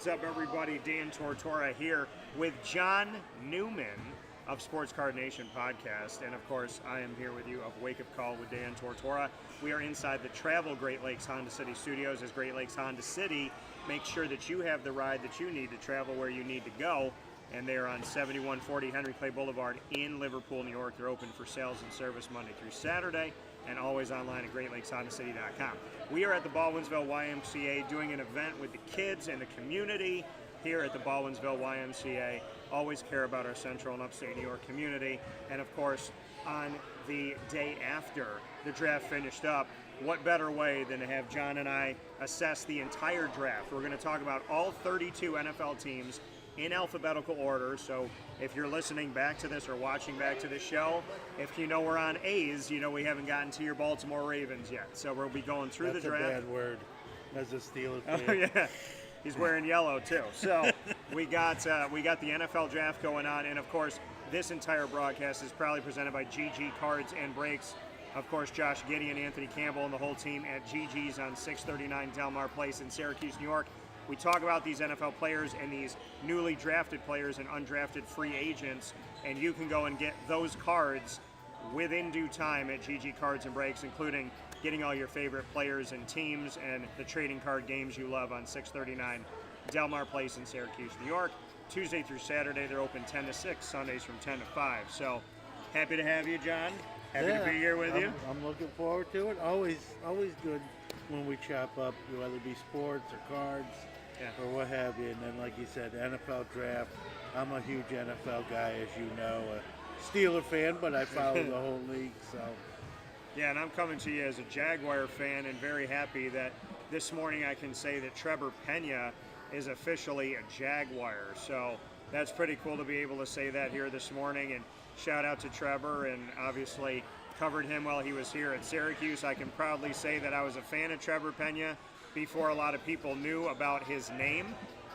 up, everybody? Dan Tortora here with John Newman of Sports Card Nation podcast. And, of course, I am here with you of Wake Up Call with Dan Tortora. We are inside the Travel Great Lakes Honda City Studios as Great Lakes Honda City makes sure that you have the ride that you need to travel where you need to go. And they are on 7140 Henry Clay Boulevard in Liverpool, New York. They're open for sales and service Monday through Saturday and always online at GreatLakesHondaCity.com. We are at the Baldwinsville YMCA doing an event with the kids and the community here at the Baldwinsville YMCA. Always care about our central and upstate New York community. And of course, on the day after the draft finished up, what better way than to have John and I assess the entire draft. We're going to talk about all 32 NFL teams in alphabetical order. So if you're listening back to this or watching back to this show, if you know we're on A's, you know we haven't gotten to your Baltimore Ravens yet. So we'll be going through the draft. That's a bad word as a Steelers fan. Oh, yeah. He's wearing yellow, too. So we got the NFL draft going on. And, of course, this entire broadcast is proudly presented by GG Cards and Breaks. Of course, Josh Gideon, Anthony Campbell, and the whole team at GG's on 639 Delmar Place in Syracuse, New York. We talk about these NFL players and these newly drafted players and undrafted free agents, and you can go and get those cards within due time at GG Cards and Breaks, including getting all your favorite players and teams and the trading card games you love on 639 Delmar Place in Syracuse, New York. Tuesday through Saturday, they're open 10 to 6, Sundays from 10 to 5. So happy to have you, John. Happy to be here with you. I'm looking forward to it. Always good when we chop up, whether it be sports or cards. Yeah. Or what have you, and then like you said, NFL draft. I'm a huge NFL guy, as you know, a Steeler fan, but I follow the whole league. So, yeah, and I'm coming to you as a Jaguar fan, and very happy that this morning I can say that Trevor Pena is officially a Jaguar. So that's pretty cool to be able to say that here this morning. And shout out to Trevor, and obviously covered him while he was here at Syracuse. I can proudly say that I was a fan of Trevor Pena before a lot of people knew about his name,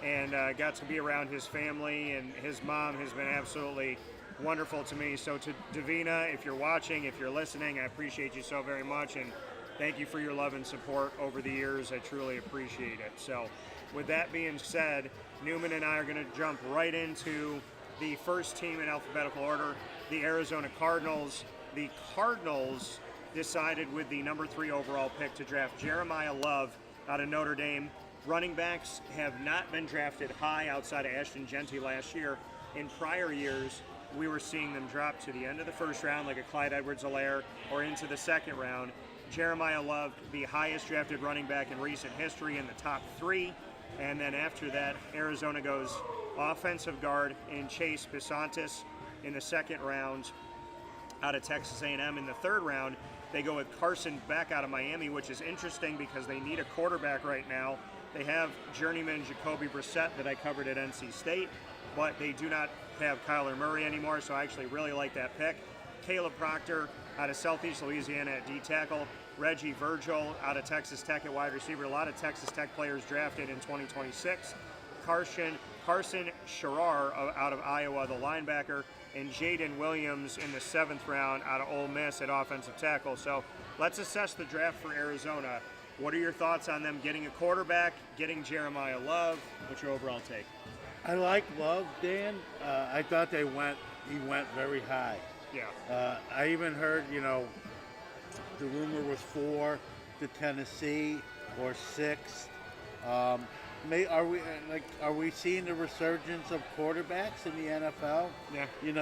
and got to be around his family, and his mom has been absolutely wonderful to me. So to Davina, if you're watching, if you're listening, I appreciate you so very much, and thank you for your love and support over the years. I truly appreciate it. So with that being said, Newman and I are going to jump right into the first team in alphabetical order, the Arizona Cardinals. The Cardinals decided with the number 3 overall pick to draft Jeremiah Love out of Notre Dame. Running backs have not been drafted high outside of Ashton Genty last year. In prior years, we were seeing them drop to the end of the first round, like a Clyde Edwards-Helaire, or into the second round. Jeremiah Love, the highest drafted running back in recent history, in the top 3. And then after that, Arizona goes offensive guard in Chase Bisontis in the second round out of Texas A&M. In the third round, they go with Carson Beck out of Miami, which is interesting because they need a quarterback right now. They have journeyman Jacoby Brissett that I covered at NC State, but they do not have Kyler Murray anymore, so I actually really like that pick. Caleb Proctor out of Southeast Louisiana at D-tackle. Reggie Virgil out of Texas Tech at wide receiver. A lot of Texas Tech players drafted in 2026. Carson Sherrar out of Iowa, the linebacker, and Jaden Williams in the 7th round out of Ole Miss at offensive tackle. So let's assess the draft for Arizona. What are your thoughts on them getting a quarterback, getting Jeremiah Love? What's your overall take? I like Love, Dan. I thought he went very high. Yeah. I even heard, the rumor was 4 to Tennessee or 6. Are we seeing the resurgence of quarterbacks in the NFL? Yeah. The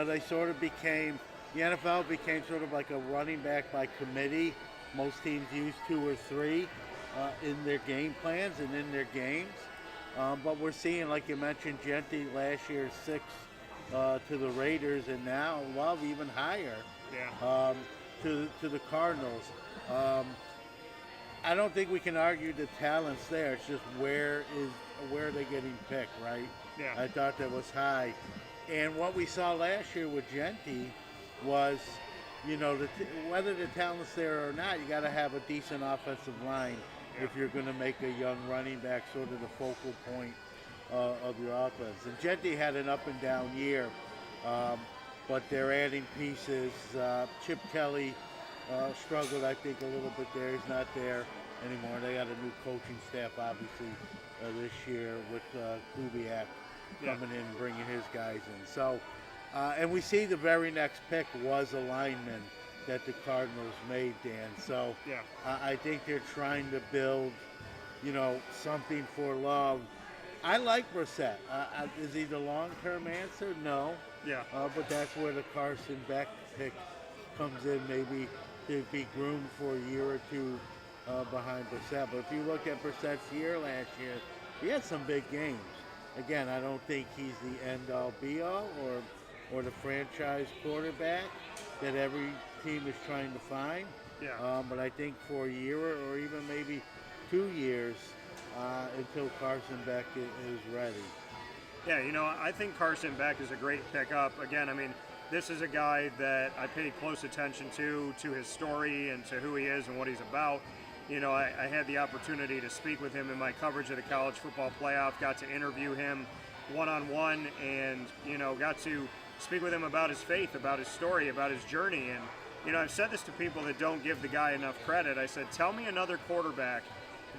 NFL became sort of like a running back by committee. Most teams use 2 or 3 in their game plans and in their games. But we're seeing, like you mentioned, Genty last year 6 to the Raiders, and now Love even higher. Yeah. To the Cardinals. I don't think we can argue the talent's there. It's just where are they getting picked, right? Yeah. I thought that was high. And what we saw last year with Genty was, whether the talent's there or not, you got to have a decent offensive line if you're going to make a young running back sort of the focal point of your offense. And Genty had an up and down year, but they're adding pieces. Chip Kelly struggled, I think, a little bit there. He's not there anymore. They got a new coaching staff, obviously, this year with Kubiak coming in and bringing his guys in. So, and we see the very next pick was a lineman that the Cardinals made, Dan. So I think they're trying to build, something for Love. I like Brissett. Is he the long-term answer? No. Yeah. But that's where the Carson Beck pick comes in, maybe to be groomed for a year or two behind Brissett. But if you look at Brissett's year last year, he had some big games. Again, I don't think he's the end-all, be-all or the franchise quarterback that every team is trying to find. Yeah. But I think for a year or even maybe 2 years until Carson Beck is ready. Yeah, I think Carson Beck is a great pickup. Again, this is a guy that I pay close attention to his story and to who he is and what he's about. I had the opportunity to speak with him in my coverage of the college football playoff, got to interview him one-on-one, and, got to speak with him about his faith, about his story, about his journey. And, I've said this to people that don't give the guy enough credit. I said, tell me another quarterback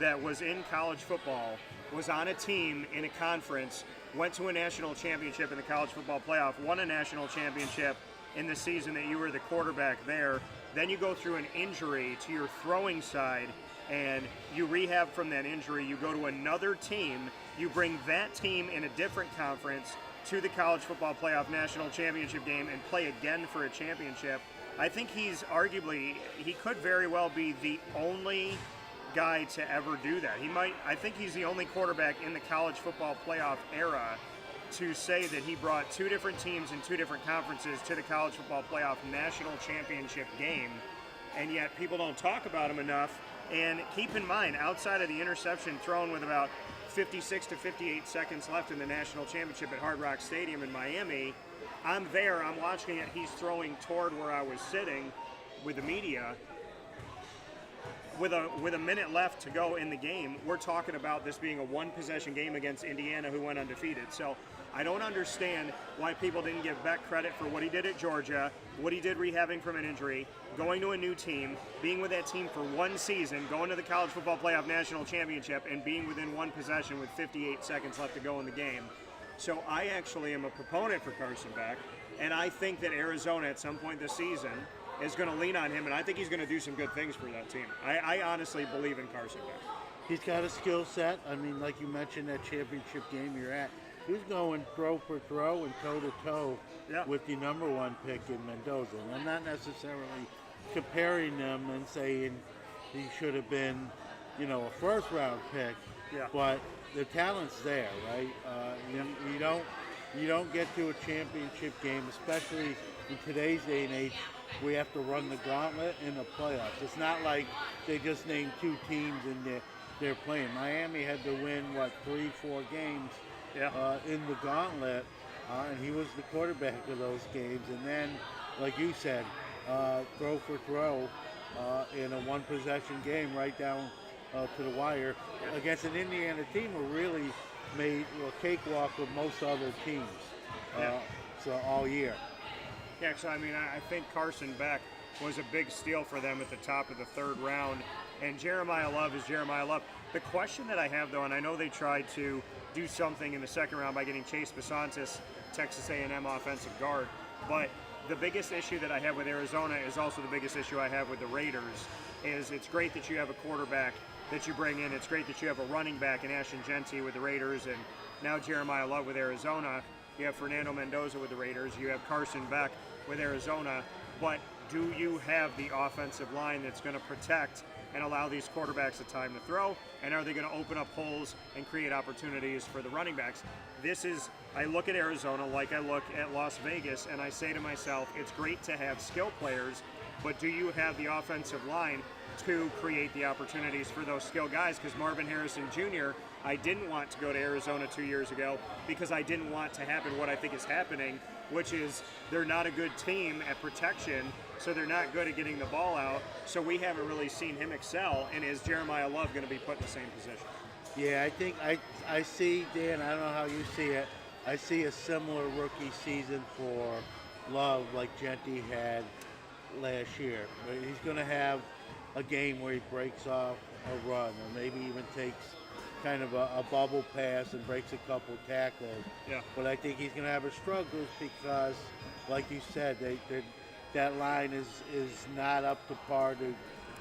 that was in college football, was on a team in a conference, went to a national championship in the college football playoff, won a national championship in the season that you were the quarterback there. Then you go through an injury to your throwing side, and you rehab from that injury. You go to another team. You bring that team in a different conference to the college football playoff national championship game and play again for a championship. I think he could very well be the only guy to ever do that. I think he's the only quarterback in the college football playoff era to say that he brought two different teams in two different conferences to the college football playoff national championship game, and yet people don't talk about him enough. And keep in mind, outside of the interception thrown with about 56 to 58 seconds left in the national championship at Hard Rock Stadium in Miami, I'm there, I'm watching it, he's throwing toward where I was sitting with the media. With a minute left to go in the game, we're talking about this being a one-possession game against Indiana, who went undefeated. So I don't understand why people didn't give Beck credit for what he did at Georgia, what he did rehabbing from an injury, going to a new team, being with that team for one season, going to the college football playoff national championship, and being within one possession with 58 seconds left to go in the game. So I actually am a proponent for Carson Beck, and I think that Arizona at some point this season is going to lean on him, and I think he's going to do some good things for that team. I honestly believe in Carson Beck. He's got a skill set. Like you mentioned, that championship game you're at, he's going throw for throw and toe-to-toe with the number one pick in Mendoza. And I'm not necessarily comparing them and saying he should have been, a first-round pick, but the talent's there, right? You don't get to a championship game, especially in today's day and age. We have to run the gauntlet in the playoffs. It's not like they just named two teams and they're playing. Miami had to win, 3-4 games in the gauntlet, and he was the quarterback of those games. And then, like you said, throw for throw in a one-possession game right down to the wire against an Indiana team who really made a cakewalk with most other teams so all year. Yeah, so I think Carson Beck was a big steal for them at the top of the third round, and Jeremiah Love is Jeremiah Love. The question that I have, though, and I know they tried to do something in the second round by getting Chase Besantis, Texas A&M offensive guard, but the biggest issue that I have with Arizona is also the biggest issue I have with the Raiders. Is it's great that you have a quarterback that you bring in. It's great that you have a running back in Ashton Genty with the Raiders, and now Jeremiah Love with Arizona. You have Fernando Mendoza with the Raiders. You have Carson Beck with Arizona. But do you have the offensive line that's going to protect and allow these quarterbacks the time to throw? And are they going to open up holes and create opportunities for the running backs? I look at Arizona like I look at Las Vegas, and I say to myself, it's great to have skill players, but do you have the offensive line to create the opportunities for those skill guys? Because Marvin Harrison Jr., I didn't want to go to Arizona 2 years ago because I didn't want to happen what I think is happening, which is they're not a good team at protection, so they're not good at getting the ball out. So we haven't really seen him excel, and is Jeremiah Love going to be put in the same position? Yeah, I think I see, Dan, I don't know how you see it. I see a similar rookie season for Love like Genty had last year. But he's going to have a game where he breaks off a run or maybe even takes kind of a bubble pass and breaks a couple tackles. Yeah. But I think he's going to have his struggles because, like you said, that line is not up to par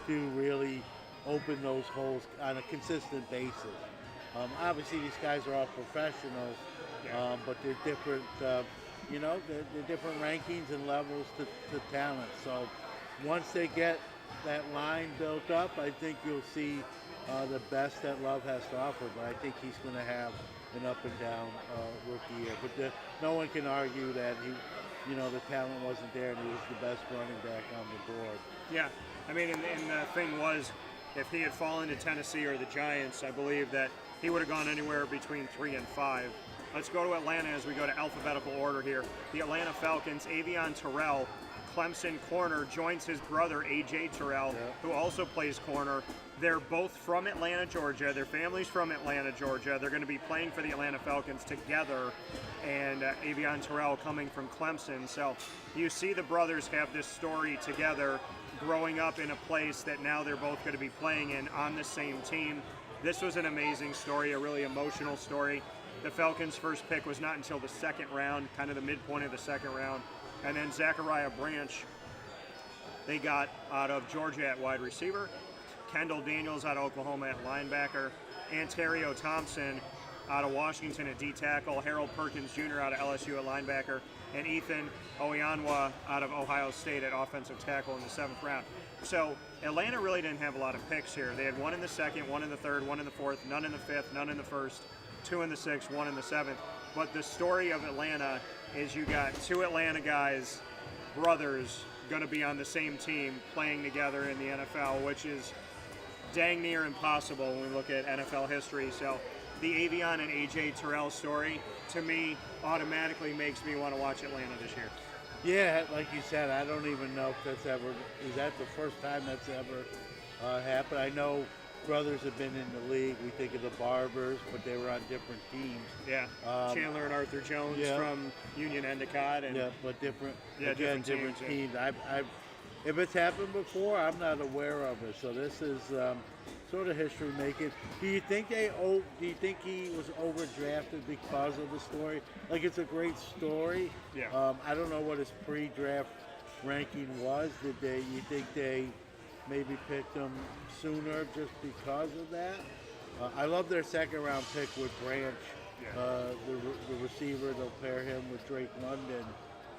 to really open those holes on a consistent basis. Obviously, these guys are all professionals, but they're different. They're different rankings and levels to talent. So once they get that line built up, I think you'll see the best that Love has to offer. But I think he's going to have an up and down rookie year. But no one can argue that the talent wasn't there and he was the best running back on the board. Yeah, I mean, and the thing was, if he had fallen to Tennessee or the Giants, I believe that he would have gone anywhere between 3 and 5. Let's go to Atlanta as we go to alphabetical order here. The Atlanta Falcons, Avion Terrell, Clemson corner, joins his brother, A.J. Terrell, who also plays corner. They're both from Atlanta, Georgia. Their family's from Atlanta, Georgia. They're going to be playing for the Atlanta Falcons together, and Avion Terrell coming from Clemson. So you see the brothers have this story together, growing up in a place that now they're both going to be playing in on the same team. This was an amazing story, a really emotional story. The Falcons' first pick was not until the second round, kind of the midpoint of the second round. And then Zachariah Branch, they got out of Georgia at wide receiver, Kendall Daniels out of Oklahoma at linebacker, Antario Thompson out of Washington at D-tackle, Harold Perkins Jr. out of LSU at linebacker, and Ethan Oyanwa out of Ohio State at offensive tackle in the 7th round. So Atlanta really didn't have a lot of picks here. They had one in the second, one in the third, one in the fourth, none in the fifth, none in the first, 2 in the 6th, 1 in the 7th. But the story of Atlanta is you got 2 Atlanta guys, brothers, going to be on the same team playing together in the NFL, which is dang near impossible when we look at NFL history. So the Avion and A.J. Terrell story, to me, automatically makes me want to watch Atlanta this year. Yeah, like you said, I don't even know if that's ever, is that the first time that's ever happened? I know brothers have been in the league. We think of the Barbers, but they were on different teams. Yeah, Chandler and Arthur Jones from Union Endicott. And but different, different teams. If it's happened before, I'm not aware of it. So this is sort of history making. Do you think he was overdrafted because of the story? Like, it's a great story. Yeah. I don't know what his pre-draft ranking was. You think they maybe picked him sooner just because of that? I love their second round pick with Branch, the receiver. They'll pair him with Drake London.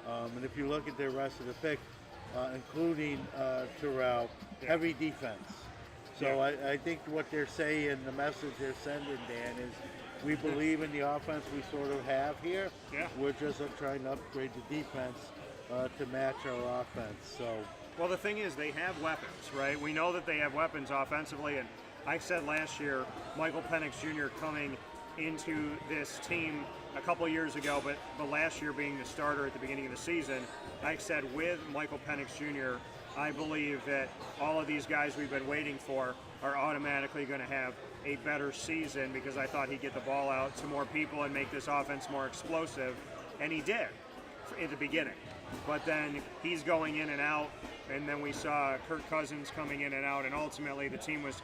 And if you look at the rest of the pick, including Terrell, heavy defense. So I think what they're saying, the message they're sending, Dan, is we believe in the offense we sort of have here. Yeah. We're just trying to upgrade the defense to match our offense. So. Well, the thing is, they have weapons, right? We know that they have weapons offensively, and I said last year, Michael Penix Jr. coming into this team a couple years ago, but the last year being the starter at the beginning of the season, I said with Michael Penix Jr., I believe that all of these guys we've been waiting for are automatically going to have a better season because I thought he'd get the ball out to more people and make this offense more explosive, and he did at the beginning. But then he's going in and out, and then we saw Kirk Cousins coming in and out, and ultimately the team was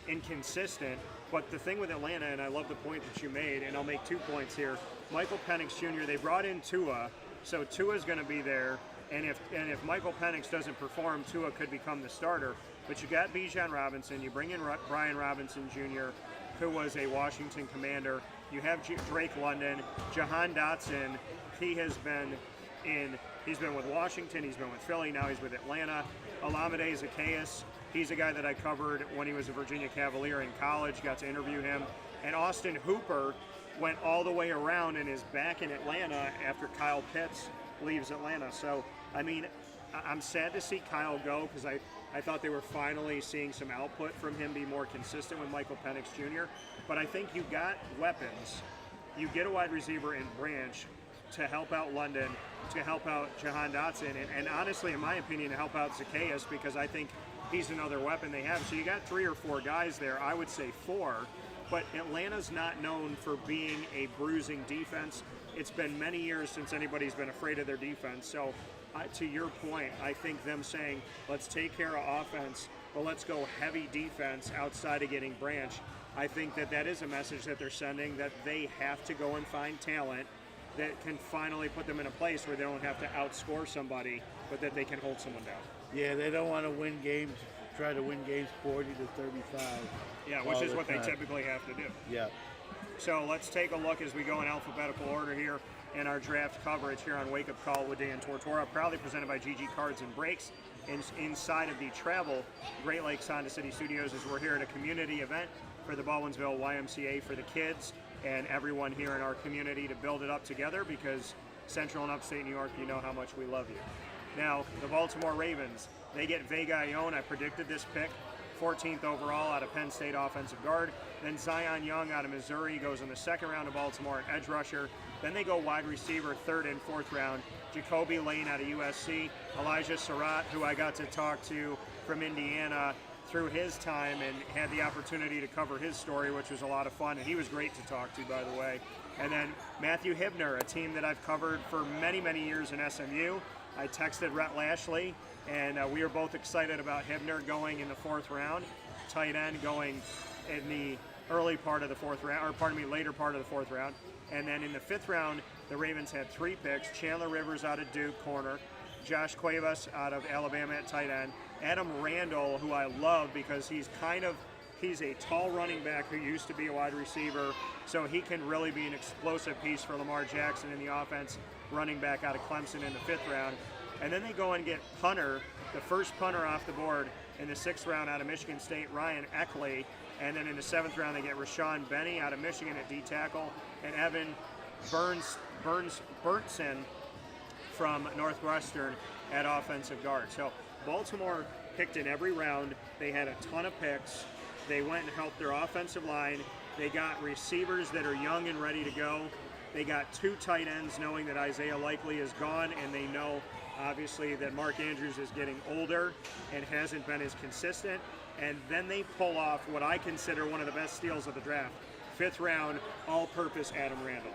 inconsistent. But the thing with Atlanta, and I love the point that you made, and I'll make 2 points here. Michael Penix Jr., they brought in Tua, so Tua's going to be there, and if Michael Penix doesn't perform, Tua could become the starter. But you got Bijan Robinson, you bring in Brian Robinson Jr., who was a Washington Commander. You have Drake London, Jahan Dotson. He's been with Washington, he's been with Philly, now he's with Atlanta. Olamide Zaccheaus, he's a guy that I covered when he was a Virginia Cavalier in college, got to interview him. And Austin Hooper went all the way around and is back in Atlanta after Kyle Pitts leaves Atlanta. So, I mean, I'm sad to see Kyle go because I thought they were finally seeing some output from him be more consistent with Michael Penix Jr. But I think you got weapons. You get a wide receiver in Branch to help out London, to help out Jahan Dotson, and honestly, in my opinion, to help out Zaccheaus because I think he's another weapon they have. So you got 3 or 4 guys there. I would say 4. But Atlanta's not known for being a bruising defense. It's been many years since anybody's been afraid of their defense. So to your point, I think them saying, let's take care of offense, but let's go heavy defense outside of getting Branch. I think that is a message that they're sending, that they have to go and find talent that can finally put them in a place where they don't have to outscore somebody, but that they can hold someone down. Yeah, they don't want to win games, try to win games 40 to 35. Yeah, which is what they typically have to do. Yeah. So let's take a look as we go in alphabetical order here in our draft coverage here on Wake Up Call with Dan Tortora, proudly presented by GG Cards and Breaks. Inside of the Travel Great Lakes Honda City Studios, as we're here at a community event for the Baldwinsville YMCA for the kids and everyone here in our community to build it up together, because Central and Upstate New York, you know how much we love you. Now, the Baltimore Ravens, they get Vega Ione. I predicted this pick, 14th overall out of Penn State offensive guard. Then Zion Young out of Missouri goes in the second round of Baltimore, edge rusher. Then they go wide receiver, third and fourth round. Jacoby Lane out of USC. Elijah Surratt, who I got to talk to from Indiana through his time and had the opportunity to cover his story, which was a lot of fun, and he was great to talk to, by the way. And then Matthew Hibner, a team that I've covered for many, many years in SMU. I texted Rhett Lashley, and we were both excited about Hibner going in the fourth round, tight end going in the early part of the fourth round, or pardon me, later part of the fourth round. And then in the fifth round, the Ravens had 3 picks. Chandler Rivers out of Duke, corner. Josh Cuevas out of Alabama at tight end. Adam Randall, who I love because he's a tall running back who used to be a wide receiver, so he can really be an explosive piece for Lamar Jackson in the offense, running back out of Clemson in the fifth round. And then they go and get punter, the first punter off the board in the sixth round out of Michigan State, Ryan Eckley. And then in the seventh round, they get Rashawn Benny out of Michigan at D tackle, and Evan Berntsen from Northwestern at offensive guard. So Baltimore picked in every round. They had a ton of picks. They went and helped their offensive line. They got receivers that are young and ready to go. They got 2 tight ends, knowing that Isaiah Likely is gone, and they know obviously that Mark Andrews is getting older and hasn't been as consistent. And then they pull off what I consider one of the best steals of the draft. 5th round, all-purpose Adam Randall.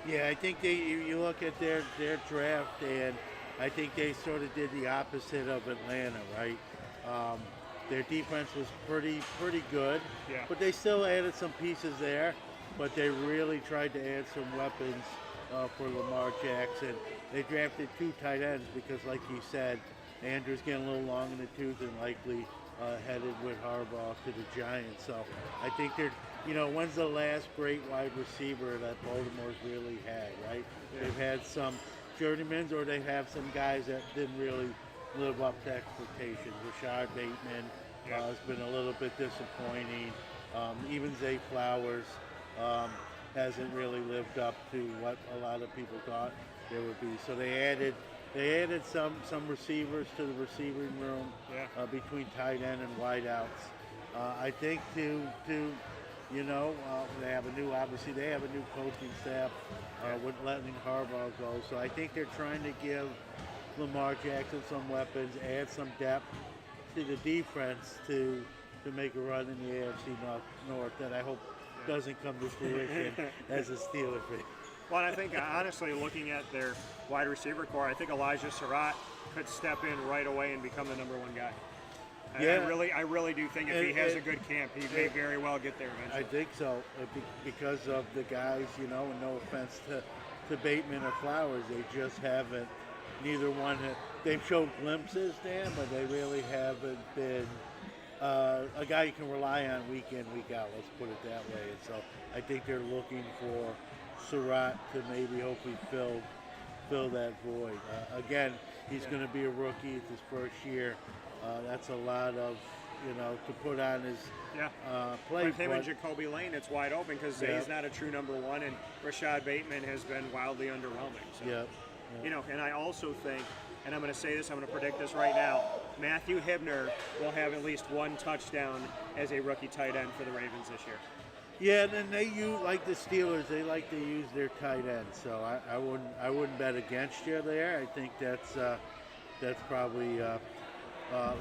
Yeah, I think you look at their draft, and I think they sort of did the opposite of Atlanta, right? Their defense was pretty good, yeah. But they still added some pieces there. But they really tried to add some weapons for Lamar Jackson. They drafted 2 tight ends because, like you said, Andrews getting a little long in the tooth and likely headed with Harbaugh to the Giants. So I think they're, when's the last great wide receiver that Baltimore's really had, right? Yeah. They've had some journeymans, or they have some guys that didn't really live up to expectations. Rashad Bateman has been a little bit disappointing. Even Zay Flowers hasn't really lived up to what a lot of people thought there would be. So they added some receivers to the receiving room between tight end and wideouts. I think they have a new coaching staff with letting Harbaugh go. So I think they're trying to give Lamar Jackson some weapons, add some depth to the defense to make a run in the AFC North that I hope doesn't come to fruition as a Steeler fan. Well, I think, honestly, looking at their wide receiver core, I think Elijah Surratt could step in right away and become the number 1 guy. Yeah. I really do think if he has a good camp, he may very well get there eventually. I think so, because of the guys, and no offense to Bateman or Flowers, they just haven't, neither one, they've showed glimpses, Dan, but they really haven't been a guy you can rely on week in, week out, let's put it that way. And so I think they're looking for Surratt to maybe hopefully fill that void. Again, he's going to be a rookie. It's his first year. That's a lot of, to put on his plate. With him and Jacoby Lane, it's wide open because Zay's not a true number 1, and Rashad Bateman has been wildly underwhelming. So, and I also think, and I'm going to say this, I'm going to predict this right now, Matthew Hibner will have at least 1 touchdown as a rookie tight end for the Ravens this year. Yeah, and then they use, like the Steelers, they like to use their tight end. So I wouldn't bet against you there. I think that's probably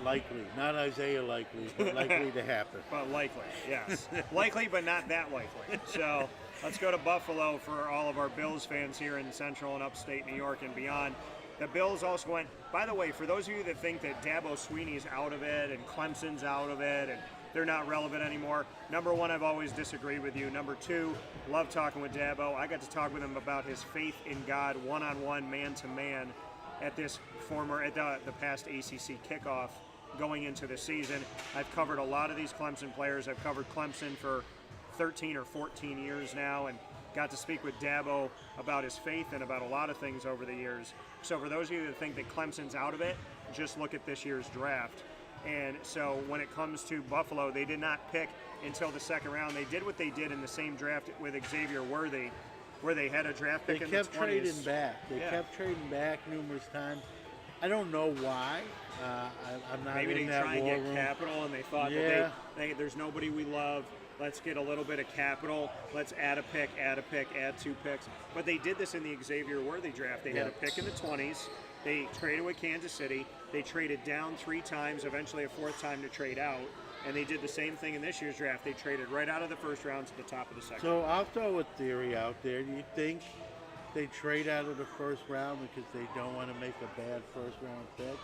likely, not Isaiah likely, but likely to happen. But likely, yes, likely, but not that likely. So let's go to Buffalo for all of our Bills fans here in Central and Upstate New York and beyond. The Bills also went, by the way, for those of you that think that Dabo Sweeney's out of it and Clemson's out of it and they're not relevant anymore. Number one, I've always disagreed with you. Number two, love talking with Dabo. I got to talk with him about his faith in God, one-on-one, man-to-man, at the past ACC kickoff going into the season. I've covered a lot of these Clemson players. I've covered Clemson for 13 or 14 years now, and got to speak with Dabo about his faith and about a lot of things over the years. So for those of you that think that Clemson's out of it, just look at this year's draft. And so when it comes to Buffalo, they did not pick until the second round. They did what they did in the same draft with Xavier Worthy, where they had a draft pick in the 20s. They kept trading back. They kept trading back numerous times. I don't know why. I'm not Maybe in they that try and war get room. capital, and they thought that there's nobody we love. Let's get a little bit of capital. Let's add a pick, add 2 picks. But they did this in the Xavier Worthy draft. They had a pick in the 20s. They traded with Kansas City. They traded down 3 times, eventually a 4th time to trade out. And they did the same thing in this year's draft. They traded right out of the first round to the top of the second. So I'll throw a theory out there. Do you think they trade out of the first round because they don't want to make a bad first round pick?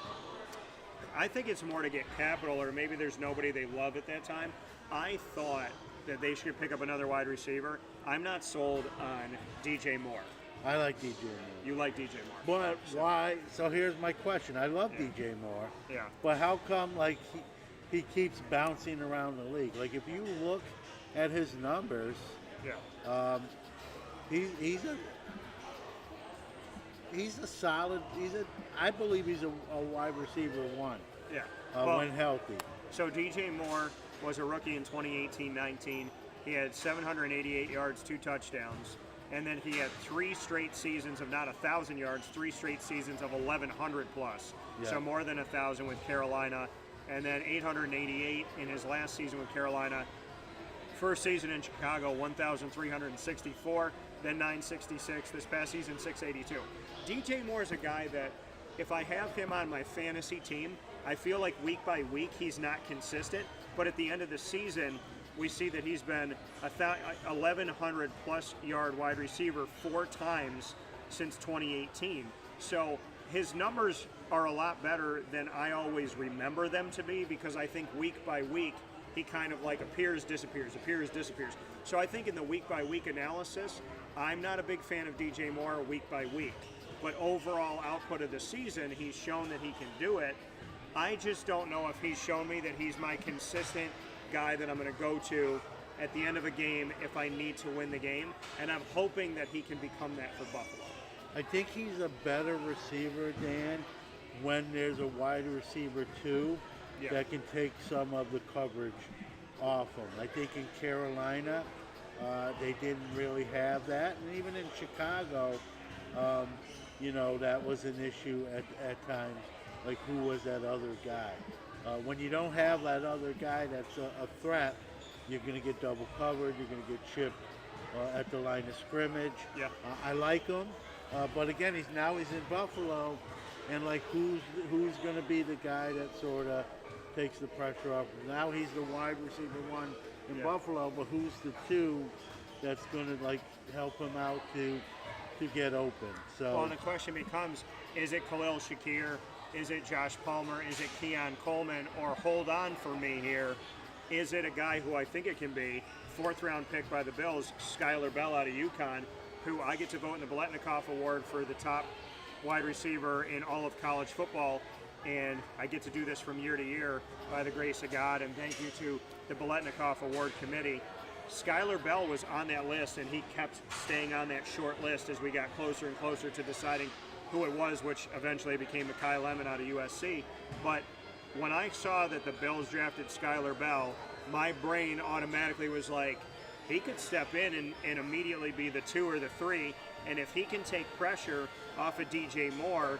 I think it's more to get capital, or maybe there's nobody they love at that time. I thought that they should pick up another wide receiver. I'm not sold on DJ Moore. I like DJ Moore. You like DJ Moore. But why? So here's my question. I love DJ Moore. Yeah. But how come he keeps bouncing around the league? Like if you look at his numbers, I believe he's a wide receiver 1. Yeah. When healthy. So DJ Moore was a rookie in 2018-19. He had 788 yards, 2 touchdowns. And then he had 3 straight seasons of not 1,000 yards, 3 straight seasons of 1,100 plus. Yeah. So more than 1,000 with Carolina. And then 888 in his last season with Carolina. First season in Chicago, 1,364, then 966. This past season, 682. DJ Moore is a guy that, if I have him on my fantasy team, I feel like week by week he's not consistent. But at the end of the season, we see that he's been 1,100 plus yard wide receiver 4 times since 2018. So his numbers are a lot better than I always remember them to be, because I think week by week he kind of like appears, disappears. So I think in the week by week analysis, I'm not a big fan of DJ Moore week by week. But overall output of the season, he's shown that he can do it. I just don't know if he's shown me that he's my consistent guy that I'm going to go to at the end of a game if I need to win the game. And I'm hoping that he can become that for Buffalo. I think he's a better receiver, Dan, when there's a wide receiver 2 that can take some of the coverage off him. I think in Carolina, they didn't really have that. And even in Chicago, that was an issue at times. Like, who was that other guy? When you don't have that other guy that's a threat, you're going to get double covered, you're going to get chipped at the line of scrimmage. Yeah. I like him, but again, he's in Buffalo, and like who's going to be the guy that sort of takes the pressure off? Now he's the wide receiver 1 in Buffalo, but who's the 2 that's going to like help him out to get open? So well, and the question becomes, is it Khalil Shakir? Is it Josh Palmer? Is it Keon Coleman? Or hold on for me here, is it a guy who I think it can be, 4th round pick by the Bills, Skylar Bell out of UConn, who I get to vote in the Biletnikoff Award for the top wide receiver in all of college football, and I get to do this from year to year by the grace of God, and thank you to the Biletnikoff Award Committee. Skylar Bell was on that list, and he kept staying on that short list as we got closer and closer to deciding who it was, which eventually became Mekhi Lemon out of USC. But when I saw that the Bills drafted Skylar Bell, my brain automatically was like, he could step in and immediately be the 2 or the 3, and if he can take pressure off of DJ Moore,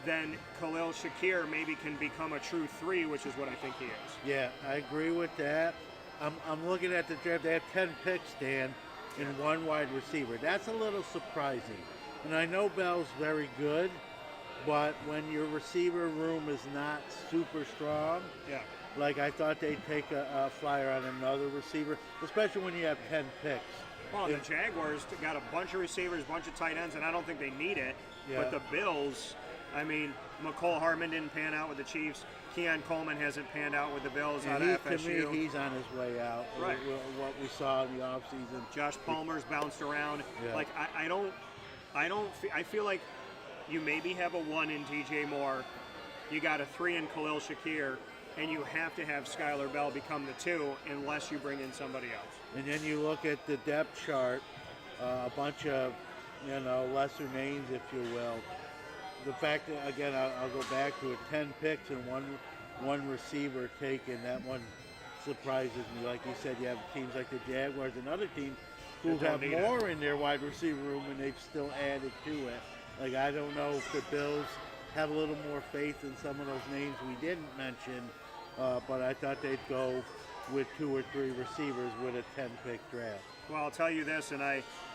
then Khalil Shakir maybe can become a true 3, which is what I think he is. Yeah, I agree with that. I'm looking at the draft. They have 10 picks, Dan, in 1 wide receiver. That's a little surprising. And I know Bell's very good, but when your receiver room is not super strong, like I thought they'd take a flyer on another receiver, especially when you have 10 picks. Well, the Jaguars got a bunch of receivers, a bunch of tight ends, and I don't think they need it. Yeah. But the Bills, I mean, McCole Harmon didn't pan out with the Chiefs. Keon Coleman hasn't panned out with the Bills out of FSU. To me, he's on his way out. Right. What we saw in the offseason. Josh Palmer's bounced around. Yeah. Like I feel like you maybe have a 1 in DJ Moore, you got a 3 in Khalil Shakir, and you have to have Skylar Bell become the 2 unless you bring in somebody else. And then you look at the depth chart, a bunch of lesser names, if you will. The fact that, again, I'll go back to it, 10 picks and one receiver taken. That one surprises me. Like you said, you have teams like the Jaguars and other teams who have more in their wide receiver room, and they've still added to it. Like, I don't know if the Bills have a little more faith in some of those names we didn't mention, but I thought they'd go with 2 or 3 receivers with a 10-pick draft. Well, I'll tell you this, and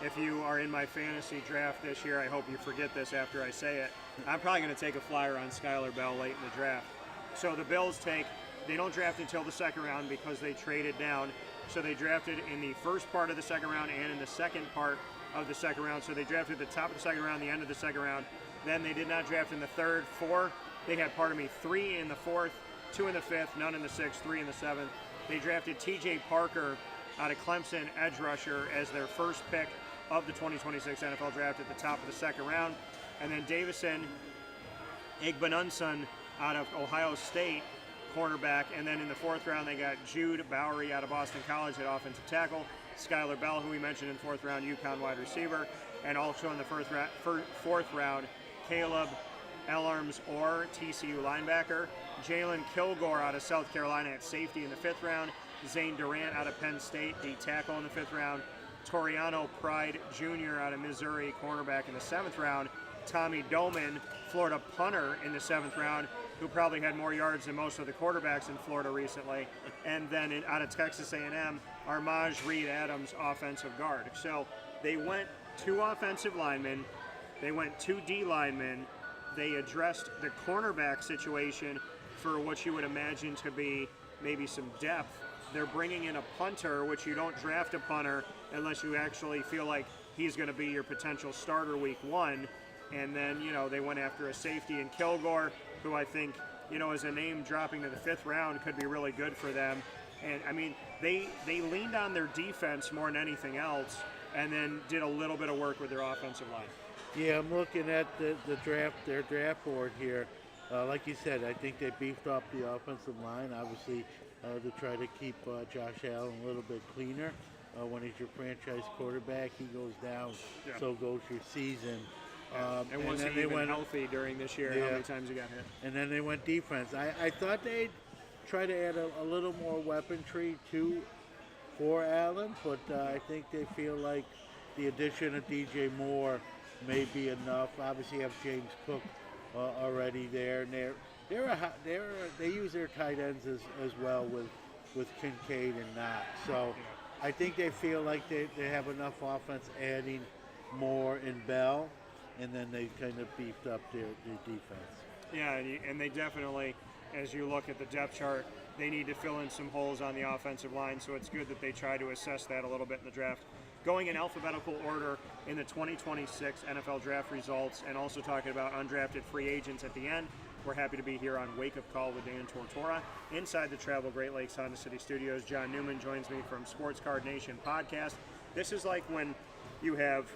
if you are in my fantasy draft this year, I hope you forget this after I say it. I'm probably going to take a flyer on Skylar Bell late in the draft. So the Bills they don't draft until the second round because they traded down. So they drafted in the first part of the second round and in the second part of the second round. So they drafted the top of the second round, the end of the second round. Then they did not draft in the third, 4. They had, 3 in the fourth, 2 in the fifth, none in the sixth, 3 in the seventh. They drafted T.J. Parker out of Clemson, edge rusher, as their first pick of the 2026 NFL Draft at the top of the second round. And then Davison Igbenunson out of Ohio State, cornerback. And then in the fourth round, they got Jude Bowery out of Boston College at offensive tackle. Skylar Bell, who we mentioned in fourth round, UConn wide receiver. And also in the fourth round, Caleb Elarms or TCU linebacker. Jalen Kilgore out of South Carolina at safety in the fifth round. Zane Durant out of Penn State, D tackle in the fifth round. Toriano Pride Jr. out of Missouri, cornerback in the seventh round. Tommy Doman, Florida punter in the seventh round, who probably had more yards than most of the quarterbacks in Florida recently. And then out of Texas A&M, Armaj Reed Adams, offensive guard. So they went 2 offensive linemen, they went 2 D linemen, they addressed the cornerback situation for what you would imagine to be maybe some depth. They're bringing in a punter, which you don't draft a punter unless you actually feel like he's going to be your potential starter week 1. And then, they went after a safety in Kilgore, who I think, as a name dropping to the 5th round could be really good for them. And, I mean, they leaned on their defense more than anything else and then did a little bit of work with their offensive line. Yeah, I'm looking at their draft board here. Like you said, I think they beefed up the offensive line, obviously, to try to keep Josh Allen a little bit cleaner. When he's your franchise quarterback, he goes down, so goes your season. And was he even healthy during this year? How many times he got hit? And then they went defense. I thought they'd try to add a little more weaponry for Allen, but I think they feel like the addition of DJ Moore may be enough. Obviously, you have James Cook already there, and they use their tight ends as well with Kincaid and Knox. So I think they feel like they have enough offense adding Moore and Bell, and then they kind of beefed up their defense. Yeah, and they definitely, as you look at the depth chart, they need to fill in some holes on the offensive line, so it's good that they try to assess that a little bit in the draft. Going in alphabetical order in the 2026 NFL Draft results, and also talking about undrafted free agents at the end, we're happy to be here on Wake Up Call with Dan Tortora. Inside the Travel Great Lakes Honda City Studios, John Newman joins me from Sports Card Nation podcast. This is like when you have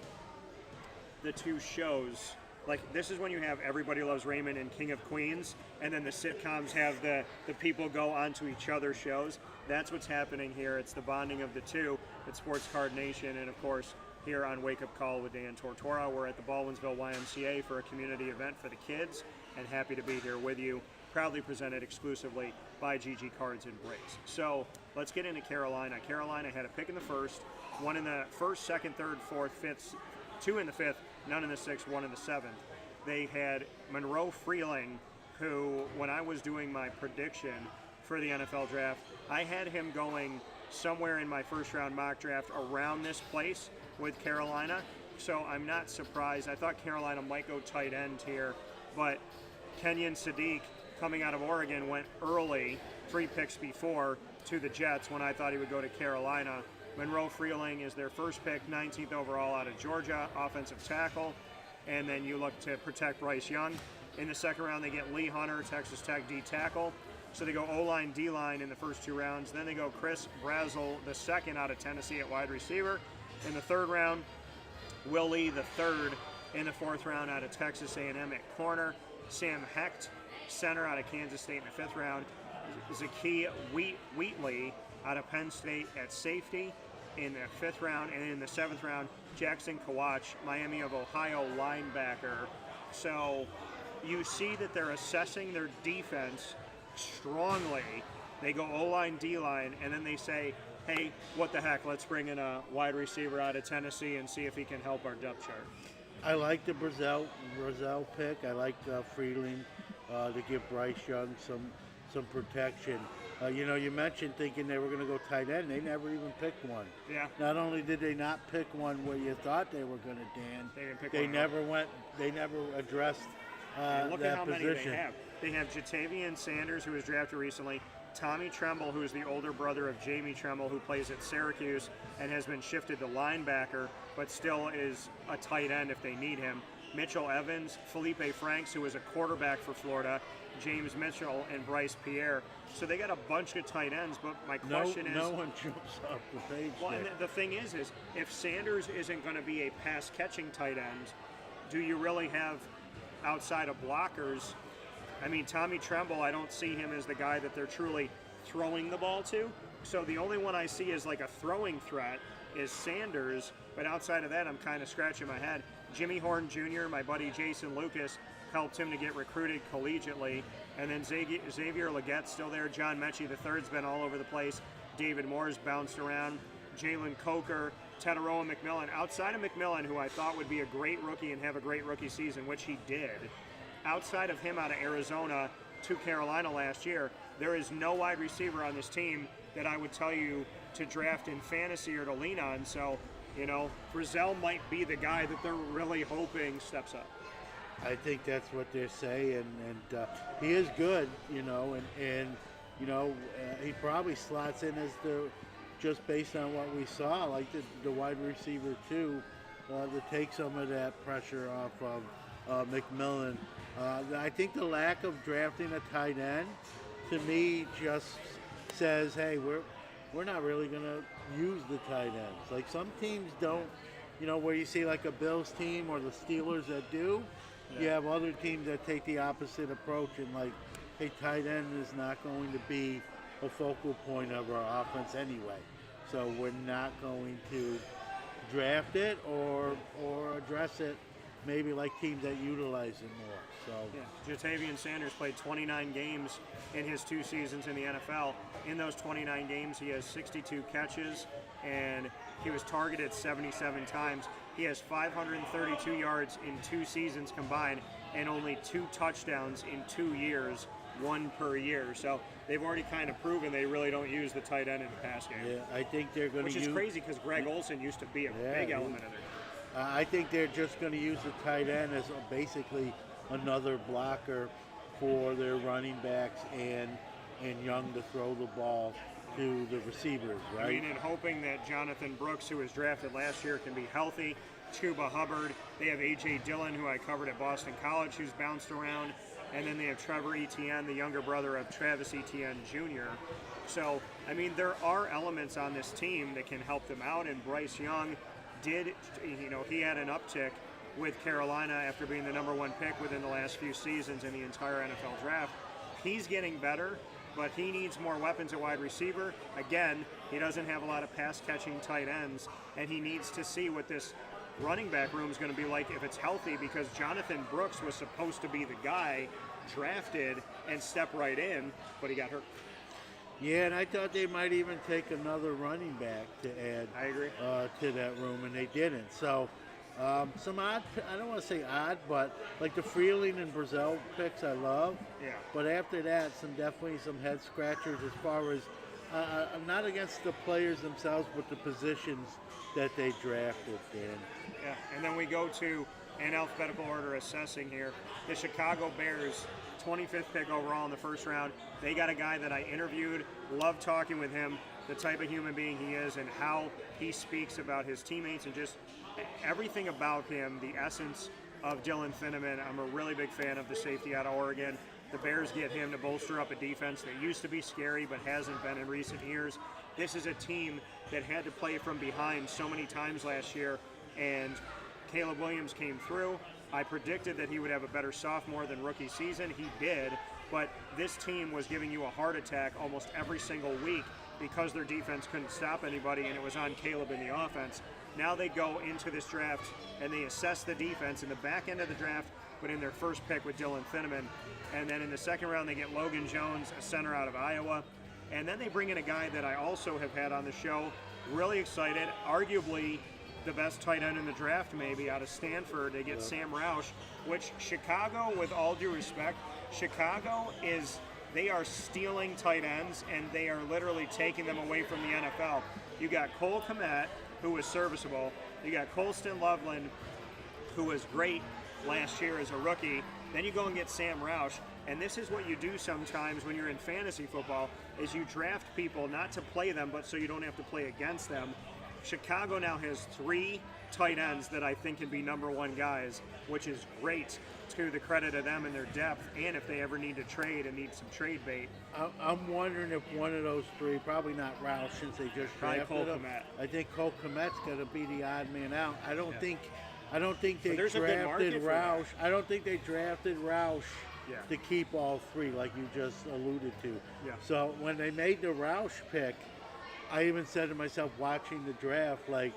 the 2 shows. Like, this is when you have Everybody Loves Raymond and King of Queens, and then the sitcoms have the people go onto each other's shows. That's what's happening here. It's the bonding of the 2 at Sports Card Nation, and of course, here on Wake Up Call with Dan Tortora. We're at the Baldwinsville YMCA for a community event for the kids, and happy to be here with you. Proudly presented exclusively by GG Cards and Breaks. So let's get into Carolina. Carolina had a pick in the first, 1 in the first, second, third, fourth, fifth, 2 in the fifth, none in the sixth, 1 in the seventh. They had Monroe Freeling, who, when I was doing my prediction for the NFL Draft, I had him going somewhere in my first round mock draft around this place with Carolina. So I'm not surprised. I thought Carolina might go tight end here, but Kenyon Sadiq, coming out of Oregon, went early, 3 picks before, to the Jets when I thought he would go to Carolina. Monroe Freeling is their first pick, 19th overall out of Georgia, offensive tackle. And then you look to protect Bryce Young. In the second round, they get Lee Hunter, Texas Tech D tackle. So they go O-line, D-line in the first 2 rounds. Then they go Chris Brazel, the second out of Tennessee at wide receiver. In the third round, Will Lee, the third in the fourth round out of Texas A&M at corner. Sam Hecht, center out of Kansas State in the fifth round. Zaki Wheatley out of Penn State at safety in the fifth round. And in the seventh round, Jackson Kawach, Miami of Ohio linebacker. So you see that they're assessing their defense strongly. They go O-line, D-line, and then they say, hey, what the heck, let's bring in a wide receiver out of Tennessee and see if he can help our depth chart. I like the Brazel pick. I like Freeling to give Bryce Young some protection. You mentioned thinking they were going to go tight end. They never even picked one. Yeah. Not only did they not pick one where you thought they were going to, Dan, they didn't pick they one never went. They never addressed look that at how position. many they have. They have Jatavian Sanders, who was drafted recently. Tommy Tremble, who is the older brother of Jamie Tremble, who plays at Syracuse and has been shifted to linebacker, but still is a tight end if they need him. Mitchell Evans, Felipe Franks, who is a quarterback for Florida, James Mitchell, and Bryce Pierre. So they got a bunch of tight ends, but my question is... No one jumps off the page. Well, and the thing is if Sanders isn't going to be a pass-catching tight end, do you really have, outside of blockers... I mean, Tommy Tremble, I don't see him as the guy that they're truly throwing the ball to. So the only one I see as like a throwing threat is Sanders. But outside of that, I'm kind of scratching my head. Jimmy Horn Jr., my buddy Jason Lucas, helped him to get recruited collegiately. And then Xavier Leggette's still there. John Mechie III's been all over the place. David Moore's bounced around. Jalen Coker, Tetaroa McMillan. Outside of McMillan, who I thought would be a great rookie and have a great rookie season, which he did, outside of him out of Arizona to Carolina last year, there is no wide receiver on this team that I would tell you to draft in fantasy or to lean on. So, Brazel might be the guy that they're really hoping steps up. I think that's what they're saying, and he is good, and he probably slots in as just based on what we saw, like the wide receiver too, to take some of that pressure off of McMillan. I think the lack of drafting a tight end, to me, just says, hey, we're not really going to use the tight ends. Like some teams don't, where you see like a Bills team or the Steelers that do, you have other teams that take the opposite approach and like, hey, tight end is not going to be a focal point of our offense anyway. So we're not going to draft it or address it maybe like teams that utilize it more. So Jatavian Sanders played 29 games in his 2 seasons in the NFL. In those 29 games, he has 62 catches, and he was targeted 77 times. He has 532 yards in 2 seasons combined, and only 2 touchdowns in 2 years, 1 per year. So they've already kind of proven they really don't use the tight end in the pass game. Yeah, I think they're going to use... Which is crazy because Greg Olsen used to be a big element of it. I think they're just going to use the tight end as basically another blocker for their running backs and Young to throw the ball to the receivers, right? I mean, and hoping that Jonathan Brooks, who was drafted last year, can be healthy. Chuba Hubbard. They have A.J. Dillon, who I covered at Boston College, who's bounced around. And then they have Trevor Etienne, the younger brother of Travis Etienne Jr. So, I mean, there are elements on this team that can help them out, and Bryce Young did, he had an uptick with Carolina after being the number 1 pick within the last few seasons in the entire NFL draft. He's getting better, but he needs more weapons at wide receiver. Again, he doesn't have a lot of pass-catching tight ends, and he needs to see what this running back room is going to be like if it's healthy, because Jonathan Brooks was supposed to be the guy drafted and step right in, but he got hurt. Yeah, and I thought they might even take another running back to add I agree. To that room, and they didn't. So some odd, I don't want to say odd, but like the Freeling and Brazel picks I love. Yeah. But after that, definitely some head scratchers as far as, I'm not against the players themselves, but the positions that they drafted, Dan. Yeah, and then we go to in alphabetical order assessing here. The Chicago Bears, 25th pick overall in the first round. They got a guy that I interviewed, loved talking with him, the type of human being he is and how he speaks about his teammates and just everything about him, the essence of Dylan Finneman. I'm a really big fan of the safety out of Oregon. The Bears get him to bolster up a defense that used to be scary but hasn't been in recent years. This is a team that had to play from behind so many times last year, and Caleb Williams came through. I predicted that he would have a better sophomore than rookie season. He did, but this team was giving you a heart attack almost every single week because their defense couldn't stop anybody, and it was on Caleb in the offense. Now they go into this draft and they assess the defense in the back end of the draft, but in their first pick with Dylan Finneman. And then in the second round, they get Logan Jones, a center out of Iowa. And then they bring in a guy that I also have had on the show. Really excited, arguably the best tight end in the draft, maybe out of Stanford. They get Sam Roush, which Chicago, with all due respect, Chicago they are stealing tight ends and they are literally taking them away from the NFL. You got Cole Kmet, who was serviceable. You got Colston Loveland, who was great last year as a rookie. Then you go and get Sam Roush. And this is what you do sometimes when you're in fantasy football, is you draft people not to play them, but so you don't have to play against them. Chicago now has 3 tight ends that I think can be number 1 guys, which is great, to the credit of them and their depth, and if they ever need to trade and need some trade bait. I'm wondering if one of those 3, probably not Roush since they just Probably drafted Cole him. Kmet. I think Cole Kmet's going to be the odd man out. I don't think they there's a good market drafted for that. Roush. I don't think they drafted Roush Yeah. to keep all 3, like you just alluded to. Yeah. So when they made the Roush pick, I even said to myself, watching the draft, like,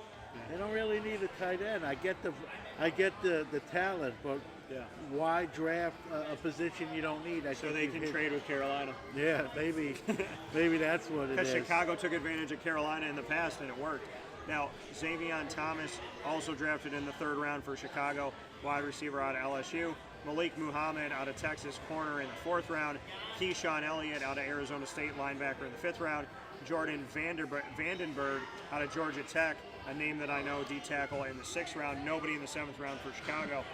they don't really need a tight end. I get the talent, but why draft a position you don't need? So they can trade with Carolina. Yeah, maybe that's what it is. Because Chicago took advantage of Carolina in the past and it worked. Now, Xavion Thomas, also drafted in the 3rd round for Chicago, wide receiver out of LSU. Malik Muhammad out of Texas, corner in the 4th round. Keyshawn Elliott out of Arizona State, linebacker in the 5th round. Jordan Vandenberg out of Georgia Tech, a name that I know, D-tackle in the 6th round. Nobody in the 7th round for Chicago.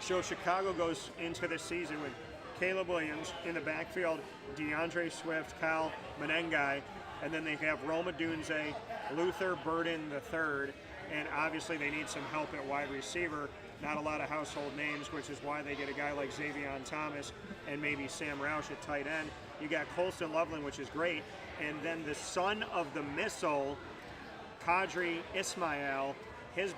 So Chicago goes into this season with Caleb Williams in the backfield, DeAndre Swift, Kyle Menengai, and then they have Roma Dunze, Luther Burden III, and obviously they need some help at wide receiver. Not a lot of household names, which is why they get a guy like Xavion Thomas and maybe Sam Roush at tight end. You got Colston Loveland, which is great, and then the son of the missile, Kadri Ismail, his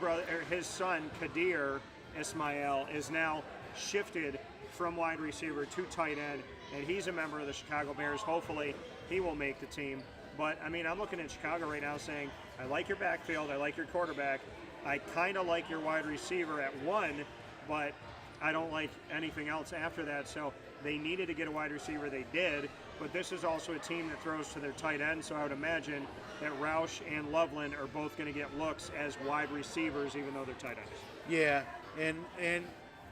son Kadir Ismail is now shifted from wide receiver to tight end, and he's a member of the Chicago Bears. Hopefully, he will make the team. But I mean, I'm looking at Chicago right now saying, I like your backfield, I like your quarterback, I kind of like your wide receiver at 1, but I don't like anything else after that. So they needed to get a wide receiver, they did, but this is also a team that throws to their tight end, so I would imagine that Roush and Loveland are both going to get looks as wide receivers, even though they're tight ends. Yeah, and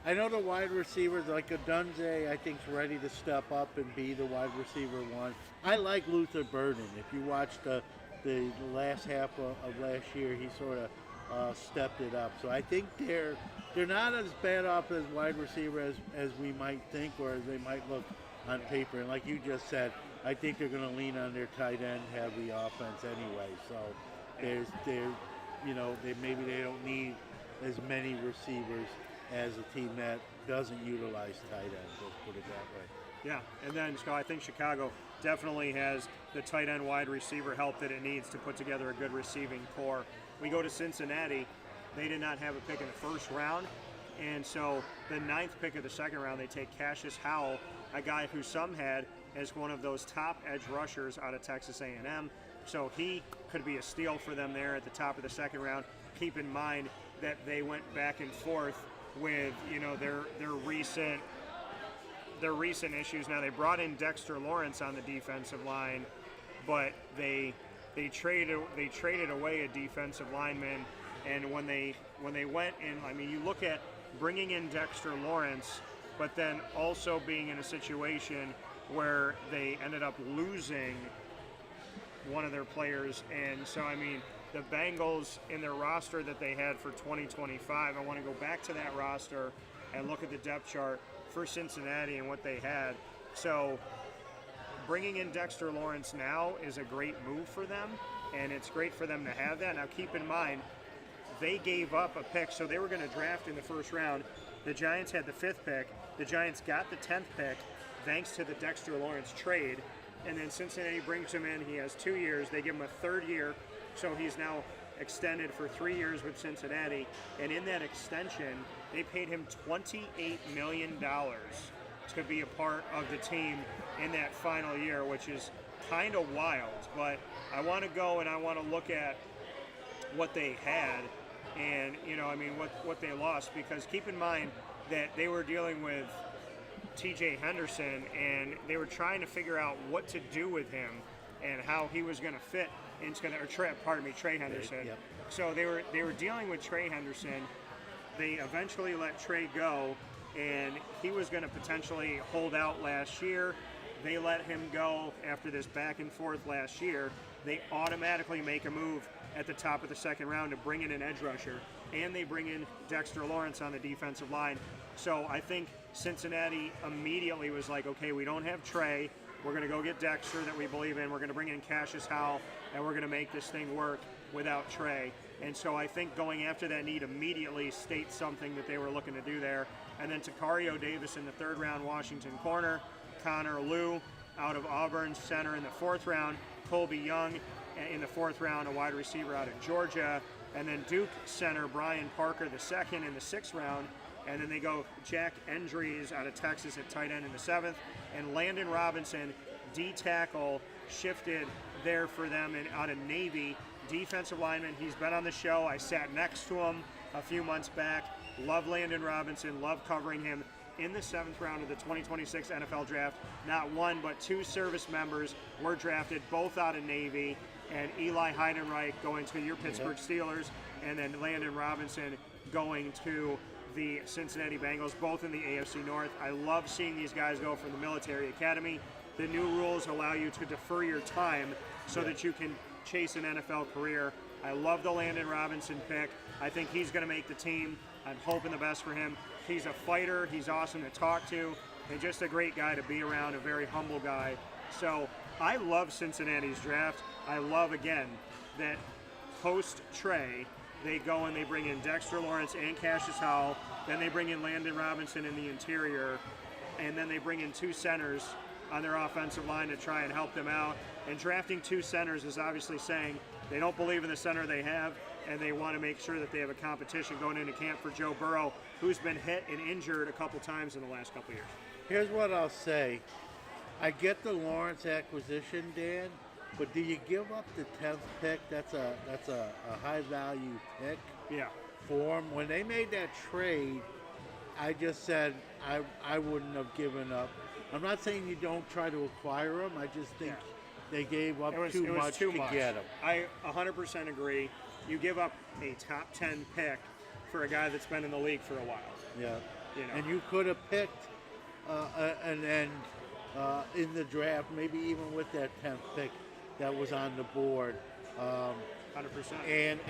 I know the wide receivers, like a Dunze, I think, is ready to step up and be the wide receiver 1. I like Luther Burden. If you watch the last half of last year, he sort of stepped it up. So I think they're not as bad off as wide receiver as we might think, or as they might look on paper. And like you just said, I think they're going to lean on their tight end heavy offense anyway. So maybe they don't need as many receivers as a team that doesn't utilize tight ends. Let's put it that way. Yeah, and then Scott, I think Chicago definitely has the tight end wide receiver help that it needs to put together a good receiving core. We go to Cincinnati. They did not have a pick in the 1st round, and so the 9th pick of the 2nd round, they take Cassius Howell, a guy who some had as one of those top edge rushers out of Texas A&M. So he could be a steal for them there at the top of the 2nd round. Keep in mind that they went back and forth with their recent issues. Now they brought in Dexter Lawrence on the defensive line, but they traded away a defensive lineman. And when they went in, I mean, you look at bringing in Dexter Lawrence, but then also being in a situation where they ended up losing one of their players. And so, I mean, the Bengals in their roster that they had for 2025, I want to go back to that roster and look at the depth chart for Cincinnati and what they had. So bringing in Dexter Lawrence now is a great move for them, and it's great for them to have that. Now keep in mind, they gave up a pick, so they were going to draft in the 1st round The Giants had the 5th pick. The Giants got the 10th pick thanks to the Dexter Lawrence trade. And then Cincinnati brings him in. He has 2 years. They give him a 3rd year. So he's now extended for 3 years with Cincinnati. And in that extension, they paid him $28 million to be a part of the team in that final year, which is kind of wild. But I want to go and I want to look at what they had and, what they lost, because keep in mind that they were dealing with TJ Henderson and they were trying to figure out what to do with him and how he was going to fit into Trey Henderson. Yep. So they were dealing with Trey Henderson. They eventually let Trey go, and he was going to potentially hold out last year. They let him go after this back and forth last year. They automatically make a move at the top of the 2nd round to bring in an edge rusher, and they bring in Dexter Lawrence on the defensive line. So I think Cincinnati immediately was like, okay, we don't have Trey. We're going to go get Dexter that we believe in. We're going to bring in Cassius Howell, and we're going to make this thing work without Trey. And so I think going after that need immediately states something that they were looking to do there. And then Takario Davis in the 3rd round, Washington corner. Connor Liu out of Auburn, center in the 4th round. Colby Young in the 4th round, a wide receiver out of Georgia. And then Duke center Brian Parker the 2nd in the 6th round. And then they go Jack Endries out of Texas at tight end in the 7th. And Landon Robinson, D tackle, shifted there for them and out of Navy. Defensive lineman. He's been on the show. I sat next to him a few months back. Love Landon Robinson. Love covering him. In the 7th round of the 2026 NFL Draft, not 1 but 2 service members were drafted, both out of Navy. And Eli Heidenreich going to your Pittsburgh Steelers, and then Landon Robinson going to the Cincinnati Bengals, both in the AFC North. I love seeing these guys go from the military academy. The new rules allow you to defer your time so that you can chase an NFL career. I love the Landon Robinson pick. I think he's going to make the team. I'm hoping the best for him. He's a fighter. He's awesome to talk to, and just a great guy to be around, a very humble guy. So I love Cincinnati's draft. I love, again, that post-Trey, they go and they bring in Dexter Lawrence and Cassius Howell. Then they bring in Landon Robinson in the interior. And then they bring in 2 centers on their offensive line to try and help them out. And drafting 2 centers is obviously saying they don't believe in the center they have, and they want to make sure that they have a competition going into camp for Joe Burrow, who's been hit and injured a couple times in the last couple years. Here's what I'll say. I get the Lawrence acquisition, Dan, but do you give up the 10th pick? That's a high value pick. Yeah. For them. When they made that trade, I just said I wouldn't have given up. I'm not saying you don't try to acquire them. I just think they gave up too much to get them. I 100% agree. You give up a top 10 pick for a guy that's been in the league for a while. Yeah. You know. And you could have picked an end in the draft, maybe even with that 10th pick that was on the board. 100%. And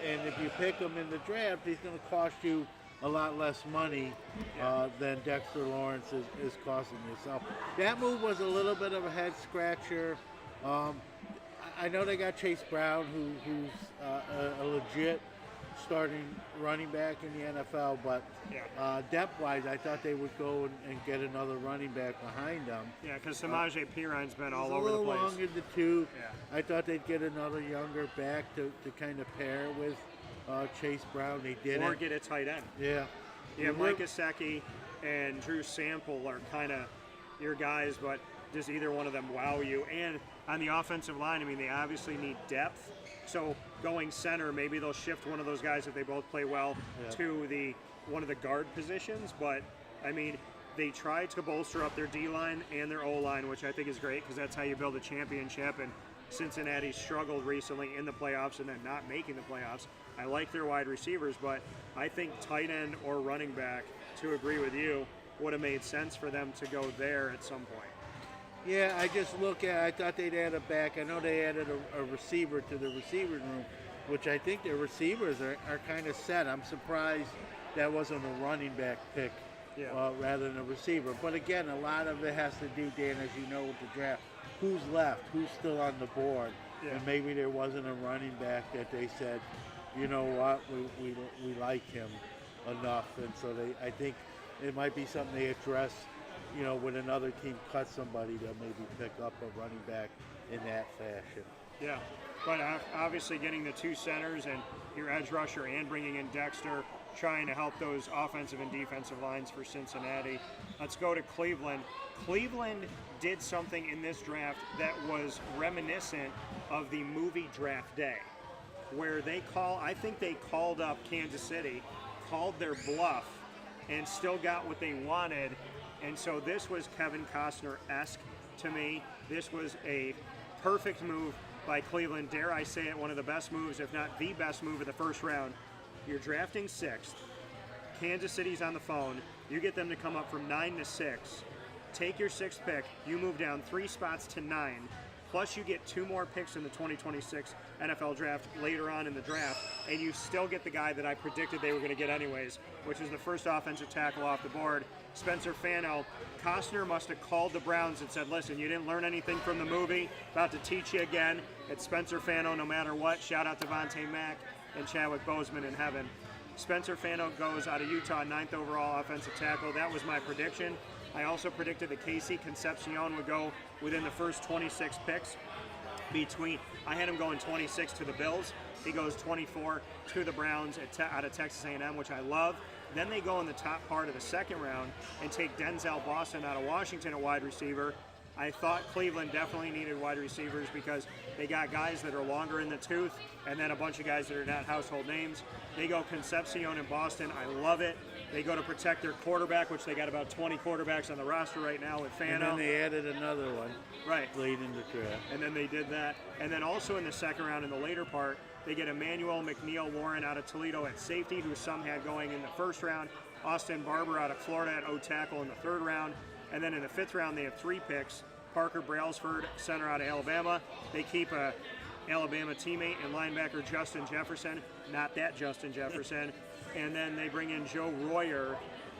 if you pick him in the draft, he's going to cost you a lot less money than Dexter Lawrence is costing you. So that move was a little bit of a head scratcher. I know they got Chase Brown, who's a legit starting running back in the NFL, but depth-wise, I thought they would go and get another running back behind them. Yeah, because Samaje Perine's been all over the place. A little long in the tooth. Yeah. I thought they'd get another younger back to kind of pair with Chase Brown. They didn't. Or get a tight end. Yeah. Yeah, Mike Gesicki and Drew Sample are kind of your guys, but does either one of them wow you? And on the offensive line, I mean, they obviously need depth. So going center, maybe they'll shift one of those guys if they both play well to one of the guard positions. But, I mean, they try to bolster up their D-line and their O-line, which I think is great because that's how you build a championship. And Cincinnati struggled recently in the playoffs and then not making the playoffs. I like their wide receivers, but I think tight end or running back, to agree with you, would have made sense for them to go there at some point. Yeah, I thought they'd add a back. I know they added a receiver to the receiver room, which I think their receivers are kind of set. I'm surprised that wasn't a running back pick rather than a receiver. But again, a lot of it has to do, Dan, as you know, with the draft. Who's left? Who's still on the board? Yeah. And maybe there wasn't a running back that they said, you know what, we like him. enough, and so I think it might be something they address, when another team cuts somebody, they'll maybe pick up a running back in that fashion. Yeah, but obviously getting the two centers and your edge rusher and bringing in Dexter, trying to help those offensive and defensive lines for Cincinnati. Let's go to Cleveland. Cleveland did something in this draft that was reminiscent of the movie Draft Day, where I think they called up Kansas City, called their bluff, and still got what they wanted. And so this was Kevin Costner-esque to me. This was a perfect move by Cleveland. Dare I say it, one of the best moves, if not the best move of the first round. You're drafting 6th. Kansas City's on the phone. You get them to come up from 9 to 6. Take your 6th pick. You move down 3 spots to 9. Plus you get 2 more picks in the 2026 NFL draft later on in the draft, and you still get the guy that I predicted they were going to get anyways, which is the first offensive tackle off the board, Spencer Fano. Costner must have called the Browns and said, listen, you didn't learn anything from the movie, about to teach you again. It's Spencer Fano no matter what. Shout out to Vontae Mack and Chadwick Boseman in heaven. Spencer Fano goes out of Utah, 9th overall offensive tackle. That was my prediction. I also predicted that Casey Concepcion would go within the first 26 picks. I had him going 26 to the Bills. He goes 24 to the Browns out of Texas A&M, which I love. Then they go in the top part of the second round and take Denzel Boston out of Washington at wide receiver. I thought Cleveland definitely needed wide receivers because they got guys that are longer in the tooth and then a bunch of guys that are not household names. They go Concepcion in Boston. I love it. They go to protect their quarterback, which they got about 20 quarterbacks on the roster right now with Fano. And then they added another one late in the draft. And then they did that. And then also in the second round, in the later part, they get Emmanuel McNeil Warren out of Toledo at safety, who some had going in the first round. Austin Barber out of Florida at O-tackle in the third round. And then in the 5th round, they have 3 picks. Parker Brailsford, center out of Alabama. They keep a Alabama teammate and linebacker Justin Jefferson, not that Justin Jefferson. And then they bring in Joe Royer,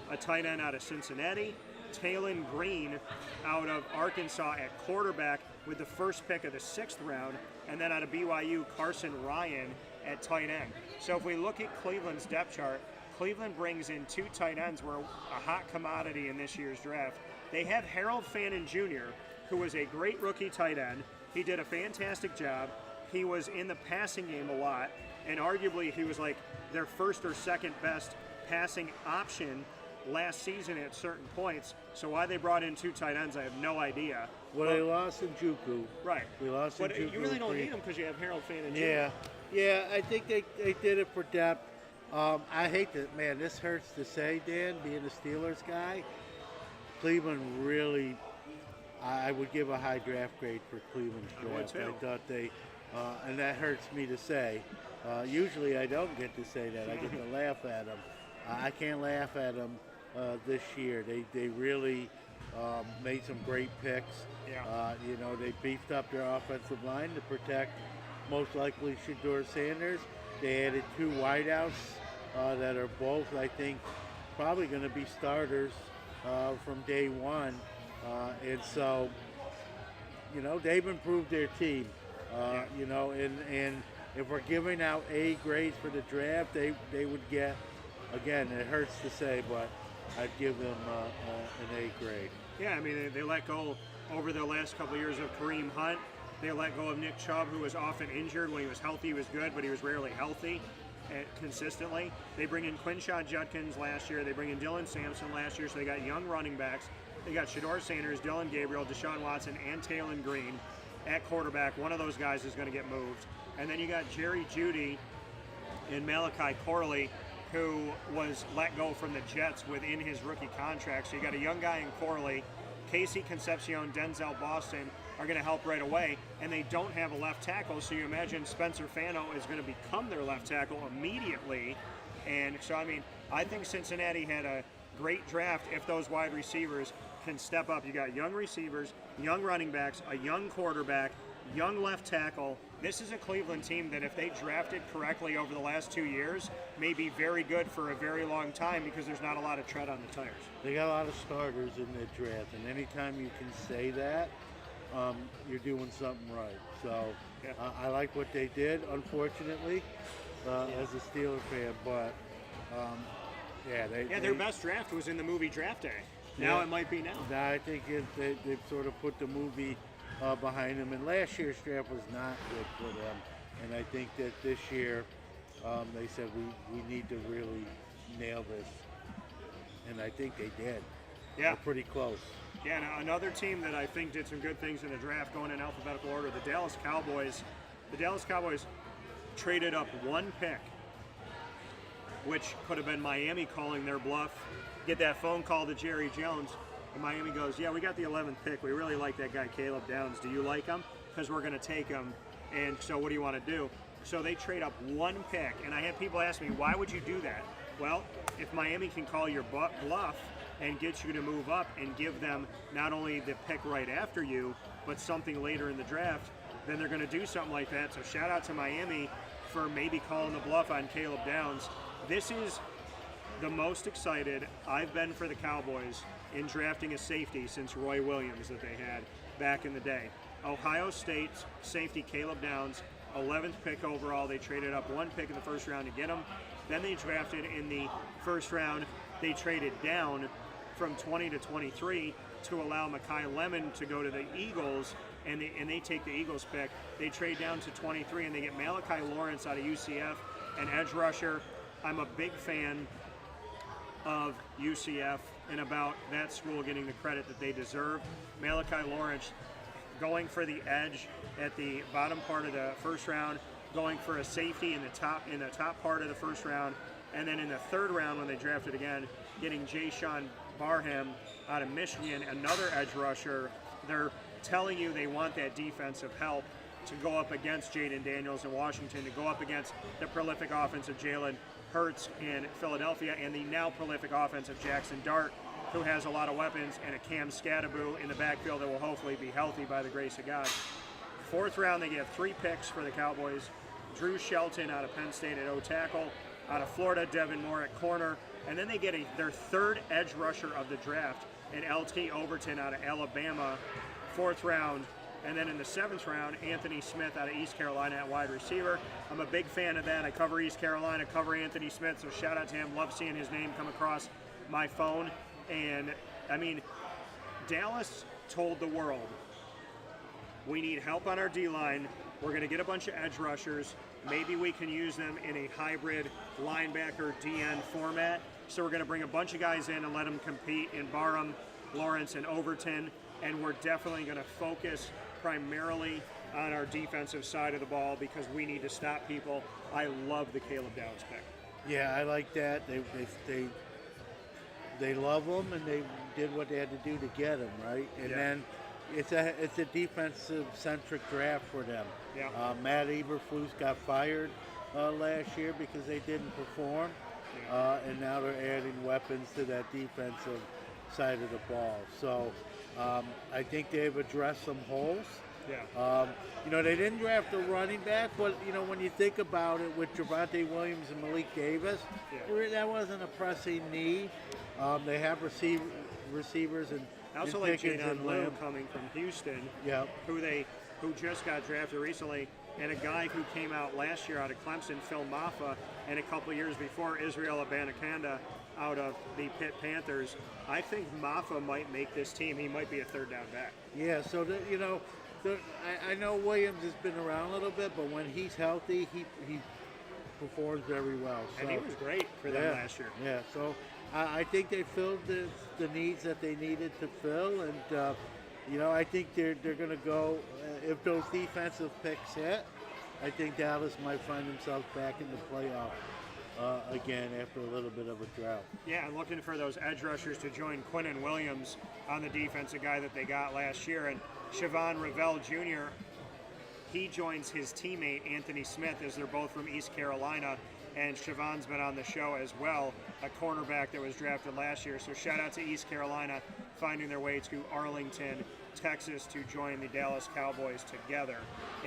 a tight end out of Cincinnati. Talon Green out of Arkansas at quarterback with the first pick of the 6th round. And then out of BYU, Carson Ryan at tight end. So if we look at Cleveland's depth chart, Cleveland brings in 2 tight ends, were a hot commodity in this year's draft. They have Harold Fannin Jr., who was a great rookie tight end. He did a fantastic job. He was in the passing game a lot, and arguably he was like their first or second best passing option last season at certain points. So why they brought in 2 tight ends, I have no idea. Well, they lost Njoku. Right. They lost but Njoku. You really don't need him because you have Harold Fannin Jr. Yeah, I think they did it for depth. I hate that, man, this hurts to say, Dan, being a Steelers guy. Cleveland really, I would give a high draft grade for Cleveland's draft. I thought they, and that hurts me to say. Usually I don't get to say that. I get to laugh at them. I can't laugh at them this year. They really made some great picks. Yeah. They beefed up their offensive line to protect most likely Shedeur Sanders. They added 2 wideouts that are both, I think, probably going to be starters from day one. And so, they've improved their team. And if we're giving out A grades for the draft, they would get, again, it hurts to say, but I'd give them an A grade. Yeah, I mean, they let go over the last couple of years of Kareem Hunt. They let go of Nick Chubb, who was often injured. When he was healthy, he was good, but he was rarely healthy consistently. They bring in Quinshon Judkins last year. They bring in Dylan Sampson last year, so they got young running backs. They got Shedeur Sanders, Dylan Gabriel, Deshaun Watson, and Talon Green at quarterback. One of those guys is going to get moved. And then you got Jerry Jeudy and Malachi Corley, who was let go from the Jets within his rookie contract. So you got a young guy in Corley. Casey Concepcion, Denzel Boston are going to help right away, and they don't have a left tackle, so you imagine Spencer Fano is going to become their left tackle immediately. And so, I mean, I think Cincinnati had a great draft if those wide receivers can step up. You got young receivers, young running backs, a young quarterback, young left tackle. This is a Cleveland team that if they drafted correctly over the last 2 years, may be very good for a very long time because there's not a lot of tread on the tires. They got a lot of starters in the draft, and anytime you can say that, you're doing something right. So yeah. I like what they did, unfortunately, as a Steeler fan, but Their best draft was in the movie Draft Day. Now it might be now. I think they've sort of put the movie behind them, and last year's draft was not good for them. And I think that this year they said we need to really nail this, and I think they did. Yeah, they're pretty close. Yeah, now another team that I think did some good things in the draft, going in alphabetical order, the Dallas Cowboys. The Dallas Cowboys traded up one pick, which could have been Miami calling their bluff. Get that phone call to Jerry Jones, and Miami goes, yeah, we got the 11th pick. We really like that guy, Caleb Downs. Do you like him? Because we're going to take him, and so what do you want to do? So they trade up one pick, and I had people ask me, why would you do that? Well, if Miami can call your bluff and get you to move up and give them not only the pick right after you, but something later in the draft, then they're going to do something like that. So shout out to Miami for maybe calling the bluff on Caleb Downs. This is the most excited I've been for the Cowboys in drafting a safety since Roy Williams that they had back in the day. Ohio State's safety Caleb Downs, 11th pick overall. They traded up one pick in the first round to get him. Then they drafted in the first round. They traded down from 20 to 23 to allow Mekhi Lemon to go to the Eagles, and they take the Eagles pick. They trade down to 23, and they get Malachi Lawrence out of UCF, an edge rusher. I'm a big fan of UCF and about that school getting the credit that they deserve. Malachi Lawrence going for the edge at the bottom part of the first round, going for a safety in the top part of the first round, and then in the third round when they drafted again, getting Jayshon Barham out of Michigan, another edge rusher. They're telling you they want that defensive help to go up against Jaden Daniels in Washington, to go up against the prolific offense of Jalen Hurts in Philadelphia, and the now prolific offense of Jackson Dart, who has a lot of weapons, and a Cam Scattaboo in the backfield that will hopefully be healthy by the grace of God. Fourth round, they get 3 picks for the Cowboys. Drew Shelton out of Penn State at O-tackle, out of Florida, Devin Moore at corner, and then they get their third edge rusher of the draft, and LT Overton out of Alabama, 4th round. And then in the 7th round, Anthony Smith out of East Carolina at wide receiver. I'm a big fan of that. I cover East Carolina, cover Anthony Smith, so shout out to him. Love seeing his name come across my phone. And, I mean, Dallas told the world, we need help on our D-line. We're going to get a bunch of edge rushers. Maybe we can use them in a hybrid linebacker DN format. So we're going to bring a bunch of guys in and let them compete in Barham, Lawrence, and Overton. And we're definitely going to focus primarily on our defensive side of the ball because we need to stop people. I love the Caleb Downs pick. Yeah, I like that. They love him, and they did what they had to do to get him, right? And then it's a defensive centric draft for them. Yeah. Matt Eberflus got fired last year because they didn't perform, and now they're adding weapons to that defensive side of the ball. So I think they've addressed some holes. Yeah. They didn't draft a running back, but when you think about it, with Javonte Williams and Malik Davis, that wasn't a pressing need. They have receivers and I also like Jadon Lamb coming from Houston, who just got drafted recently, and a guy who came out last year out of Clemson, Phil Maffa, and a couple years before, Israel Abanikanda out of the Pitt Panthers. I think Maffa might make this team. He might be a third down back. Yeah, so I know Williams has been around a little bit, but when he's healthy, he performs very well. So, and he was great for them last year. Yeah, so I think they filled the needs that they needed to fill, and I think they're going to go, if those defensive picks hit, I think Dallas might find themselves back in the playoff again after a little bit of a drought. Yeah, I'm looking for those edge rushers to join Quinnen Williams on the defense, a guy that they got last year. And Siobhan Revelle Jr., he joins his teammate Anthony Smith, as they're both from East Carolina. And Siobhan's been on the show as well, a cornerback that was drafted last year. So shout out to East Carolina finding their way to Arlington, Texas to join the Dallas Cowboys together.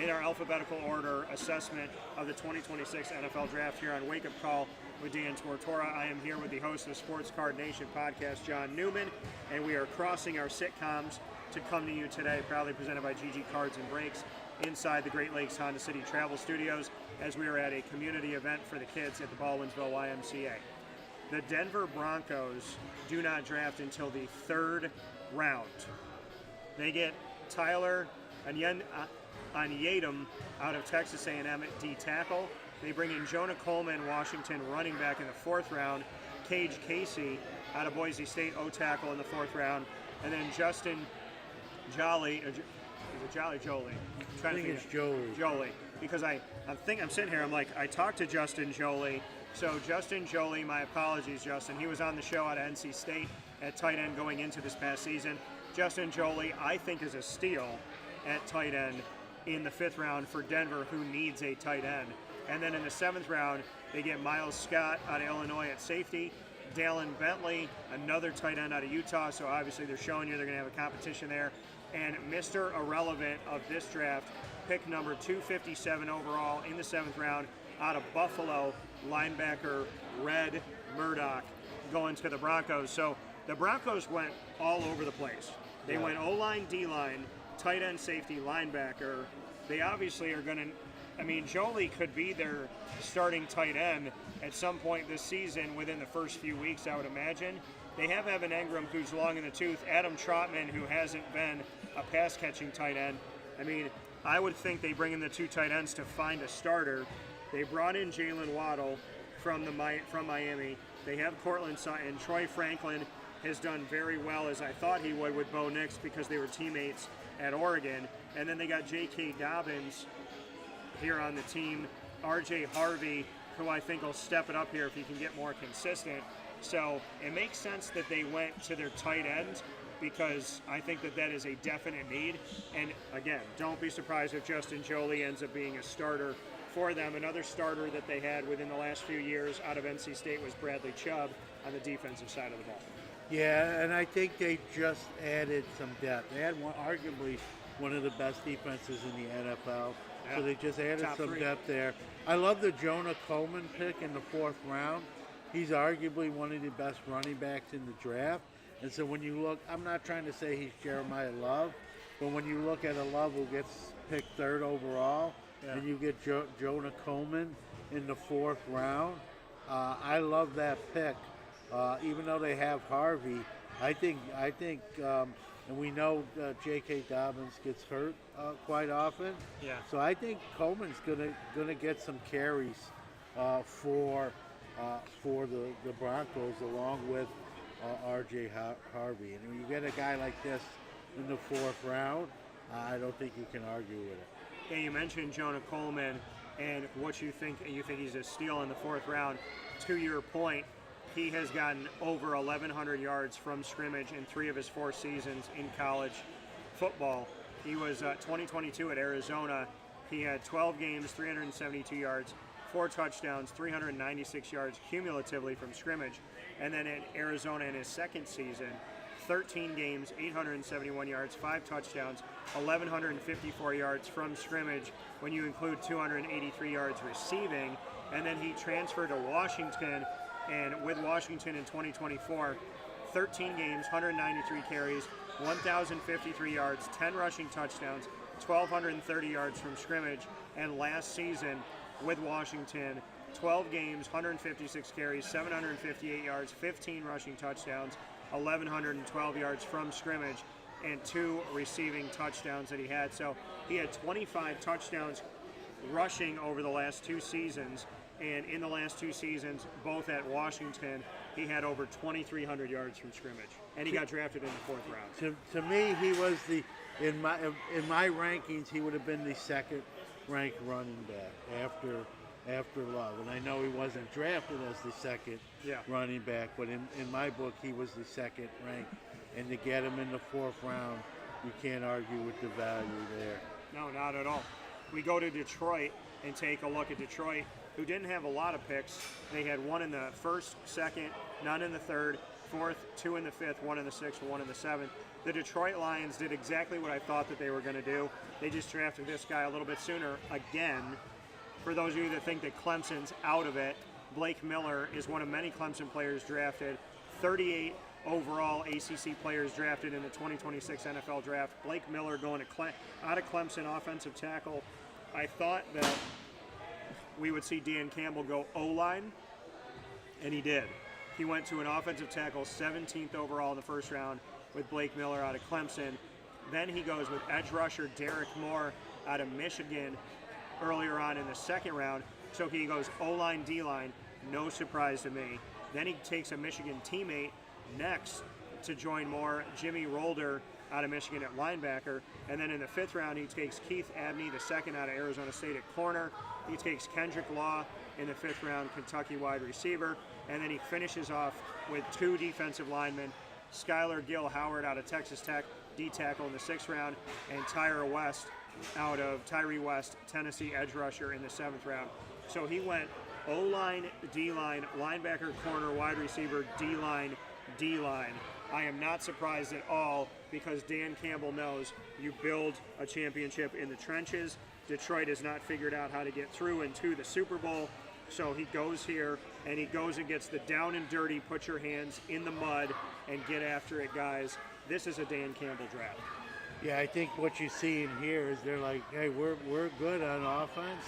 In our alphabetical order assessment of the 2026 NFL Draft here on Wake Up Call with Dan Tortora, I am here with the host of Sports Card Nation podcast, John Newman, and we are crossing our sitcoms to come to you today, proudly presented by GG Cards and Brakes, inside the Great Lakes Honda City Travel Studios, as we are at a community event for the kids at the Baldwinsville YMCA. The Denver Broncos do not draft until the 3rd round. They get Tyler Anyedem out of Texas A&M at D tackle. They bring in Jonah Coleman, Washington, running back in the 4th round. Cage Casey out of Boise State, O tackle in the 4th round. And then Justin Jolie, is it Jolie? I think it's Jolie. Jolie. Because I'm sitting here, I'm like, I talked to Justin Jolie. So Justin Jolie, my apologies, Justin. He was on the show out of NC State at tight end going into this past season. Justin Jolie, I think, is a steal at tight end in the 5th round for Denver, who needs a tight end. And then in the 7th round, they get Miles Scott out of Illinois at safety, Dalen Bentley, another tight end out of Utah. So obviously they're showing you they're going to have a competition there. And Mr. Irrelevant of this draft, pick number 257 overall in the 7th round out of Buffalo, linebacker Red Murdoch, going to the Broncos. So the Broncos went all over the place. They went O-line, D-line, tight end, safety, linebacker. They obviously are going to, Jolie could be their starting tight end at some point this season within the first few weeks, I would imagine. They have Evan Engram, who's long in the tooth, Adam Trotman, who hasn't been a pass-catching tight end. I would think they bring in the 2 tight ends to find a starter. They brought in Jalen Waddle from Miami. They have Cortland Sutton. Troy Franklin has done very well, as I thought he would with Bo Nix, because they were teammates at Oregon. And then they got J.K. Dobbins here on the team. R.J. Harvey, who I think will step it up here if he can get more consistent. So it makes sense that they went to their tight end, because I think that is a definite need. And again, don't be surprised if Justin Jolie ends up being a starter for them. Another starter that they had within the last few years out of NC State was Bradley Chubb on the defensive side of the ball. Yeah, and I think they just added some depth. They had arguably one of the best defenses in the NFL. Yeah. So they just added some depth there. I love the Jonah Coleman pick in the 4th round. He's arguably one of the best running backs in the draft. And so when you look, I'm not trying to say he's Jeremiah Love, but when you look at a Love who gets picked 3rd overall, and you get Jonah Coleman in the 4th round, I love that pick. Even though they have Harvey, I think, and we know J.K. Dobbins gets hurt quite often. Yeah. So I think Coleman's gonna get some carries for the Broncos, along with R.J. Harvey. And when you get a guy like this in the 4th round, I don't think you can argue with it. Yeah, you mentioned Jonah Coleman and what you think he's a steal in the 4th round. To your point, he has gotten over 1,100 yards from scrimmage in 3 of his 4 seasons in college football. He was 2022 at Arizona. He had 12 games, 372 yards, 4 touchdowns, 396 yards cumulatively from scrimmage. And then at Arizona in his 2nd season, 13 games, 871 yards, 5 touchdowns, 1,154 yards from scrimmage when you include 283 yards receiving. And then he transferred to Washington, and with Washington in 2024, 13 games, 193 carries, 1,053 yards, 10 rushing touchdowns, 1,230 yards from scrimmage. And last season with Washington, 12 games, 156 carries, 758 yards, 15 rushing touchdowns, 1,112 yards from scrimmage, and 2 receiving touchdowns that he had. So he had 25 touchdowns rushing over the last 2 seasons. And in the last 2 seasons, both at Washington, he had over 2,300 yards from scrimmage. And he got drafted in the 4th round. To me, he was in my rankings, he would have been the 2nd ranked running back after Love. And I know he wasn't drafted as the 2nd running back, but in my book, he was the 2nd ranked. And to get him in the 4th round, you can't argue with the value there. No, not at all. We go to Detroit and take a look at Detroit, who didn't have a lot of picks. They had 1 in the 1st, 2nd, none in the 3rd, 4th, 2 in the 5th, 1 in the 6th, 1 in the 7th. The Detroit Lions did exactly what I thought that they were going to do. They just drafted this guy a little bit sooner. Again, for those of you that think that Clemson's out of it, Blake Miller is one of many Clemson players drafted. 38 overall ACC players drafted in the 2026 NFL draft. Blake Miller going out of Clemson, offensive tackle. I thought that we would see Dan Campbell go O-line, and he did. He went to an offensive tackle, 17th overall in the first round with Blake Miller out of Clemson. Then he goes with edge rusher Derek Moore out of Michigan earlier on in the second round. So he goes O-line, D-line, no surprise to me. Then he takes a Michigan teammate next to join Moore, Jimmy Rolder out of Michigan at linebacker. And then in the fifth round, he takes Keith Abney, the second out of Arizona State at corner. He takes Kendrick Law in the fifth round, Kentucky wide receiver. And then he finishes off with two defensive linemen, Skylar Gill Howard out of Texas Tech, D-tackle in the sixth round, and Tyree West, Tennessee edge rusher in the seventh round. So he went O-line, D-line, linebacker, corner, wide receiver, D-line, D-line. I am not surprised at all because Dan Campbell knows you build a championship in the trenches. Detroit has not figured out how to get through into the Super Bowl. So he goes here and he goes and gets the down and dirty, put your hands in the mud and get after it, guys. This is a Dan Campbell draft. Yeah, I think what you see in here is they're like, hey, we're good on offense,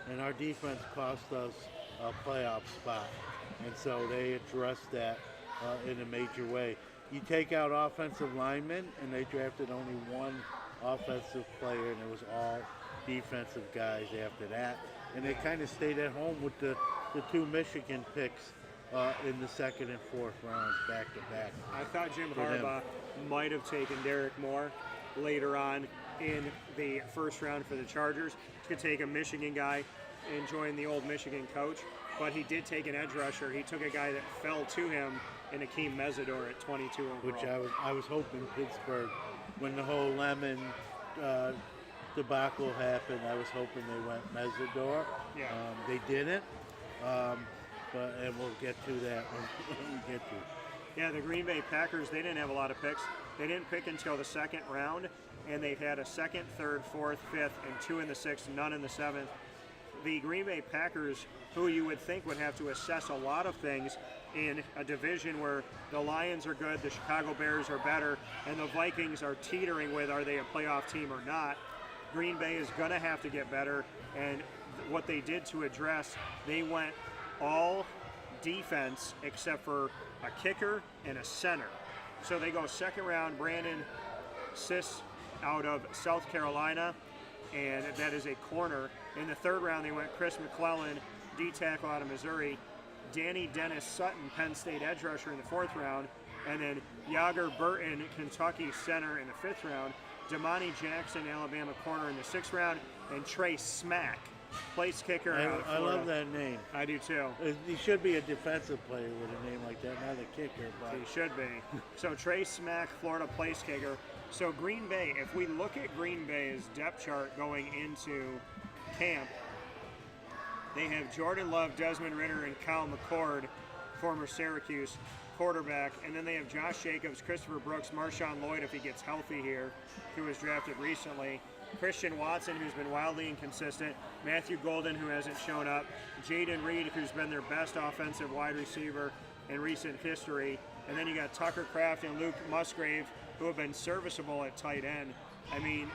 and our defense cost us a playoff spot. And so they addressed that in a major way. You take out offensive linemen, and they drafted only one offensive player, and it was all defensive guys after that. And they kind of stayed at home with the two Michigan picks in the second and fourth rounds back to back. I thought Jim Harbaugh might have taken Derek Moore later on in the first round for the Chargers to take a Michigan guy and join the old Michigan coach, but he did take an edge rusher. He took a guy that fell to him in Akeem Mesidor at 22 overall. Which I was hoping Pittsburgh, when the whole Lemon debacle happened, I was hoping they went Mesidor. Yeah. They didn't, and we'll get to that when we get to it. Yeah, the Green Bay Packers, they didn't have a lot of picks. They didn't pick until the second round, and they've had a second, third, fourth, fifth, and two in the sixth, none in the seventh. The Green Bay Packers, who you would think would have to assess a lot of things in a division where the Lions are good, the Chicago Bears are better, and the Vikings are teetering with are they a playoff team or not. Green Bay is going to have to get better, and what they did to address, they went all defense except for a kicker and a center. So they go second round, Brandon Sis out of South Carolina, and that is a corner. In the third round, they went Chris McClellan, D-tackle out of Missouri, Danny Dennis Sutton, Penn State edge rusher in the fourth round, and then Yager Burton, Kentucky center in the fifth round, Damani Jackson, Alabama corner in the sixth round, and Trey Smack, place kicker out of Florida. I love that name. I do too. He should be a defensive player with a name like that, not a kicker. But he should be. So Trey Smack, Florida place kicker. So Green Bay, if we look at Green Bay's depth chart going into camp, they have Jordan Love, Desmond Ridder, and Kyle McCord, former Syracuse quarterback. And then they have Josh Jacobs, Christopher Brooks, Marshawn Lloyd, if he gets healthy here, who was drafted recently, Christian Watson, who's been wildly inconsistent, Matthew Golden, who hasn't shown up, Jaden Reed, who's been their best offensive wide receiver in recent history, and then you got Tucker Kraft and Luke Musgrave, who have been serviceable at tight end. I mean,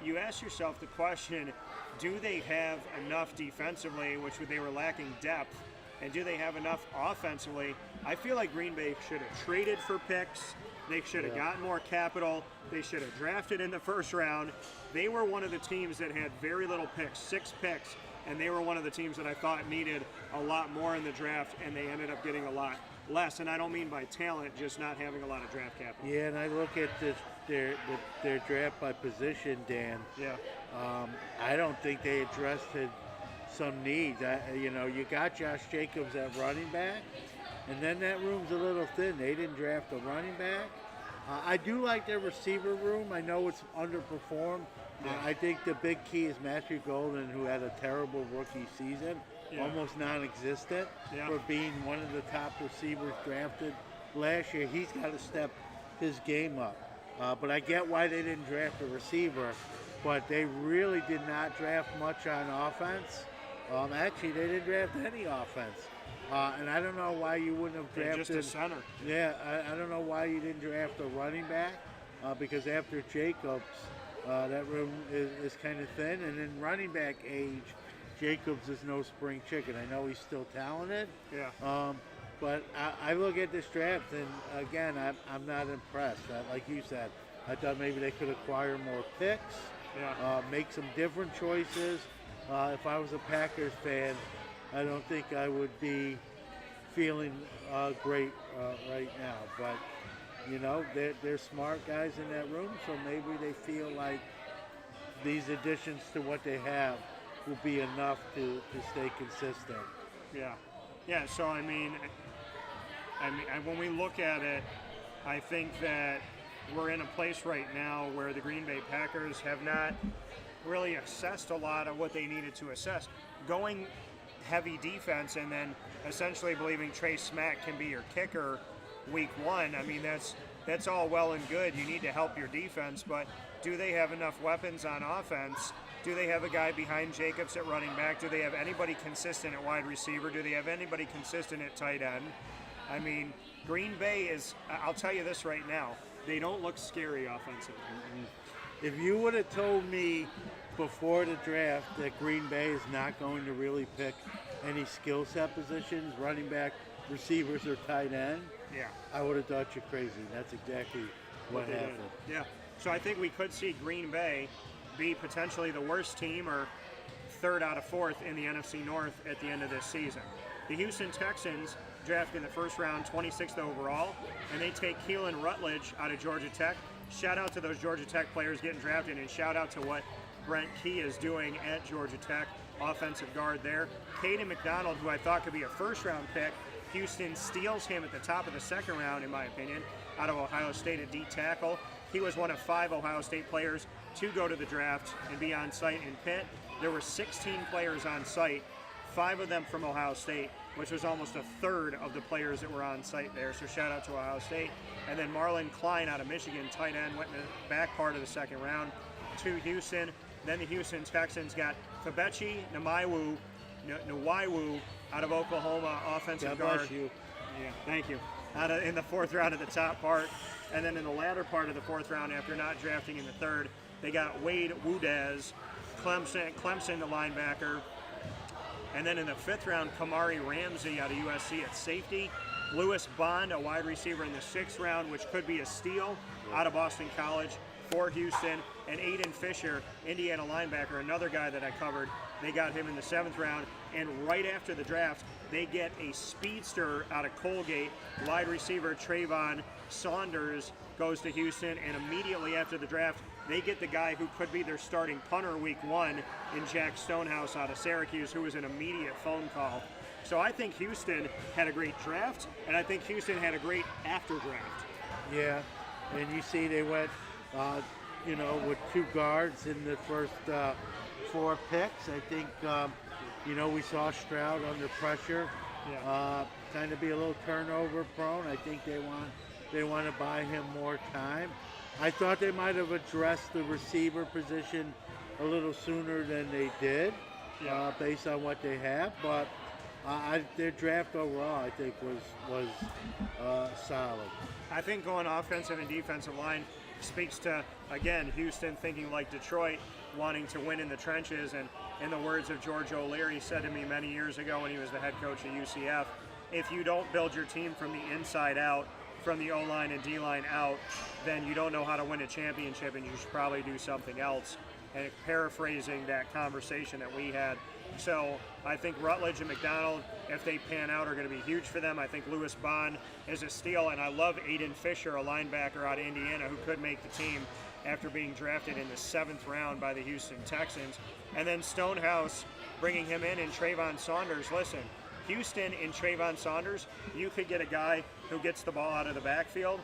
you ask yourself the question, do they have enough defensively, which they were lacking depth, and do they have enough offensively? I feel like Green Bay should have traded for picks. They should have gotten more capital. They should have drafted in the first round. They were one of the teams that had very little picks, 6 picks, and they were one of the teams that I thought needed a lot more in the draft, and they ended up getting a lot less. And I don't mean by talent, just not having a lot of draft capital. Yeah, and I look at their draft by position, Dan. Yeah. I don't think they addressed some needs. You got Josh Jacobs at running back, and then that room's a little thin. They didn't draft a running back. I do like their receiver room. I know it's underperformed. Yeah. I think the big key is Matthew Golden, who had a terrible rookie season, almost non-existent for being one of the top receivers drafted last year. He's got to step his game up. But I get why they didn't draft a receiver, but they really did not draft much on offense. Actually, they didn't draft any offense. And I don't know why you wouldn't have drafted... Just a center. Yeah, I don't know why you didn't draft a running back, because after Jacobs, that room is kind of thin. And in running back age, Jacobs is no spring chicken. I know he's still talented. Yeah. But I look at this draft, and again, I'm not impressed. Like you said, I thought maybe they could acquire more picks, make some different choices. If I was a Packers fan, I don't think I would be feeling great right now. But, you know, they're smart guys in that room, so maybe they feel like these additions to what they have will be enough to stay consistent. Yeah. Yeah, so I mean, when we look at it, I think that we're in a place right now where the Green Bay Packers have not really assessed a lot of what they needed to assess. Going heavy defense and then essentially believing Trey Smack can be your kicker week one, I mean, that's all well and good. You need to help your defense, but do they have enough weapons on offense? Do they have a guy behind Jacobs at running back? Do they have anybody consistent at wide receiver? Do they have anybody consistent at tight end? I mean, Green Bay is, I'll tell you this right now, they don't look scary offensively. If you would have told me before the draft that Green Bay is not going to really pick any skill set positions, running back, receivers, or tight end, I would have thought you crazy. That's exactly what happened. Yeah. So I think we could see Green Bay be potentially the worst team or third out of fourth in the NFC North at the end of this season. The Houston Texans drafted in the first round, 26th overall, and they take Keelan Rutledge out of Georgia Tech. Shout out to those Georgia Tech players getting drafted, and shout out to what Brent Key is doing at Georgia Tech, offensive guard there. Caden McDonald, who I thought could be a first-round pick, Houston steals him at the top of the second round, in my opinion, out of Ohio State at D tackle. He was one of 5 Ohio State players to go to the draft and be on site in Pitt. There were 16 players on site, 5 of them from Ohio State, which was almost a third of the players that were on site there. So shout out to Ohio State. And then Marlon Klein out of Michigan, tight end, went in the back part of the second round to Houston. Then the Houston Texans got Fabechi Nwaiwu out of Oklahoma, offensive guard. Bless you. Yeah, thank you. In the fourth round at the top part. And then in the latter part of the fourth round, after not drafting in the third, they got Wade Wudez, Clemson, the linebacker. And then in the fifth round, Kamari Ramsey out of USC at safety. Lewis Bond, a wide receiver in the sixth round, which could be a steal, out of Boston College for Houston. And Aiden Fisher, Indiana linebacker, another guy that I covered. They got him in the seventh round. And right after the draft, they get a speedster out of Colgate, wide receiver Trayvon Saunders goes to Houston. And immediately after the draft, they get the guy who could be their starting punter week one in Jack Stonehouse out of Syracuse, who was an immediate phone call. So I think Houston had a great draft, and I think Houston had a great after draft. Yeah, and you see they went, with 2 guards in the first 4 picks. I think, we saw Stroud under pressure, kind of be a little turnover prone. I think they want to buy him more time. I thought they might have addressed the receiver position a little sooner than they did, based on what they have. But their draft overall, I think, was solid. I think going offensive and defensive line speaks to, again, Houston thinking like Detroit, wanting to win in the trenches. And in the words of George O'Leary, said to me many years ago when he was the head coach at UCF, if you don't build your team from the inside out, from the O-line and D-line out, then you don't know how to win a championship, and you should probably do something else. And paraphrasing that conversation that we had. So I think Rutledge and McDonald, if they pan out, are going to be huge for them. I think Lewis Bond is a steal, and I love Aiden Fisher, a linebacker out of Indiana, who could make the team after being drafted in the 7th round by the Houston Texans. And then Stonehouse, bringing him in, and Trayvon Saunders. Listen, Houston in Trayvon Saunders, you could get a guy who gets the ball out of the backfield,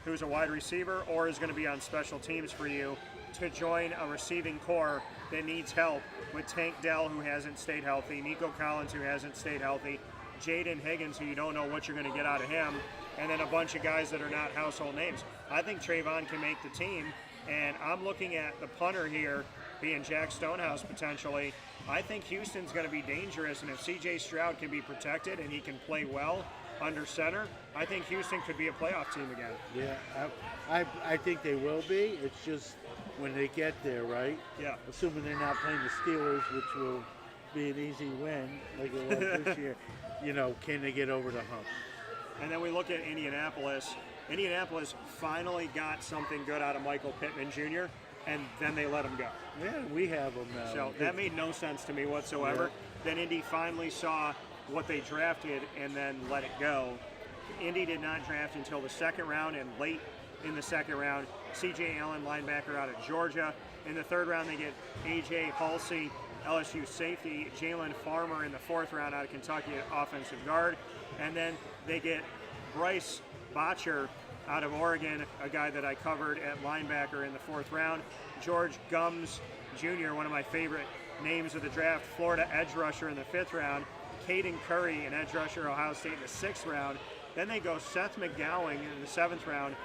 who's a wide receiver, or is going to be on special teams for you, to join a receiving core that needs help with Tank Dell, who hasn't stayed healthy, Nico Collins, who hasn't stayed healthy, Jaden Higgins, who you don't know what you're going to get out of him, and then a bunch of guys that are not household names. I think Trayvon can make the team, and I'm looking at the punter here being Jack Stonehouse potentially. I think Houston's going to be dangerous, and if C.J. Stroud can be protected and he can play well under center, I think Houston could be a playoff team again. Yeah, I think they will be. It's just when they get there, right? Yeah. Assuming they're not playing the Steelers, which will be an easy win like it was this year. Can they get over the hump? And then we look at Indianapolis. Indianapolis finally got something good out of Michael Pittman Jr., and then they let him go. Yeah, we have them now. So that made no sense to me whatsoever. Then Indy finally saw what they drafted and then let it go. Indy did not draft until the second round, and late in the second round, C.J. Allen, linebacker out of Georgia. In the third round, they get A.J. Halsey, LSU safety, Jalen Farmer in the fourth round out of Kentucky, offensive guard. And then they get Bryce Botcher out of Oregon, a guy that I covered at linebacker in the fourth round. George Gums Jr., one of my favorite names of the draft, Florida edge rusher in the fifth round. Caden Curry, an edge rusher, Ohio State in the sixth round. Then they go Seth McGowing in the seventh round,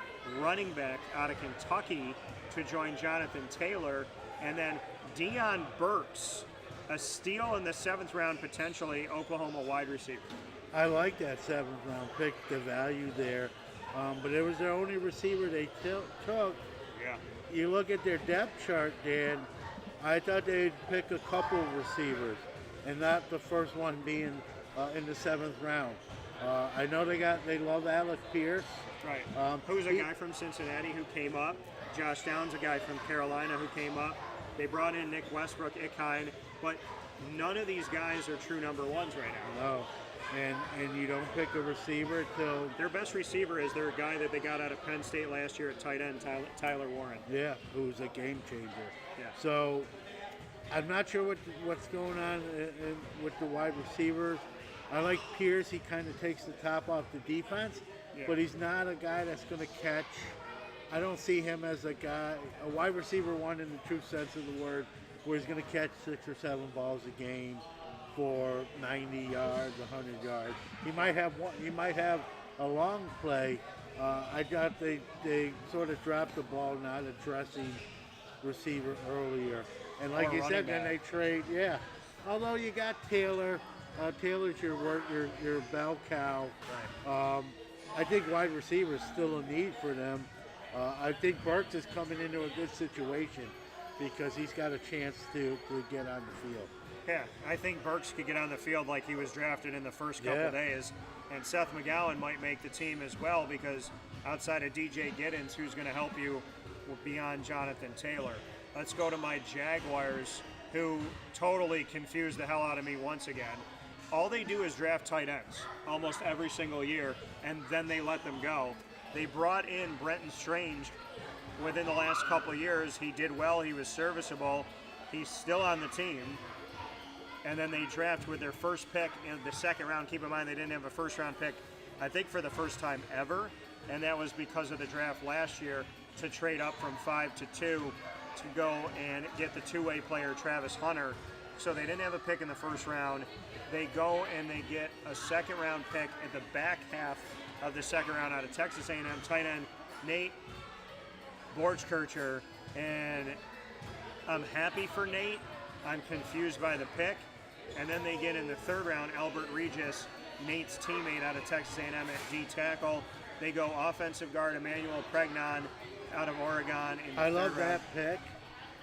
running back out of Kentucky, to join Jonathan Taylor. And then Deion Burks, a steal in the seventh round, potentially, Oklahoma wide receiver. I like that seventh round pick, the value there. But it was their only receiver they took. Yeah. You look at their depth chart, Dan, I thought they'd pick a couple receivers and not the first one being in the seventh round. I know they love Alec Pierce. Right. Who's a guy from Cincinnati who came up. Josh Downs, a guy from Carolina who came up. They brought in Nick Westbrook, Ickine, but none of these guys are true number ones right now. No. And you don't pick a receiver till... Their best receiver is their guy that they got out of Penn State last year at tight end, Tyler Warren. Yeah, who's a game changer. Yeah. So I'm not sure what's going on with the wide receivers. I like Pierce. He kind of takes the top off the defense, but he's not a guy that's going to catch. I don't see him as a wide receiver one in the true sense of the word, where he's going to catch 6 or 7 balls a game for 90 yards, 100 yards. He might have one. He might have a long play. I thought they sort of dropped the ball not addressing receiver earlier. And like you said, then they trade. Yeah. Although you got Taylor. Taylor's your bell cow. Right. I think wide receiver is still a need for them. I think Burks is coming into a good situation because he's got a chance to get on the field. Yeah, I think Burks could get on the field like he was drafted in the first couple days. And Seth McGowan might make the team as well, because outside of DJ Giddens, who's going to help you beyond Jonathan Taylor? Let's go to my Jaguars, who totally confused the hell out of me once again. All they do is draft tight ends almost every single year, and then they let them go. They brought in Brenton Strange within the last couple of years. He did well. He was serviceable. He's still on the team. And then they draft with their first pick in the second round. Keep in mind, they didn't have a first-round pick, I think, for the first time ever. And that was because of the draft last year to trade up from 5 to 2 to go and get the two-way player Travis Hunter. So they didn't have a pick in the first round. They go and they get a second-round pick at the back half of the second round out of Texas A&M tight end Nate Borchkircher. And I'm happy for Nate. I'm confused by the pick. And then they get in the third round Albert Regis, Nate's teammate out of Texas A&M at D tackle. They go offensive guard Emmanuel Pregnon out of Oregon. I love that pick.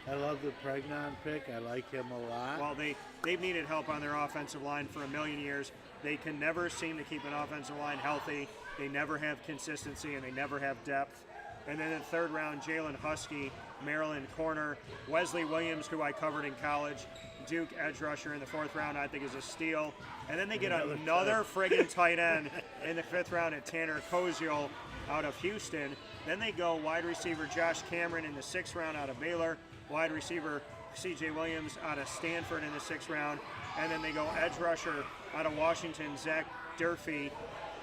I love the Pregnon pick. I like him a lot. Well, they've needed help on their offensive line for a million years. They can never seem to keep an offensive line healthy. They never have consistency, and they never have depth. And then in the third round, Jalen Husky, Maryland corner. Wesley Williams, who I covered in college, Duke edge rusher in the fourth round, I think is a steal. And then they get another friggin' tight end in the fifth round at Tanner Koziel out of Houston. Then they go wide receiver Josh Cameron in the sixth round out of Baylor, wide receiver C.J. Williams out of Stanford in the sixth round. And then they go edge rusher out of Washington, Zach Durfee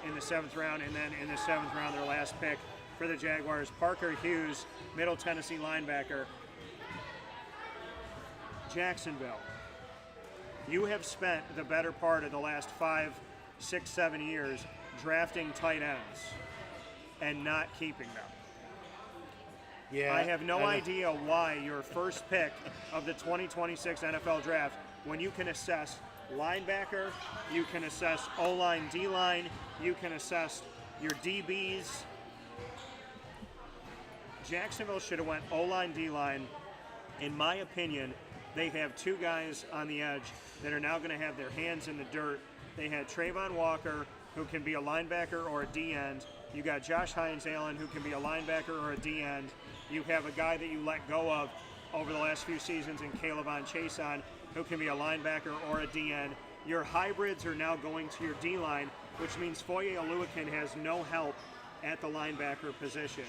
in the seventh round. And then in the seventh round, their last pick for the Jaguars, Parker Hughes, Middle Tennessee linebacker. Jacksonville, you have spent the better part of the last 5, 6, 7 years drafting tight ends and not keeping them. Yeah, I have no idea why your first pick of the 2026 NFL draft, when you can assess linebacker, you can assess O-line, D-line, you can assess your DBs. Jacksonville should have went O-line, D-line. In my opinion, they have two guys on the edge that are now going to have their hands in the dirt. They had Trayvon Walker who can be a linebacker or a D end. You got Josh Hines-Allen, who can be a linebacker or a D end. You have a guy that you let go of over the last few seasons in Calebon Chason, who can be a linebacker or a D end. Your hybrids are now going to your D line, which means Foye Oluokun has no help at the linebacker position.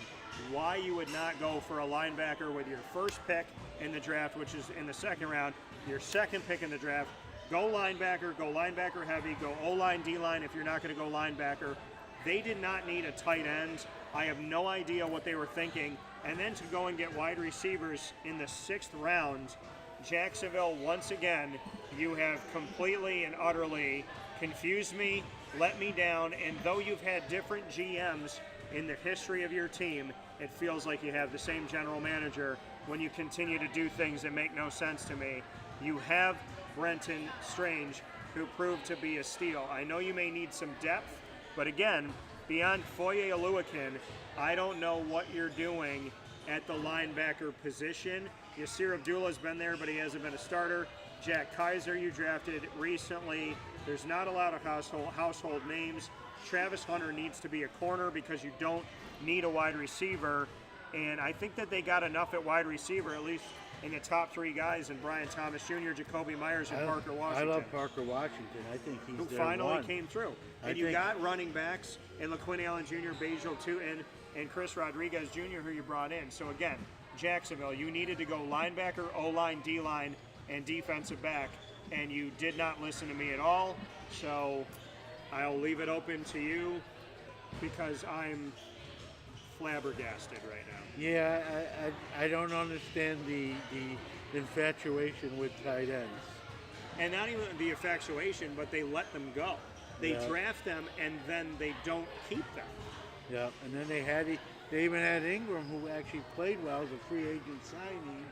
Why you would not go for a linebacker with your first pick in the draft, which is in the second round, your second pick in the draft, go linebacker heavy, go O-line, D-line if you're not going to go linebacker. They did not need a tight end. I have no idea what they were thinking. And then to go and get wide receivers in the 6th round, Jacksonville, once again, you have completely and utterly confused me, let me down, and though you've had different GMs in the history of your team, it feels like you have the same general manager when you continue to do things that make no sense to me. You have Brenton Strange, who proved to be a steal. I know you may need some depth, but again, beyond Foye Oluokun, I don't know what you're doing at the linebacker position. Yasir Abdullah's been there, but he hasn't been a starter. Jack Kaiser you drafted recently. There's not a lot of household names. Travis Hunter needs to be a corner because you don't need a wide receiver. And I think that they got enough at wide receiver, at least in the top 3 guys, and Brian Thomas Jr., Jacoby Myers, and Parker Washington. I love Parker Washington. I think he's who their finally one. came through. And you got running backs in LaQuinn Allen Jr., Bajal too, and Chris Rodriguez Jr., who you brought in. So again, Jacksonville, you needed to go linebacker, O-line, D-line, and defensive back, and you did not listen to me at all. So I'll leave it open to you because I'm flabbergasted right now. Yeah, I don't understand the infatuation with tight ends. And not even the infatuation, but they let them go. They draft them and then they don't keep them. Yeah, and then they even had Ingram, who actually played well as a free agent signing.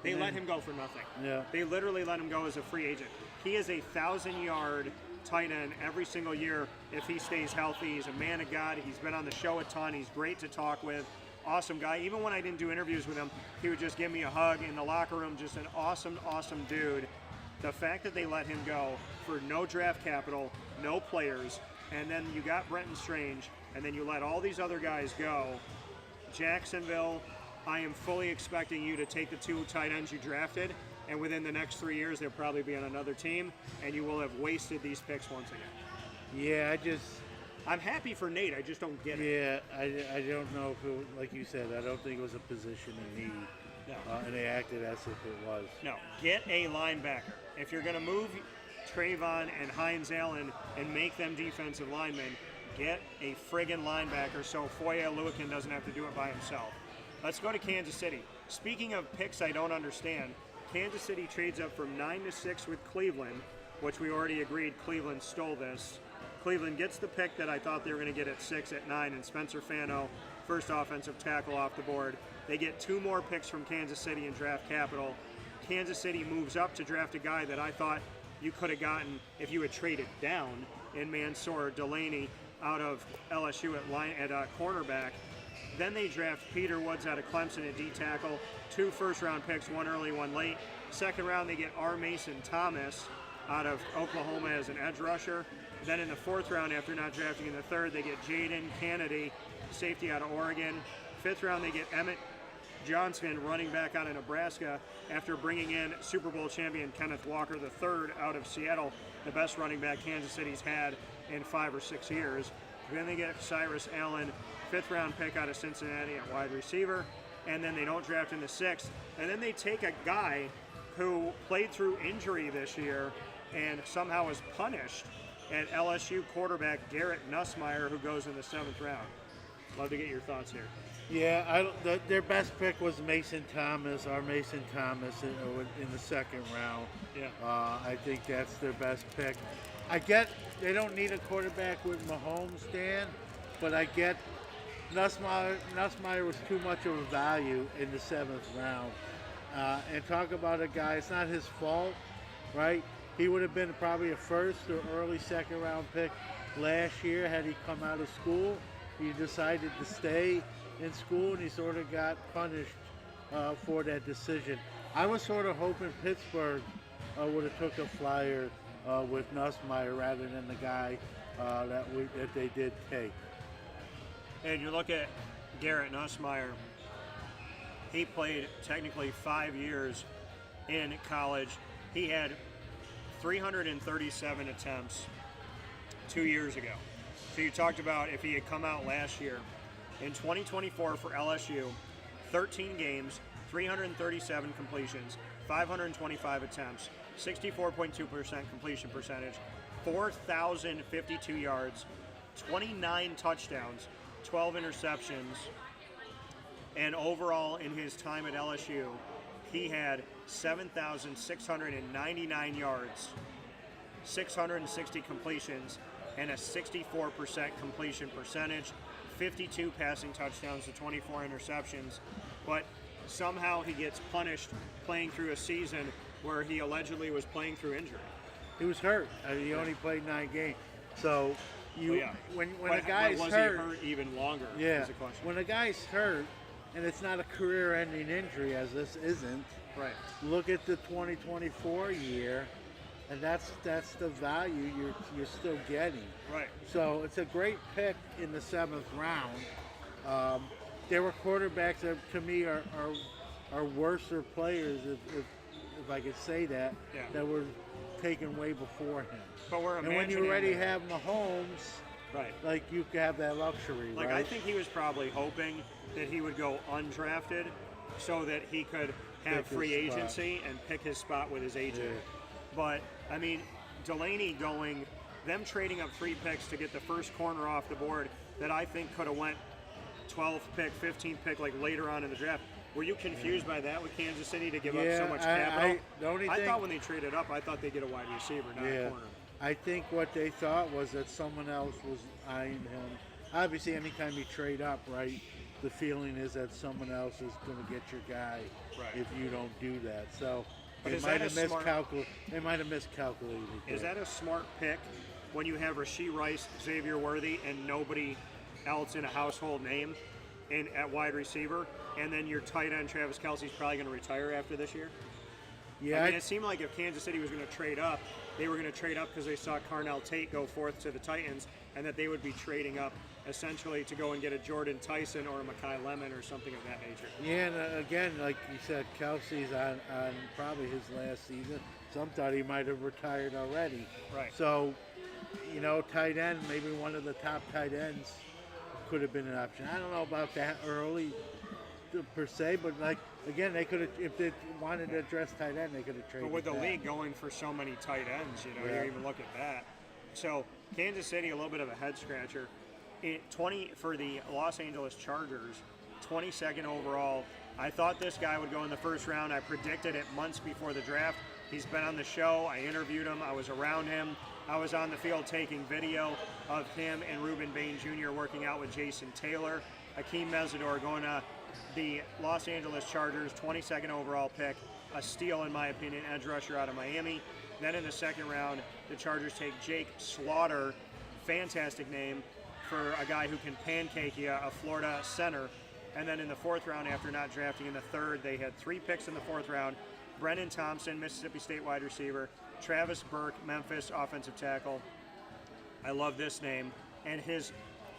They let him go for nothing. Yeah. They literally let him go as a free agent. He is a 1,000-yard tight end every single year if he stays healthy. He's a man of God. He's been on the show a ton. He's great to talk with. Awesome guy. Even when I didn't do interviews with him, he would just give me a hug in the locker room. Just an awesome, awesome dude. The fact that they let him go for no draft capital, no players, and then you got Brenton Strange, and then you let all these other guys go. Jacksonville, I am fully expecting you to take the 2 tight ends you drafted, and within the next 3 years, they'll probably be on another team, and you will have wasted these picks once again. Yeah, I'm happy for Nate. I just don't get it. Yeah, I don't know if it, like you said, I don't think it was a position in need. No. And they acted as if it was. No, get a linebacker. If you're going to move Trayvon and Hines-Allen and make them defensive linemen, get a friggin' linebacker so Foye Oluokun doesn't have to do it by himself. Let's go to Kansas City. Speaking of picks I don't understand, Kansas City trades up from 9-6 with Cleveland, which we already agreed Cleveland stole this. Cleveland gets the pick that I thought they were going to get at 6 at 9, and Spencer Fano, first offensive tackle off the board. They get 2 more picks from Kansas City in draft capital. Kansas City moves up to draft a guy that I thought you could have gotten if you had traded down in Mansour Delaney out of LSU at cornerback. Then they draft Peter Woods out of Clemson at D tackle. 2 first-round picks, 1 early, 1 late. Second round, they get R. Mason Thomas out of Oklahoma as an edge rusher. Then in the 4th round, after not drafting in the 3rd, they get Jaden Kennedy, safety out of Oregon. 5th round, they get Emmett Johnson, running back out of Nebraska, after bringing in Super Bowl champion Kenneth Walker III out of Seattle, the best running back Kansas City's had in 5 or 6 years. Then they get Cyrus Allen, 5th round pick out of Cincinnati at wide receiver, and then they don't draft in the 6th. And then they take a guy who played through injury this year and somehow was punished at LSU quarterback Garrett Nussmeier, who goes in the 7th round. Love to get your thoughts here. Yeah, their best pick was Mason Thomas, our Mason Thomas in the 2nd round. Yeah. I think that's their best pick. I get they don't need a quarterback with Mahomes, Dan, but I get Nussmeier was too much of a value in the 7th round. And talk about a guy, it's not his fault, right? He would have been probably a 1st or early 2nd round pick last year had he come out of school. He decided to stay in school, and he sort of got punished for that decision. I was sort of hoping Pittsburgh would have took a flyer with Nussmeier rather than the guy that they did take. And you look at Garrett Nussmeier, he played technically 5 years in college. He had 337 attempts 2 years ago. So you talked about if he had come out last year. In 2024 for LSU, 13 games, 337 completions, 525 attempts, 64.2% completion percentage, 4,052 yards, 29 touchdowns, 12 interceptions, and overall in his time at LSU, he had 7,699 yards, 660 completions, and a 64% completion percentage, 52 passing touchdowns to 24 interceptions. But somehow he gets punished playing through a season where he allegedly was playing through injury. He was hurt. He only played 9 games. So when a guy's was hurt, he hurt even longer? yeah. Is the question. When a guy's hurt, and it's not a career-ending injury, as this isn't. Right. Look at the 2024 year, and that's the value you're still getting. Right. So it's a great pick in the 7th round. There were quarterbacks that to me are worser players, if I could say that, that were taken way before him. But we're and when you already have Mahomes, right, like you have that luxury. Like right? I think he was probably hoping that he would go undrafted so that he could have free agency and pick his spot with his agent. Yeah. But I mean, Delaney them trading up 3 picks to get the first corner off the board that I think could have went 12th pick, 15th pick, like later on in the draft. Were you confused by that with Kansas City to give up so much capital? I thought when they traded up, I thought they'd get a wide receiver, not a corner. I think what they thought was that someone else was eyeing him. Obviously, anytime you trade up, right, the feeling is that someone else is going to get your guy if you don't do that. So they might have miscalculated. Is that a smart pick when you have Rashee Rice, Xavier Worthy, and nobody else in a household name at wide receiver, and then your tight end Travis Kelce's probably going to retire after this year? Yeah, I mean, it seemed like if Kansas City was going to trade up, they were going to trade up because they saw Carnell Tate go 4th to the Titans, and that they would be trading up essentially to go and get a Jordan Tyson or a Mekhi Lemon or something of that nature. Yeah, and again, like you said, Kelsey's on probably his last season. Some thought he might have retired already. Right. So, tight end, maybe one of the top tight ends could have been an option. I don't know about that early per se, but like again, they could have, if they wanted to address tight end, they could have traded. But with the that. league going for so many tight ends, you even look at that. So Kansas City, a little bit of a head scratcher. 20 for the Los Angeles Chargers, 22nd overall. I thought this guy would go in the first round. I predicted it months before the draft. He's been on the show. I interviewed him. I was around him. I was on the field taking video of him and Reuben Bain Jr. working out with Jason Taylor. Akeem Mesidor going to the Los Angeles Chargers, 22nd overall pick. A steal, in my opinion, edge rusher out of Miami. Then in the second round, the Chargers take Jake Slaughter, fantastic name, for a guy who can pancake you, a Florida center. And then in the 4th round, after not drafting in the 3rd, they had 3 picks in the 4th round. Brennan Thompson, Mississippi State wide receiver. Travis Burke, Memphis offensive tackle. I love this name. And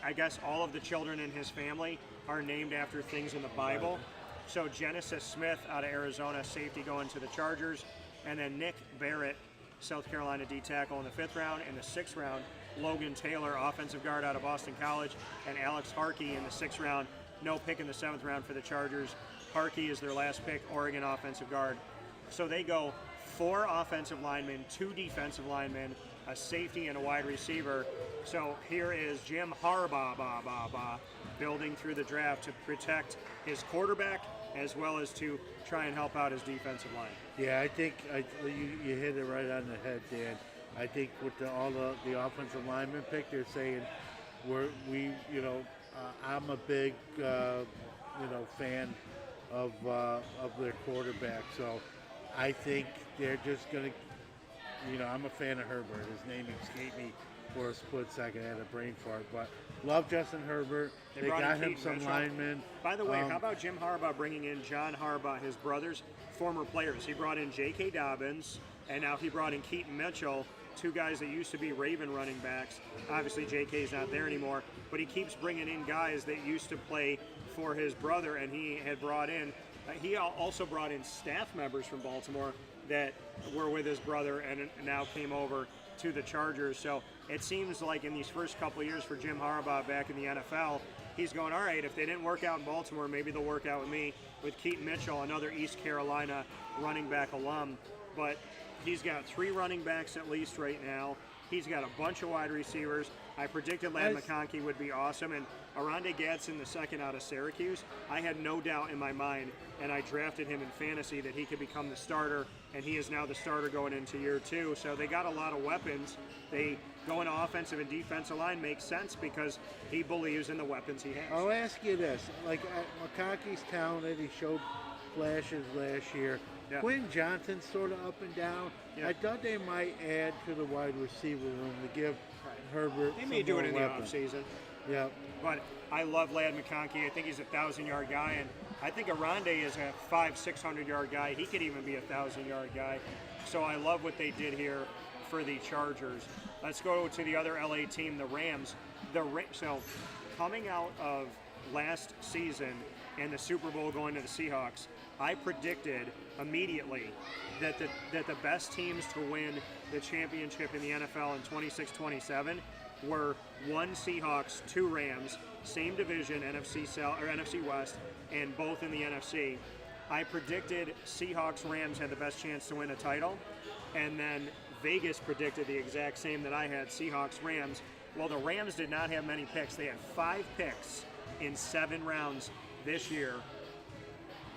I guess all of the children in his family are named after things in the Bible. So Genesis Smith out of Arizona, safety going to the Chargers. And then Nick Barrett, South Carolina D tackle in the 5th round. In the 6th round, Logan Taylor, offensive guard out of Boston College. And Alex Harkey in the 6th round. No pick in the 7th round for the Chargers. Harkey is their last pick, Oregon offensive guard. So they go 4 offensive linemen, 2 defensive linemen, a safety, and a wide receiver. So here is Jim Harbaugh building through the draft to protect his quarterback as well as to try and help out his defensive line. Yeah, I think you hit it right on the head, Dan. I think with all the offensive lineman pick, they're saying I'm a big fan of their quarterback. So I think they're just gonna. I'm a fan of Herbert. His name escaped me for a split second. I had a brain fart, but love Justin Herbert. They got him some linemen. By the way, how about Jim Harbaugh bringing in John Harbaugh, his brothers, former players? He brought in J.K. Dobbins, and now he brought in Keaton Mitchell, two guys that used to be Raven running backs. Obviously, JK's not there anymore, but he keeps bringing in guys that used to play for his brother, and he had brought in, he also brought in staff members from Baltimore that were with his brother and now came over to the Chargers. So it seems like in these first couple of years for Jim Harbaugh back in the NFL, he's going, all right, if they didn't work out in Baltimore, maybe they'll work out with me, with Keaton Mitchell, another East Carolina running back alum. But he's got 3 running backs at least right now. He's got a bunch of wide receivers. I predicted Ladd McConkey would be awesome, and Arondé Gadsden the second out of Syracuse, I had no doubt in my mind, and I drafted him in fantasy that he could become the starter, and he is now the starter going into year 2. So they got a lot of weapons. They going offensive and defensive line makes sense because he believes in the weapons he has. I'll ask you this: like McConkey's talented. He showed flashes last year. Yeah. Quinn Johnson's sort of up and down. Yeah. I thought they might add to the wide receiver room to give Herbert. They may do it in the offseason. Yeah. But I love Ladd McConkey. I think he's a 1,000-yard guy, and I think Arondé is a 500-600-yard guy. He could even be a 1,000-yard guy. So I love what they did here for the Chargers. Let's go to the other LA team, the Rams. So coming out of last season and the Super Bowl going to the Seahawks, I predicted immediately that the best teams to win the championship in the NFL in 26-27 were 1 Seahawks, 2 Rams, same division, NFC South or NFC West, and both in the NFC. I predicted Seahawks Rams had the best chance to win a title, and then Vegas predicted the exact same that I had, Seahawks Rams. Well, the Rams did not have many picks. They had 5 picks in 7 rounds this year.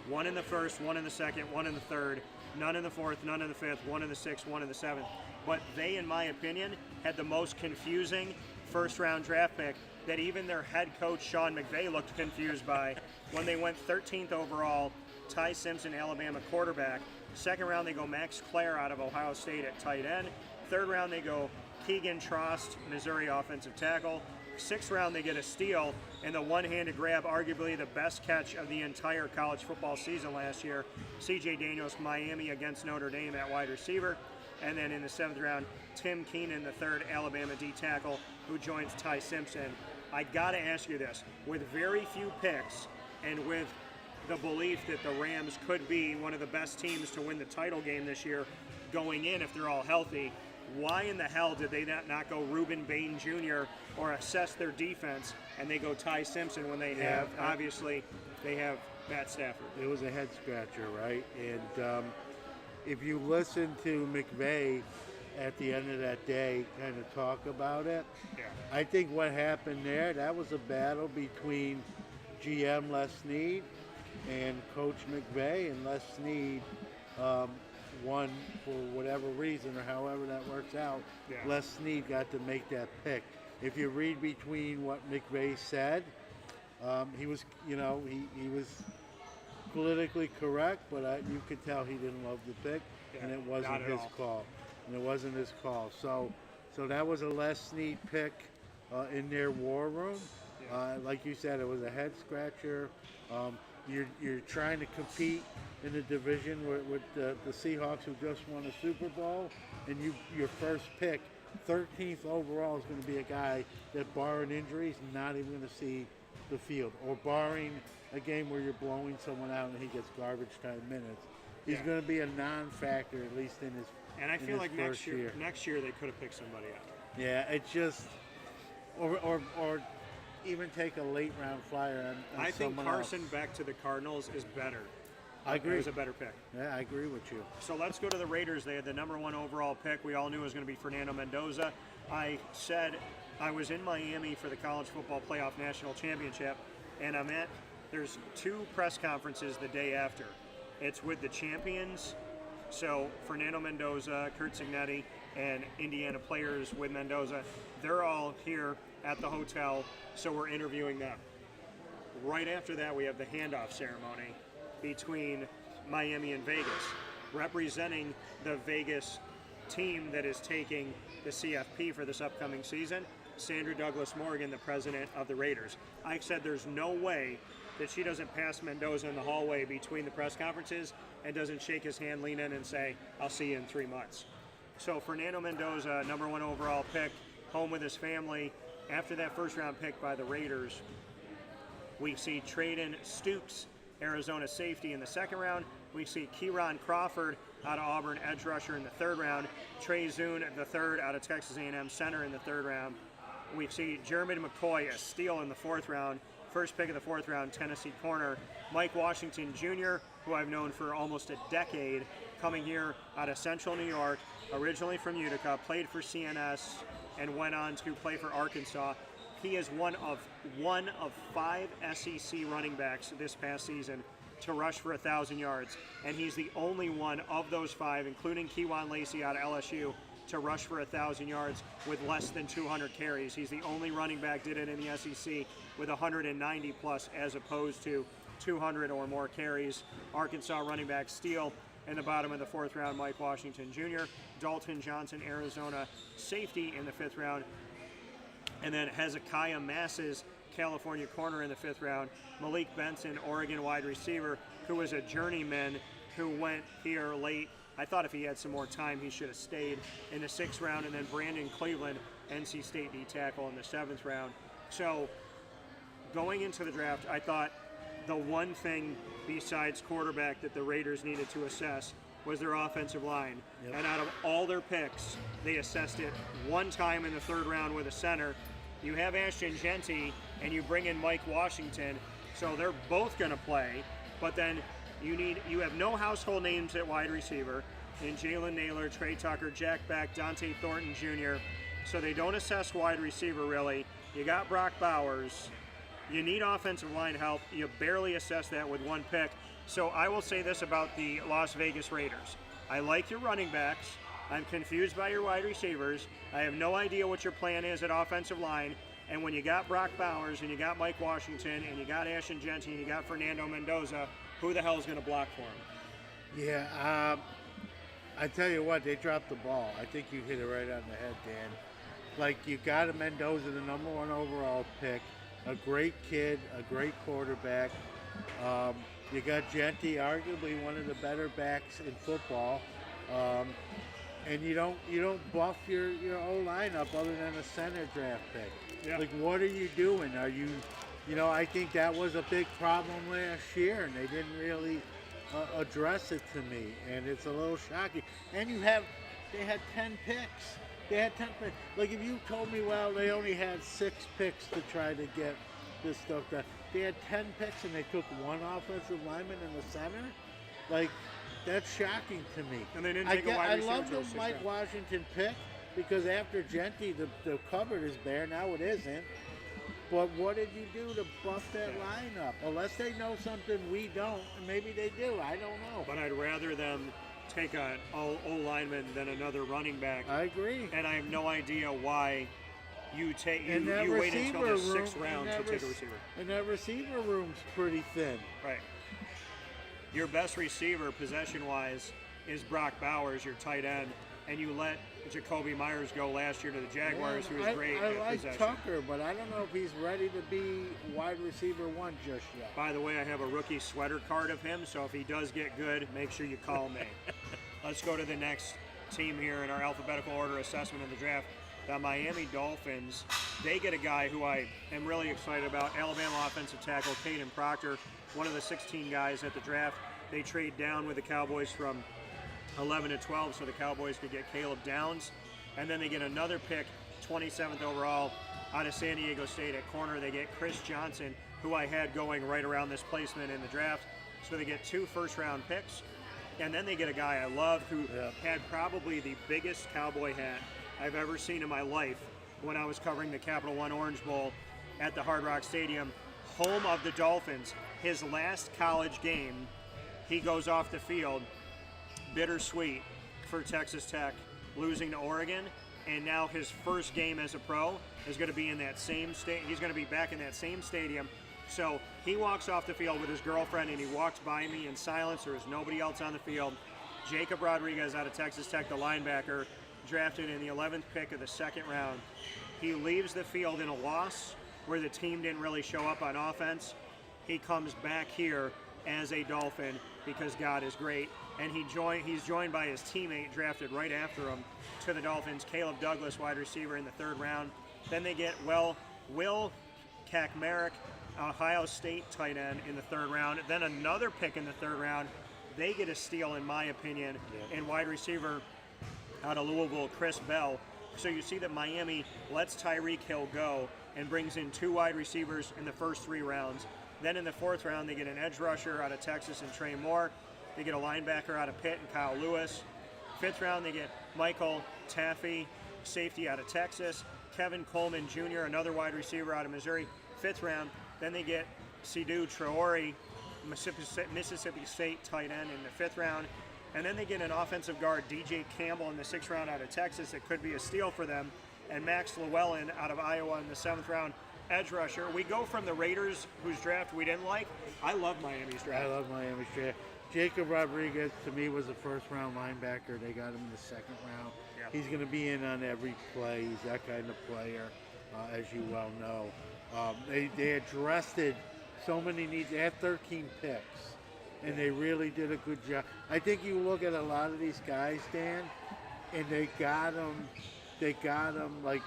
1 in the first, 1 in the second, 1 in the third, none in the fourth, none in the fifth, 1 in the sixth, 1 in the seventh. But they, in my opinion, had the most confusing first-round draft pick that even their head coach, Sean McVay, looked confused by when they went 13th overall, Ty Simpson, Alabama quarterback. Second round, they go Max Clare out of Ohio State at tight end. Third round, they go Keegan Trost, Missouri offensive tackle. 6th round, they get a steal and the one-handed grab, arguably the best catch of the entire college football season last year. C.J. Daniels, Miami against Notre Dame at wide receiver. And then in the 7th round, Tim Keenan, the 3rd Alabama D tackle, who joins Ty Simpson. I got to ask you this. With very few picks and with the belief that the Rams could be one of the best teams to win the title game this year going in if they're all healthy, why in the hell did they not go Reuben Bain Jr. or assess their defense and they go Ty Simpson when they have, obviously, they have Matt Stafford? It was a head scratcher, right? And if you listen to McVay at the end of that day kind of talk about it, I think what happened there, that was a battle between GM Les Snead and Coach McVay, and Les Snead won for whatever reason or however that works out. Les Snead got to make that pick. If you read between what McVay said, he was, he was politically correct, but you could tell he didn't love the pick, and it wasn't his call. And it wasn't his call. So that was a Les Snead pick in their war room. Like you said, it was a head scratcher. You're trying to compete in the division with the Seahawks, who just won a Super Bowl, and your first pick, 13th overall, is going to be a guy that, barring injuries, not even going to see the field, or barring a game where you're blowing someone out and he gets garbage time minutes. He's going to be a non-factor, at least in his. And I feel like next year they could have picked somebody out. Yeah, it's just, or even take a late round flyer on I think Carson else. back to the Cardinals is better. I agree. It was a better pick. Yeah, I agree with you. So let's go to the Raiders. They had the number 1 overall pick. We all knew it was going to be Fernando Mendoza. I said I was in Miami for the College Football Playoff National Championship, and there's 2 press conferences the day after. It's with the champions, so Fernando Mendoza, Kurt Signetti, and Indiana players with Mendoza, they're all here at the hotel, so we're interviewing them. Right after that, we have the handoff ceremony between Miami and Vegas, representing the Vegas team that is taking the CFP for this upcoming season, Sandra Douglas Morgan, the president of the Raiders. I said there's no way that she doesn't pass Mendoza in the hallway between the press conferences and doesn't shake his hand, lean in, and say, "I'll see you in 3 months." So Fernando Mendoza, #1 overall pick, home with his family. After that first-round pick by the Raiders, we see Traden Stukes, Arizona safety, in the second round. We see Kieron Crawford out of Auburn, edge rusher, in the third round. Trey Zune, the third, out of Texas A&M, center, in the third round. We see Jeremy McCoy, a steal, in the fourth round. First pick of the fourth round, Tennessee corner. Mike Washington Jr., who I've known for almost a decade, coming here out of Central New York, originally from Utica, played for CNS, and went on to play for Arkansas. He is one of 5 SEC running backs this past season to rush for 1,000 yards, and he's the only one of those 5, including Kewan Lacey out of LSU, to rush for 1,000 yards with less than 200 carries. He's the only running back did it in the SEC with 190 plus, as opposed to 200 or more carries. Arkansas running back steal in the bottom of the fourth round, Mike Washington Jr. Dalton Johnson, Arizona safety, in the fifth round. And then Hezekiah Masses, California corner, in the fifth round. Malik Benson, Oregon wide receiver, who was a journeyman who went here late. I thought if he had some more time, he should have stayed, in the sixth round. And then Brandon Cleveland, NC State D tackle, in the seventh round. So going into the draft, I thought the one thing besides quarterback that the Raiders needed to assess was their offensive line. Yep. And out of all their picks, they assessed it one time in the third round with a center. You have Ashton Genty, and you bring in Mike Washington, so they're both going to play. But then you have no household names at wide receiver in Jalen Naylor, Trey Tucker, Jack Beck, Dante Thornton Jr., so they don't assess wide receiver really. You got Brock Bowers. You need offensive line help. You barely assess that with one pick. So I will say this about the Las Vegas Raiders. I like your running backs. I'm confused by your wide receivers. I have no idea what your plan is at offensive line. And when you got Brock Bowers, and you got Mike Washington, and you got Ashton Genty, and you got Fernando Mendoza, who the hell is going to block for him? Yeah, I tell you what, they dropped the ball. I think you hit it right on the head, Dan. Like, you got a Mendoza, the #1 overall pick, a great kid, a great quarterback. You got Genty, arguably one of the better backs in football, and you don't buff your O line up other than a center draft pick. Yeah. Like, what are you doing? Are you, I think that was a big problem last year, and they didn't really address it to me, and it's a little shocking. And they had 10 picks. They had 10 picks. Like, if you told me, well, they only had 6 picks to try to get this stuff done. They had 10 picks and they took one offensive lineman in the center. Like, that's shocking to me. And they didn't take a wide receiver. I love the Mike Washington pick, because after Genty, the cupboard is bare. Now it isn't. But what did you do to buff that lineup? Unless they know something we don't, and maybe they do. I don't know. But I'd rather them take an O-lineman than another running back. I agree. And I have no idea why you wait until the sixth round to take a receiver. And that receiver room's pretty thin. Right. Your best receiver, possession-wise, is Brock Bowers, your tight end, and you let Jacoby Myers go last year to the Jaguars, who was great I at like possession. Tucker, but I don't know if he's ready to be wide receiver 1 just yet. By the way, I have a rookie sweater card of him, so if he does get good, make sure you call me. Let's go to the next team here in our alphabetical order assessment of the draft. The Miami Dolphins, they get a guy who I am really excited about, Alabama offensive tackle Caden Proctor, one of the 16 guys at the draft. They trade down with the Cowboys from 11 to 12 so the Cowboys could get Caleb Downs. And then they get another pick, 27th overall, out of San Diego State at corner. They get Chris Johnson, who I had going right around this placement in the draft. So they get 2 first-round picks. And then they get a guy I love who had probably the biggest cowboy hat I've ever seen in my life when I was covering the Capital One Orange Bowl at the Hard Rock Stadium, home of the Dolphins. His last college game, he goes off the field, bittersweet for Texas Tech, losing to Oregon, and now his first game as a pro is going to be in that same state. He's going to be back in that same stadium. So he walks off the field with his girlfriend, and he walks by me in silence. There is nobody else on the field. Jacob Rodriguez out of Texas Tech, the linebacker, drafted in the 11th pick of the second round. He leaves the field in a loss where the team didn't really show up on offense. he comes back here as a Dolphin because God is great. And he's joined by his teammate drafted right after him to the Dolphins, Caleb Douglas, wide receiver in the 3rd round. Then they get, Will Kaczmarek, Ohio State tight end in the 3rd round. Then another pick in the 3rd round. They get a steal, in my opinion, and wide receiver out of Louisville, Chris Bell. So you see that Miami lets Tyreek Hill go and brings in 2 wide receivers in the first 3 rounds. Then in the 4th round, they get an edge rusher out of Texas and Trey Moore. They get a linebacker out of Pitt and Kyle Lewis. 5th round, they get Michael Taffy, safety out of Texas. Kevin Coleman Jr., another wide receiver out of Missouri. 5th round, then they get Sidhu Traore, Mississippi State tight end in the 5th round. And then they get an offensive guard, DJ Campbell, in the 6th round out of Texas. It could be a steal for them. And Max Llewellyn out of Iowa in the 7th round, edge rusher. We go from the Raiders, whose draft we didn't like. I love Miami's draft. I love Miami's draft. Jacob Rodriguez, to me, was a 1st-round linebacker. They got him in the 2nd round. Yep. He's going to be in on every play. He's that kind of player, as you well know. They addressed so many needs. They had 13 picks, and they really did a good job. I think you look at a lot of these guys, Dan, and they got them like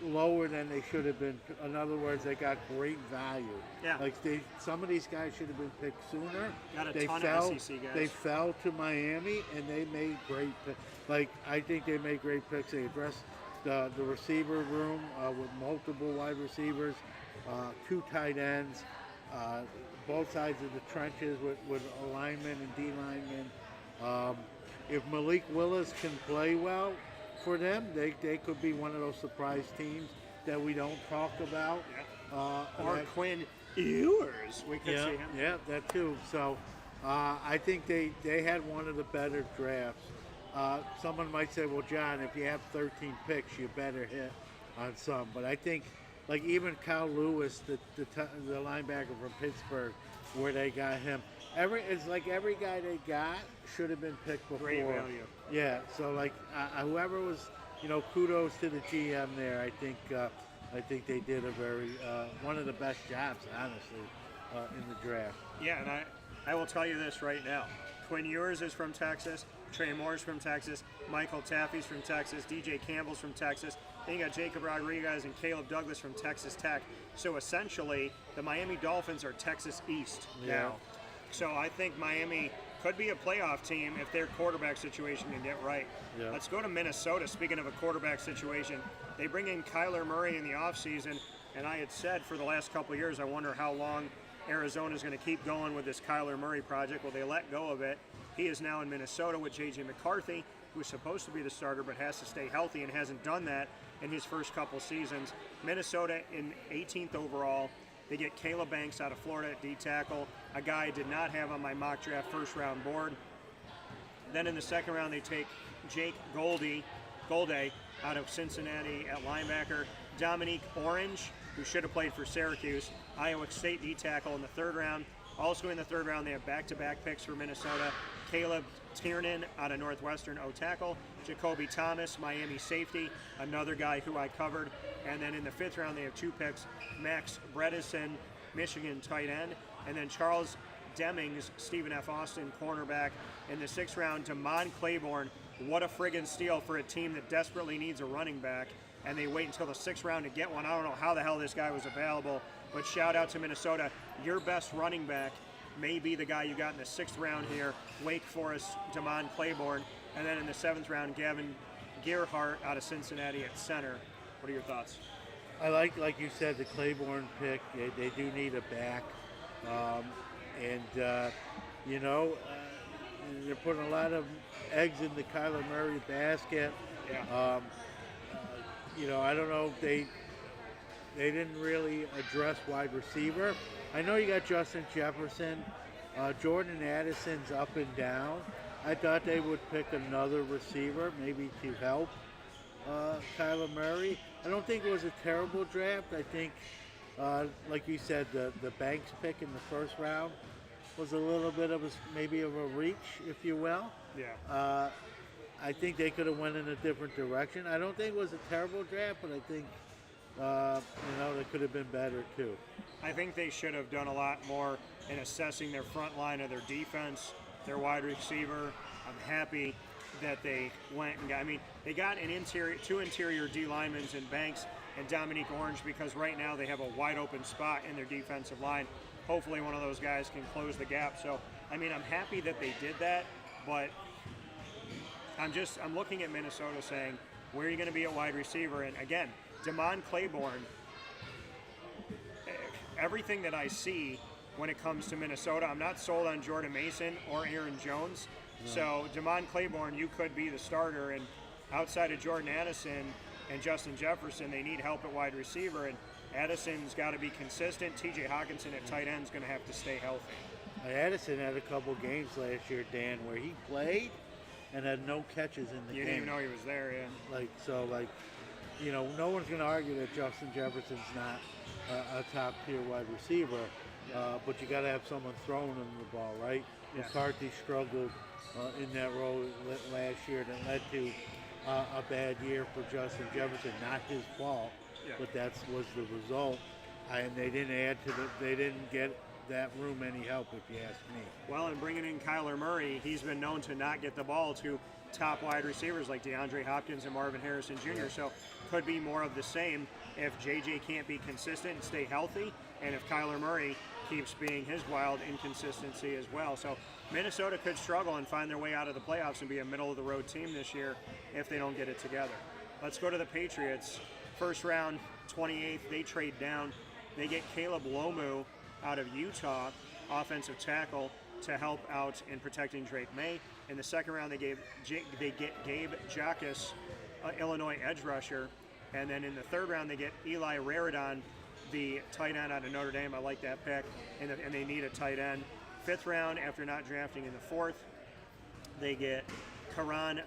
lower than they should have been. In other words, they got great value. Yeah. Like some of these guys should have been picked sooner. Got a ton of SEC guys. They fell to Miami, and they made great picks. Like, I think they made great picks. They addressed the receiver room with multiple wide receivers, 2 tight ends, both sides of the trenches with a lineman and D linemen. If Malik Willis can play well for them, they could be one of those surprise teams that we don't talk about. Yeah. Or Quinn Ewers, we could see him. Yeah, that too. So I think they had one of the better drafts. Someone might say, well, John, if you have 13 picks, you better hit on some. But I think, like, even Kyle Lewis, the linebacker from Pittsburgh, where they got him, it's like every guy they got should have been picked before. Great value. Yeah, so like whoever was, kudos to the GM there. I think they did a very one of the best jobs, honestly, in the draft. Yeah, and I will tell you this right now. Quinn Ewers is from Texas. Trey Moore's from Texas. Michael Taffy's from Texas. DJ Campbell's from Texas. Then you got Jacob Rodriguez and Caleb Douglas from Texas Tech. So essentially, the Miami Dolphins are Texas East now. So I think Miami could be a playoff team if their quarterback situation can get right. Yeah. Let's go to Minnesota. Speaking of a quarterback situation, they bring in Kyler Murray in the offseason, and I had said for the last couple of years, I wonder how long Arizona's going to keep going with this Kyler Murray project. Well, they let go of it. He is now in Minnesota with J.J. McCarthy, who's supposed to be the starter but has to stay healthy and hasn't done that in his first couple seasons. Minnesota in 18th overall. They get Caleb Banks out of Florida at D-tackle, a guy I did not have on my mock draft first-round board. Then in the 2nd round, they take Jake Golde out of Cincinnati at linebacker. Dominique Orange, who should have played for Syracuse, Iowa State D-tackle in the 3rd round. Also in the 3rd round, they have back-to-back picks for Minnesota. Caleb Tiernan out of Northwestern O-tackle. Jacoby Thomas, Miami safety, another guy who I covered. And then in the 5th round, they have 2 picks. Max Bredesen, Michigan tight end. And then Charles Demings, Stephen F. Austin, cornerback. In the 6th round, Damon Claiborne. What a friggin' steal for a team that desperately needs a running back. And they wait until the 6th round to get one. I don't know how the hell this guy was available. But shout out to Minnesota. Your best running back may be the guy you got in the 6th round here. Wake Forest, Damon Claiborne. And then in the 7th round, Gavin Gerhardt out of Cincinnati at center. What are your thoughts? I like you said, the Claiborne pick. They do need a back. They're putting a lot of eggs in the Kyler Murray basket. Yeah. I don't know if they didn't really address wide receiver. I know you got Justin Jefferson. Jordan Addison's up and down. I thought they would pick another receiver, maybe to help Kyler Murray. I don't think it was a terrible draft. I think, like you said, the Banks pick in the 1st round was a little bit of maybe of a reach, if you will. Yeah. I think they could have went in a different direction. I don't think it was a terrible draft, but I think they could have been better too. I think they should have done a lot more in assessing their front line of their defense, their wide receiver. I'm happy that they went and got, they got two interior D linemen in Banks and Dominique Orange, because right now they have a wide open spot in their defensive line. Hopefully one of those guys can close the gap. So, I'm happy that they did that, but I'm looking at Minnesota saying, where are you going to be at wide receiver? And again, Damon Claiborne, everything that I see when it comes to Minnesota, I'm not sold on Jordan Mason or Aaron Jones. No. So Damon Claiborne, you could be the starter, and outside of Jordan Addison and Justin Jefferson, they need help at wide receiver, and Addison's got to be consistent. TJ Hawkinson at tight end is going to have to stay healthy. Addison had a couple games last year, Dan, where he played and had no catches in the game. You didn't even know he was there, yeah. No one's going to argue that Justin Jefferson's not a top-tier wide receiver, but you got to have someone throwing him the ball, right? Yeah. McCarthy struggled in that role last year that led to a bad year for Justin Jefferson. Not his fault, but that was the result. And they didn't get that room any help, if you ask me. Well, and bringing in Kyler Murray, he's been known to not get the ball to top wide receivers like DeAndre Hopkins and Marvin Harrison Jr. So could be more of the same if JJ can't be consistent and stay healthy, and if Kyler Murray keeps being his wild inconsistency as well. So Minnesota could struggle and find their way out of the playoffs and be a middle-of-the-road team this year if they don't get it together. Let's go to the Patriots. First round, 28th, they trade down. They get Caleb Lomu out of Utah, offensive tackle, to help out in protecting Drake May. In the second round, they get Gabe Jacques, Illinois edge rusher. And then in the third round, they get Eli Raridon, the tight end out of Notre Dame. I like that pick, and they need a tight end. Fifth round, after not drafting in the fourth, they get Karan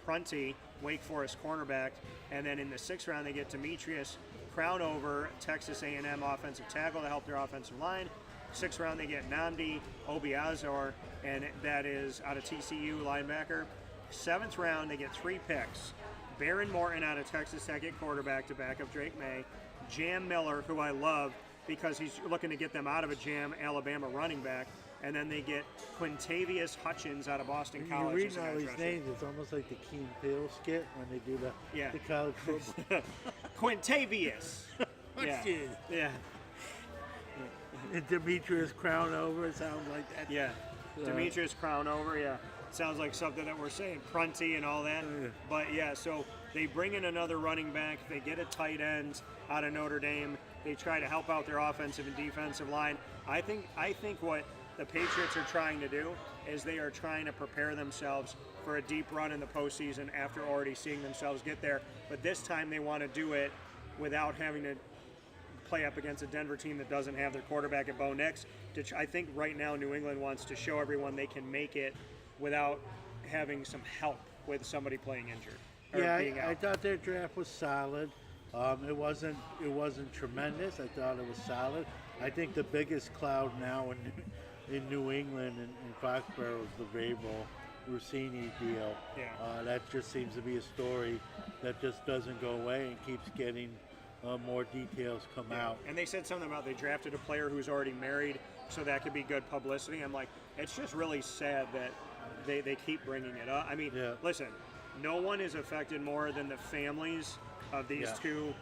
Prunty, Wake Forest cornerback. And then in the sixth round, they get Demetrius Crownover, Texas A&M offensive tackle, to help their offensive line. Sixth round, they get Nnamdi Obiazor, and that is out of TCU, linebacker. Seventh round, they get 3 picks. Baron Morton out of Texas Tech at quarterback to back up Drake May. Jam Miller, who I love because he's looking to get them out of a jam, Alabama running back. And then they get Quintavious Hutchins out of Boston College. You're reading all these names, it's almost like the Keen Peele skit when they do the college football. Quintavious. Hutchins. Yeah. And Demetrius Crownover, sounds like that. Yeah. Demetrius Crownover, yeah. Sounds like something that we're saying, Prunty and all that. Yeah. But yeah, so they bring in another running back. They get a tight end out of Notre Dame. They try to help out their offensive and defensive line. I think what the Patriots are trying to do is they are trying to prepare themselves for a deep run in the postseason after already seeing themselves get there. But this time they want to do it without having to play up against a Denver team that doesn't have their quarterback at Bo Nix. I think right now New England wants to show everyone they can make it without having some help with somebody playing injured. Yeah, I thought their draft was solid. It wasn't tremendous. I thought it was solid. I think the biggest cloud now in New England and in Foxborough is the Vrabel Rossini deal. Yeah. That just seems to be a story that just doesn't go away and keeps getting more details come out. And they said something about they drafted a player who's already married, so that could be good publicity. I'm like, it's just really sad that they keep bringing it up. Listen, no one is affected more than the families of these two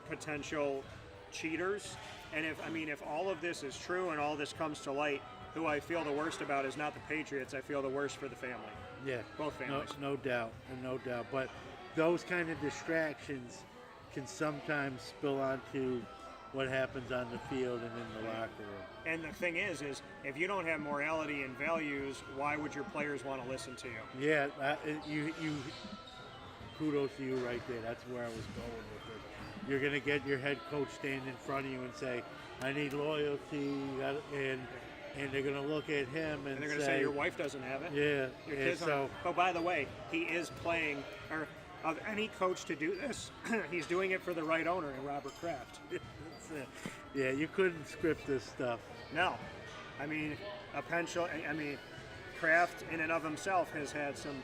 potential cheaters. And if all of this is true and all this comes to light, who I feel the worst about is not the Patriots. I feel the worst for the family. Yeah, both families. No doubt. But those kind of distractions can sometimes spill onto what happens on the field and in the locker room. And the thing is if you don't have morality and values, why would your players want to listen to you? Yeah, you kudos to you right there. That's where I was going with it. You're going to get your head coach stand in front of you and say, I need loyalty, and they're going to look at him and they're going to say, your wife doesn't have it. Yeah. Your kids don't. Oh, by the way, he is playing, or of any coach to do this, he's doing it for the right owner, Robert Kraft. Yeah, you couldn't script this stuff. No. Kraft in and of himself has had some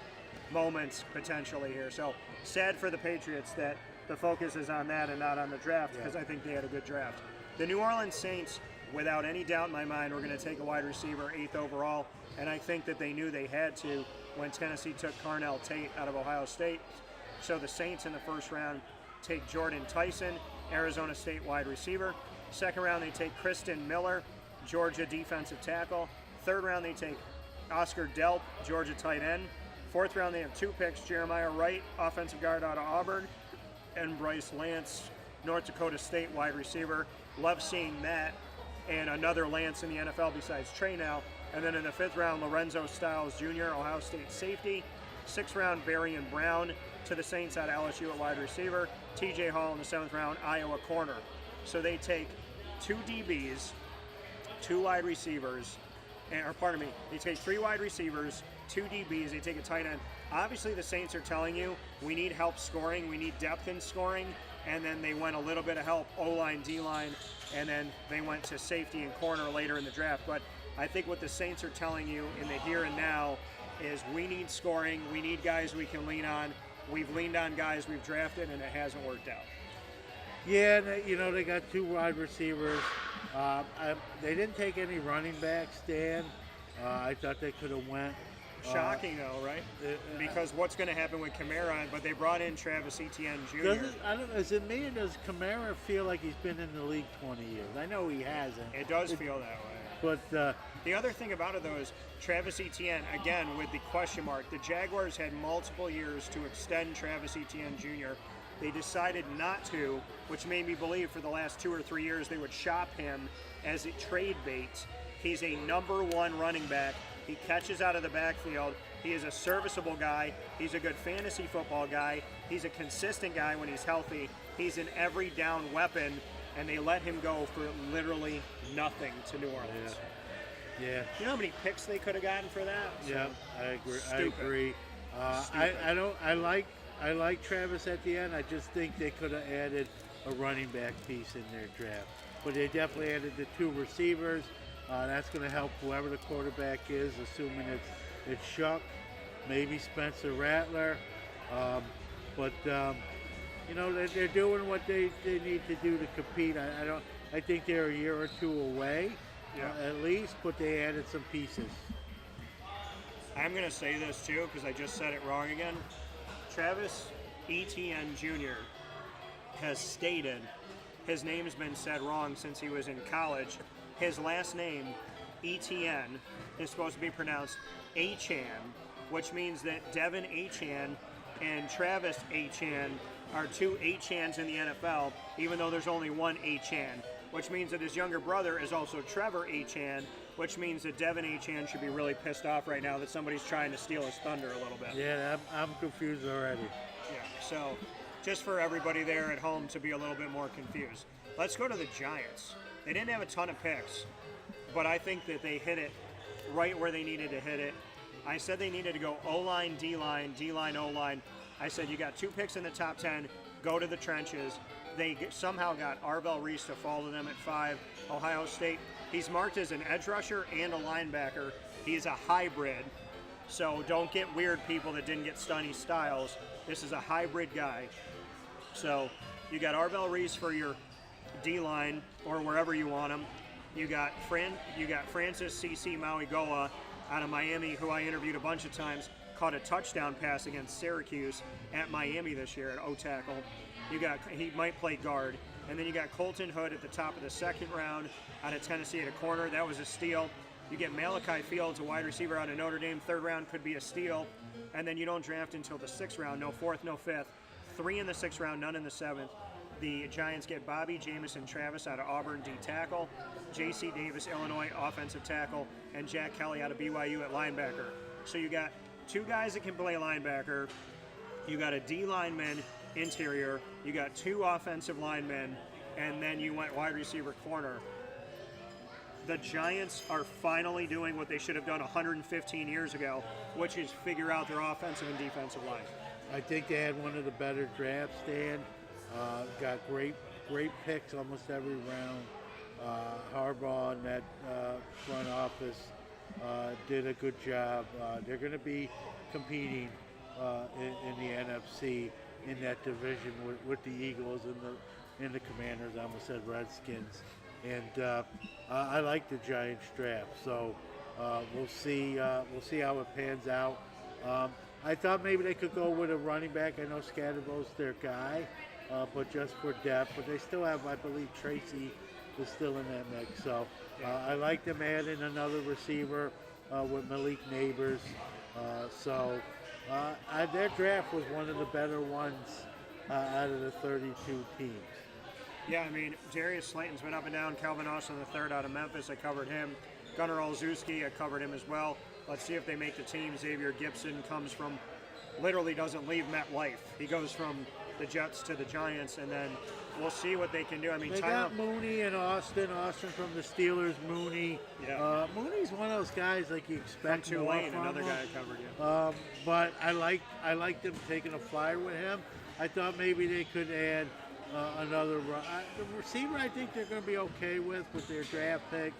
moments potentially here. So sad for the Patriots that the focus is on that and not on the draft, because I think they had a good draft. The New Orleans Saints, without any doubt in my mind, were going to take a wide receiver 8th overall, and I think that they knew they had to when Tennessee took Carnell Tate out of Ohio State. So the Saints in the first round take Jordan Tyson, Arizona State wide receiver. Second round, they take Kristen Miller, Georgia defensive tackle. Third round, they take Oscar Delp, Georgia tight end. Fourth round, they have 2 picks, Jeremiah Wright, offensive guard out of Auburn, and Bryce Lance, North Dakota State wide receiver. Love seeing that, and another Lance in the NFL besides Trey now. And then in the 5th round, Lorenzo Styles Jr., Ohio State safety. 6th round, Berrien Brown to the Saints out of LSU at wide receiver. TJ Hall in the 7th round, Iowa corner. So they take 2 DBs, 2 wide receivers, or pardon me, they take 3 wide receivers, 2 DBs, they take a tight end. Obviously the Saints are telling you, we need help scoring, we need depth in scoring, and then they went a little bit of help, O-line, D-line, and then they went to safety and corner later in the draft. But I think what the Saints are telling you in the here and now is we need scoring, we need guys we can lean on. We've leaned on guys we've drafted, and it hasn't worked out. Yeah, they got 2 wide receivers. They didn't take any running backs, Dan. I thought they could have went. Shocking though, right? Because what's going to happen with Kamara? But they brought in Travis Etienne Jr. Is it me, or does Kamara feel like he's been in the league 20 years? I know he hasn't. It does feel that way. But the other thing about it, though, is Travis Etienne, again, with the question mark. The Jaguars had multiple years to extend Travis Etienne Jr. They decided not to, which made me believe for the last 2 or 3 years they would shop him as a trade bait. He's a number 1 running back. He catches out of the backfield. He is a serviceable guy. He's a good fantasy football guy. He's a consistent guy when he's healthy. He's an every down weapon, and they let him go for literally nothing to New Orleans. Yeah. You know how many picks they could have gotten for that? Yeah, I agree. Stupid. I agree. I like Travis at the end. I just think they could have added a running back piece in their draft. But they definitely added the 2 receivers. That's going to help whoever the quarterback is, assuming it's Shuck, maybe Spencer Rattler. They're doing what they need to do to compete. I think they're a year or 2 away, at least, but they added some pieces. I'm going to say this too, because I just said it wrong again. Travis Etienne Jr. has stated his name has been said wrong since he was in college. His last name, Etienne, is supposed to be pronounced Achan, which means that Devin Achan and Travis Achan are 2 Achans in the NFL, even though there's only 1 Achan, which means that his younger brother is also Trevor Achan, which means that Devin Achan should be really pissed off right now that somebody's trying to steal his thunder a little bit. Yeah, I'm confused already. Yeah, so just for everybody there at home to be a little bit more confused. Let's go to the Giants. They didn't have a ton of picks, but I think that they hit it right where they needed to hit it. I said they needed to go O-line, D-line, D-line, O-line. I said you got 2 picks in the top 10, go to the trenches. They somehow got Arvell Reese to fall to them at 5. Ohio State, he's marked as an edge rusher and a linebacker. He's a hybrid, so don't get weird, people that didn't get Stunny Styles. This is a hybrid guy. So you got Arvell Reese for your D-line or wherever you want him. You got Francis C.C. Mauigoa out of Miami, who I interviewed a bunch of times, caught a touchdown pass against Syracuse at Miami this year at O-tackle. He might play guard. And then you got Colton Hood at the top of the 2nd round out of Tennessee at a corner. That was a steal. You get Malachi Fields, a wide receiver out of Notre Dame. 3rd round could be a steal. And then you don't draft until the 6th round. No 4th, no 5th. 3 in the 6th round, none in the 7th. The Giants get Bobby Jamison Travis out of Auburn, D tackle, J.C. Davis, Illinois, offensive tackle, and Jack Kelly out of BYU at linebacker. So you got 2 guys that can play linebacker. You got a D lineman interior. You got 2 offensive linemen, and then you went wide receiver corner. The Giants are finally doing what they should have done 115 years ago, which is figure out their offensive and defensive line. I think they had one of the better drafts, Dan. Got great picks almost every round. Harbaugh and that front office did a good job. They're going to be competing in the NFC in that division with the Eagles and the Commanders. I almost said Redskins, and I like the Giants draft. So we'll see how it pans out. I thought maybe they could go with a running back. I know Scatterbo's their guy, but just for depth. But they still have, I believe, Tracy is still in that mix. So I like them adding another receiver with Malik Neighbors. Their draft was one of the better ones out of the 32 teams. Yeah, I mean, Darius Slayton's been up and down. Calvin Austin III out of Memphis, I covered him. Gunnar Olszewski, I covered him as well. Let's see if they make the team. Xavier Gibson literally doesn't leave MetLife. He goes from the Jets to the Giants, and then we'll see what they can do. I mean, they got Mooney and Austin from the Steelers. Mooney. Yeah. Mooney's one of those guys like you expect from Tulane, another guy I covered. Yeah. But I like them taking a flyer with him. I thought maybe they could add another the receiver. I think they're going to be okay with their draft pick.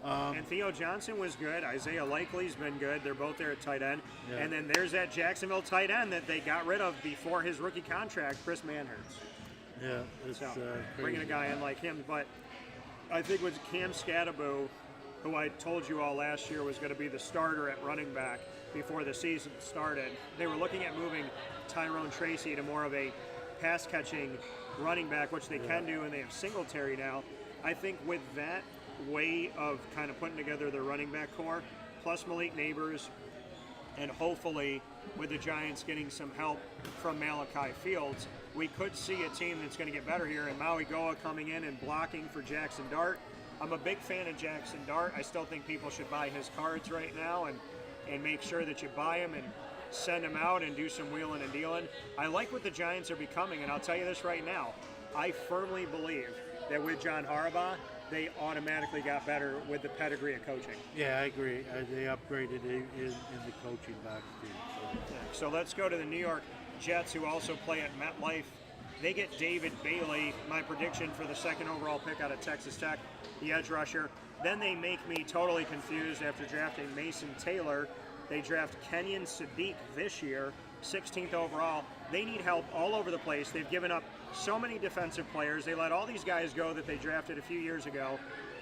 And Theo Johnson was good. Isaiah Likely's been good. They're both there at tight end. Yeah. And then there's that Jacksonville tight end that they got rid of before his rookie contract, Chris Manhertz. Yeah, it's bringing a guy in like him. But I think with Cam Scatterbo, who I told you all last year was going to be the starter at running back before the season started, they were looking at moving Tyrone Tracy to more of a pass-catching running back, which they can do, and they have Singletary now. I think with that way of kind of putting together their running back core, plus Malik Neighbors, and hopefully with the Giants getting some help from Malachi Fields, we could see a team that's going to get better here. And Maui Goa coming in and blocking for Jackson Dart. I'm a big fan of Jackson Dart. I still think people should buy his cards right now and make sure that you buy them and send them out and do some wheeling and dealing. I like what the Giants are becoming, and I'll tell you this right now. I firmly believe that with John Harbaugh, they automatically got better with the pedigree of coaching. Yeah, I agree. They upgraded in the coaching box too. So let's go to the New York Jets, who also play at MetLife. They get David Bailey, my prediction for the second overall pick out of Texas Tech, the edge rusher. Then they make me totally confused after drafting Mason Taylor. They draft Kenyon Sadiq this year, 16th overall. They need help all over the place. They've given up so many defensive players. They let all these guys go that they drafted a few years ago,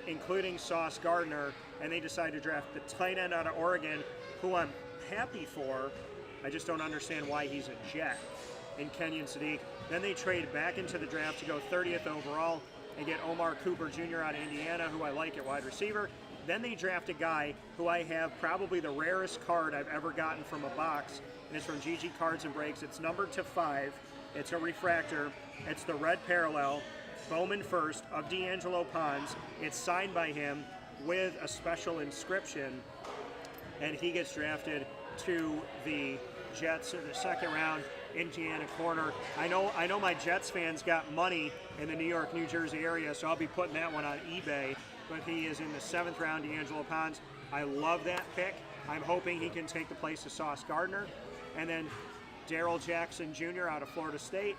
including Sauce Gardner, and they decided to draft the tight end out of Oregon, who I'm happy for. I just don't understand why he's a Jet, in Kenyon Sadiq. Then they trade back into the draft to go 30th overall and get Omar Cooper Jr. out of Indiana, who I like at wide receiver. Then they draft a guy who I have probably the rarest card I've ever gotten from a box, and it's from GG Cards and Breaks. It's numbered to 5. It's a refractor. It's the red parallel, Bowman first, of D'Angelo Pons. It's signed by him with a special inscription, and he gets drafted to the Jets in the second round. Indiana corner. I know my Jets fans got money in the New York, New Jersey area, so I'll be putting that one on eBay. But he is in the 7th round, D'Angelo Pons. I love that pick. I'm hoping he can take the place of Sauce Gardner. And then Darrell Jackson Jr. out of Florida State,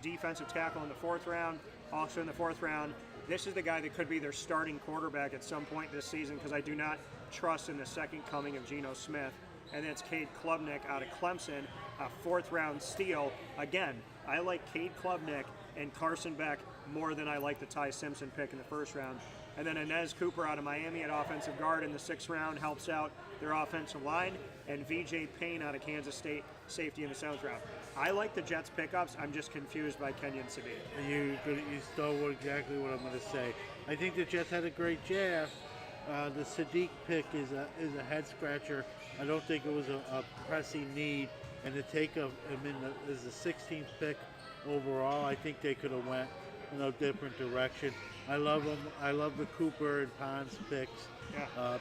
defensive tackle in the 4th round. Also in the 4th round, this is the guy that could be their starting quarterback at some point this season, because I do not trust in the second coming of Geno Smith. And that's Cade Klubnik out of Clemson, a 4th round steal. Again, I like Cade Klubnik and Carson Beck more than I like the Ty Simpson pick in the 1st round. And then Inez Cooper out of Miami at offensive guard in the 6th round helps out their offensive line. And VJ Payne out of Kansas State, safety in the 7th round. I like the Jets pickups. I'm just confused by Kenyon Sadiq. You stole exactly what I'm going to say. I think the Jets had a great draft. The Sadiq pick is a head scratcher. I don't think it was a pressing need. And to take him as the 16th pick overall, I think they could have went in a different direction. I love them. I love the Cooper and Pons picks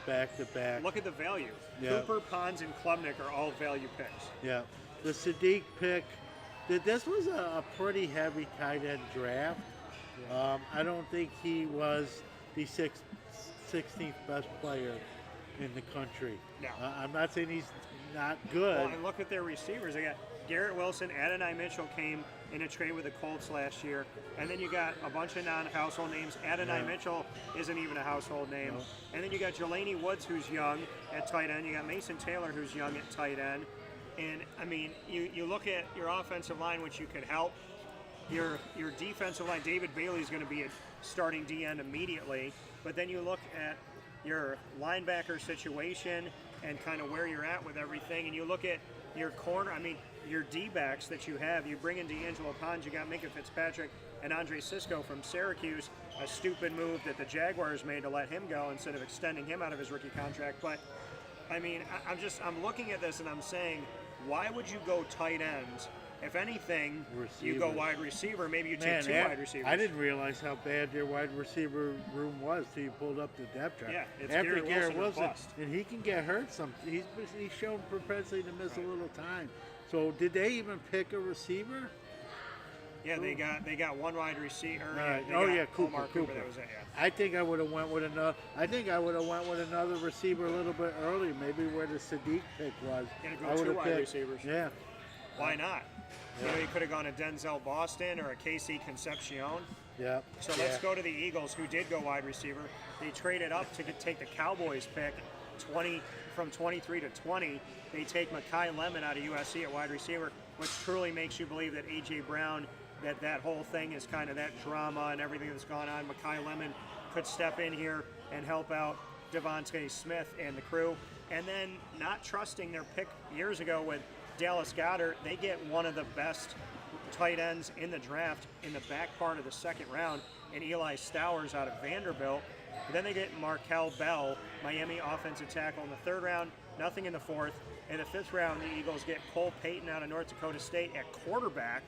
back to back. Look at the value. Yeah. Cooper, Pons, and Klubnik are all value picks. Yeah. The Sadiq pick, this was a pretty heavy tight end draft. Yeah. I don't think he was the 16th best player in the country. No. I'm not saying he's not good. Well, and look at their receivers. They got Garrett Wilson, Adonai Mitchell came in a trade with the Colts last year. And then you got a bunch of non-household names. Adonai Mitchell isn't even a household name. And then you got Jelani Woods, who's young at tight end. You got Mason Taylor, who's young at tight end. And I mean, you look at your offensive line, which you could help. Your defensive line, David Bailey's going to be a starting DN immediately. But then you look at your linebacker situation and kind of where you're at with everything, and you look at your corner. I mean, your D-backs that you have. You bring in D'Angelo Pons, you got Minka Fitzpatrick and Andre Sisco from Syracuse. A stupid move that the Jaguars made to let him go instead of extending him out of his rookie contract. But I mean, I'm looking at this and I'm saying, why would you go tight ends? If anything, you go wide receiver. Maybe you take two wide receivers. I didn't realize how bad their wide receiver room was till you pulled up the depth chart. Yeah, it's after Garrett Wilson, and he can get hurt. He's shown propensity to miss a little time. So did they even pick a receiver? Yeah, they got one wide receiver. Cooper. That was it, yeah. I think I would have went with another. I think I would have went with another receiver a little bit earlier, maybe where the Sadiq pick was. Go two wide receivers. Yeah. Why not? Yeah. You know, you could have gone to Denzel Boston or a Casey Concepcion. Yeah. So let's go to the Eagles, who did go wide receiver. They traded up to take the Cowboys pick, from 23 to 20. They take Mekhi Lemon out of USC at wide receiver, which truly makes you believe that A.J. Brown, that whole thing is kind of that drama and everything that's gone on. Mekhi Lemon could step in here and help out Devontae Smith and the crew. And then not trusting their pick years ago with Dallas Goedert, they get one of the best tight ends in the draft in the back part of the second round, and Eli Stowers out of Vanderbilt. But then they get Markel Bell, Miami offensive tackle, in the third round, nothing in the fourth. In the fifth round, the Eagles get Cole Payton out of North Dakota State at quarterback,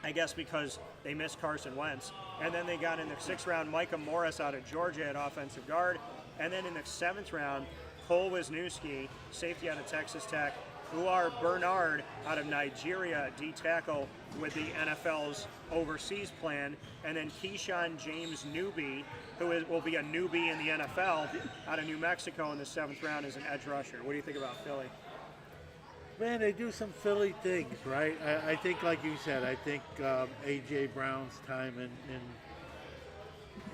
I guess because they missed Carson Wentz. And then they got in the sixth round Micah Morris out of Georgia at offensive guard. And then in the seventh round, Cole Wisniewski, safety out of Texas Tech. Uar Bernard out of Nigeria, D-tackle with the NFL's overseas plan. And then Keyshawn James Newby, who will be a newbie in the NFL, out of New Mexico in the seventh round as an edge rusher. What do you think about Philly? Man, they do some Philly things, right? I think, like you said, I think A.J. Brown's time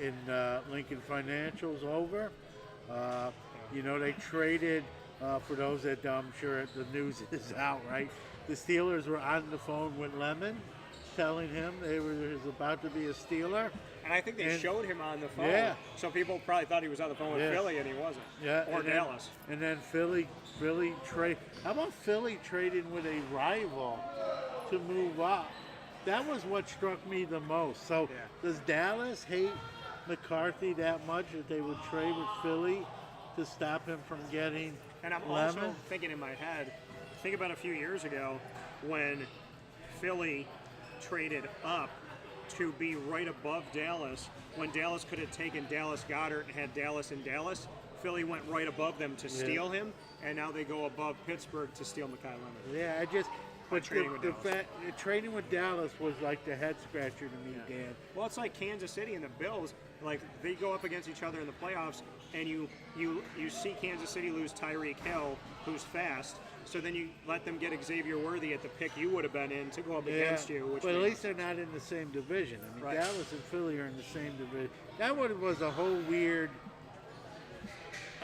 in Lincoln Financial's over. They traded, for those that I'm sure the news is out, right? The Steelers were on the phone with Lemon, telling him there was about to be a Steeler. And I think they showed him on the phone. Yeah. So people probably thought he was on the phone with Philly, and he wasn't. Yeah. Or Dallas. And then Philly trade. How about Philly trading with a rival to move up? That was what struck me the most. So does Dallas hate McCarthy that much that they would trade with Philly to stop him from getting And I'm Lemon? also thinking in my head, think about a few years ago when Philly traded up to be right above Dallas, when Dallas could have taken Dallas Goedert and had Dallas in Dallas. Philly went right above them to steal him, and now they go above Pittsburgh to steal Mekhi Lemon. Yeah, but trading with Dallas was like the head scratcher to me, Dan. Well, it's like Kansas City and the Bills. Like, they go up against each other in the playoffs, and you see Kansas City lose Tyreek Hill, who's fast. So then you let them get Xavier Worthy at the pick you would have been in to go up against you. But at least they're not in the same division. I mean, Dallas and Philly are in the same division. That one was a whole weird.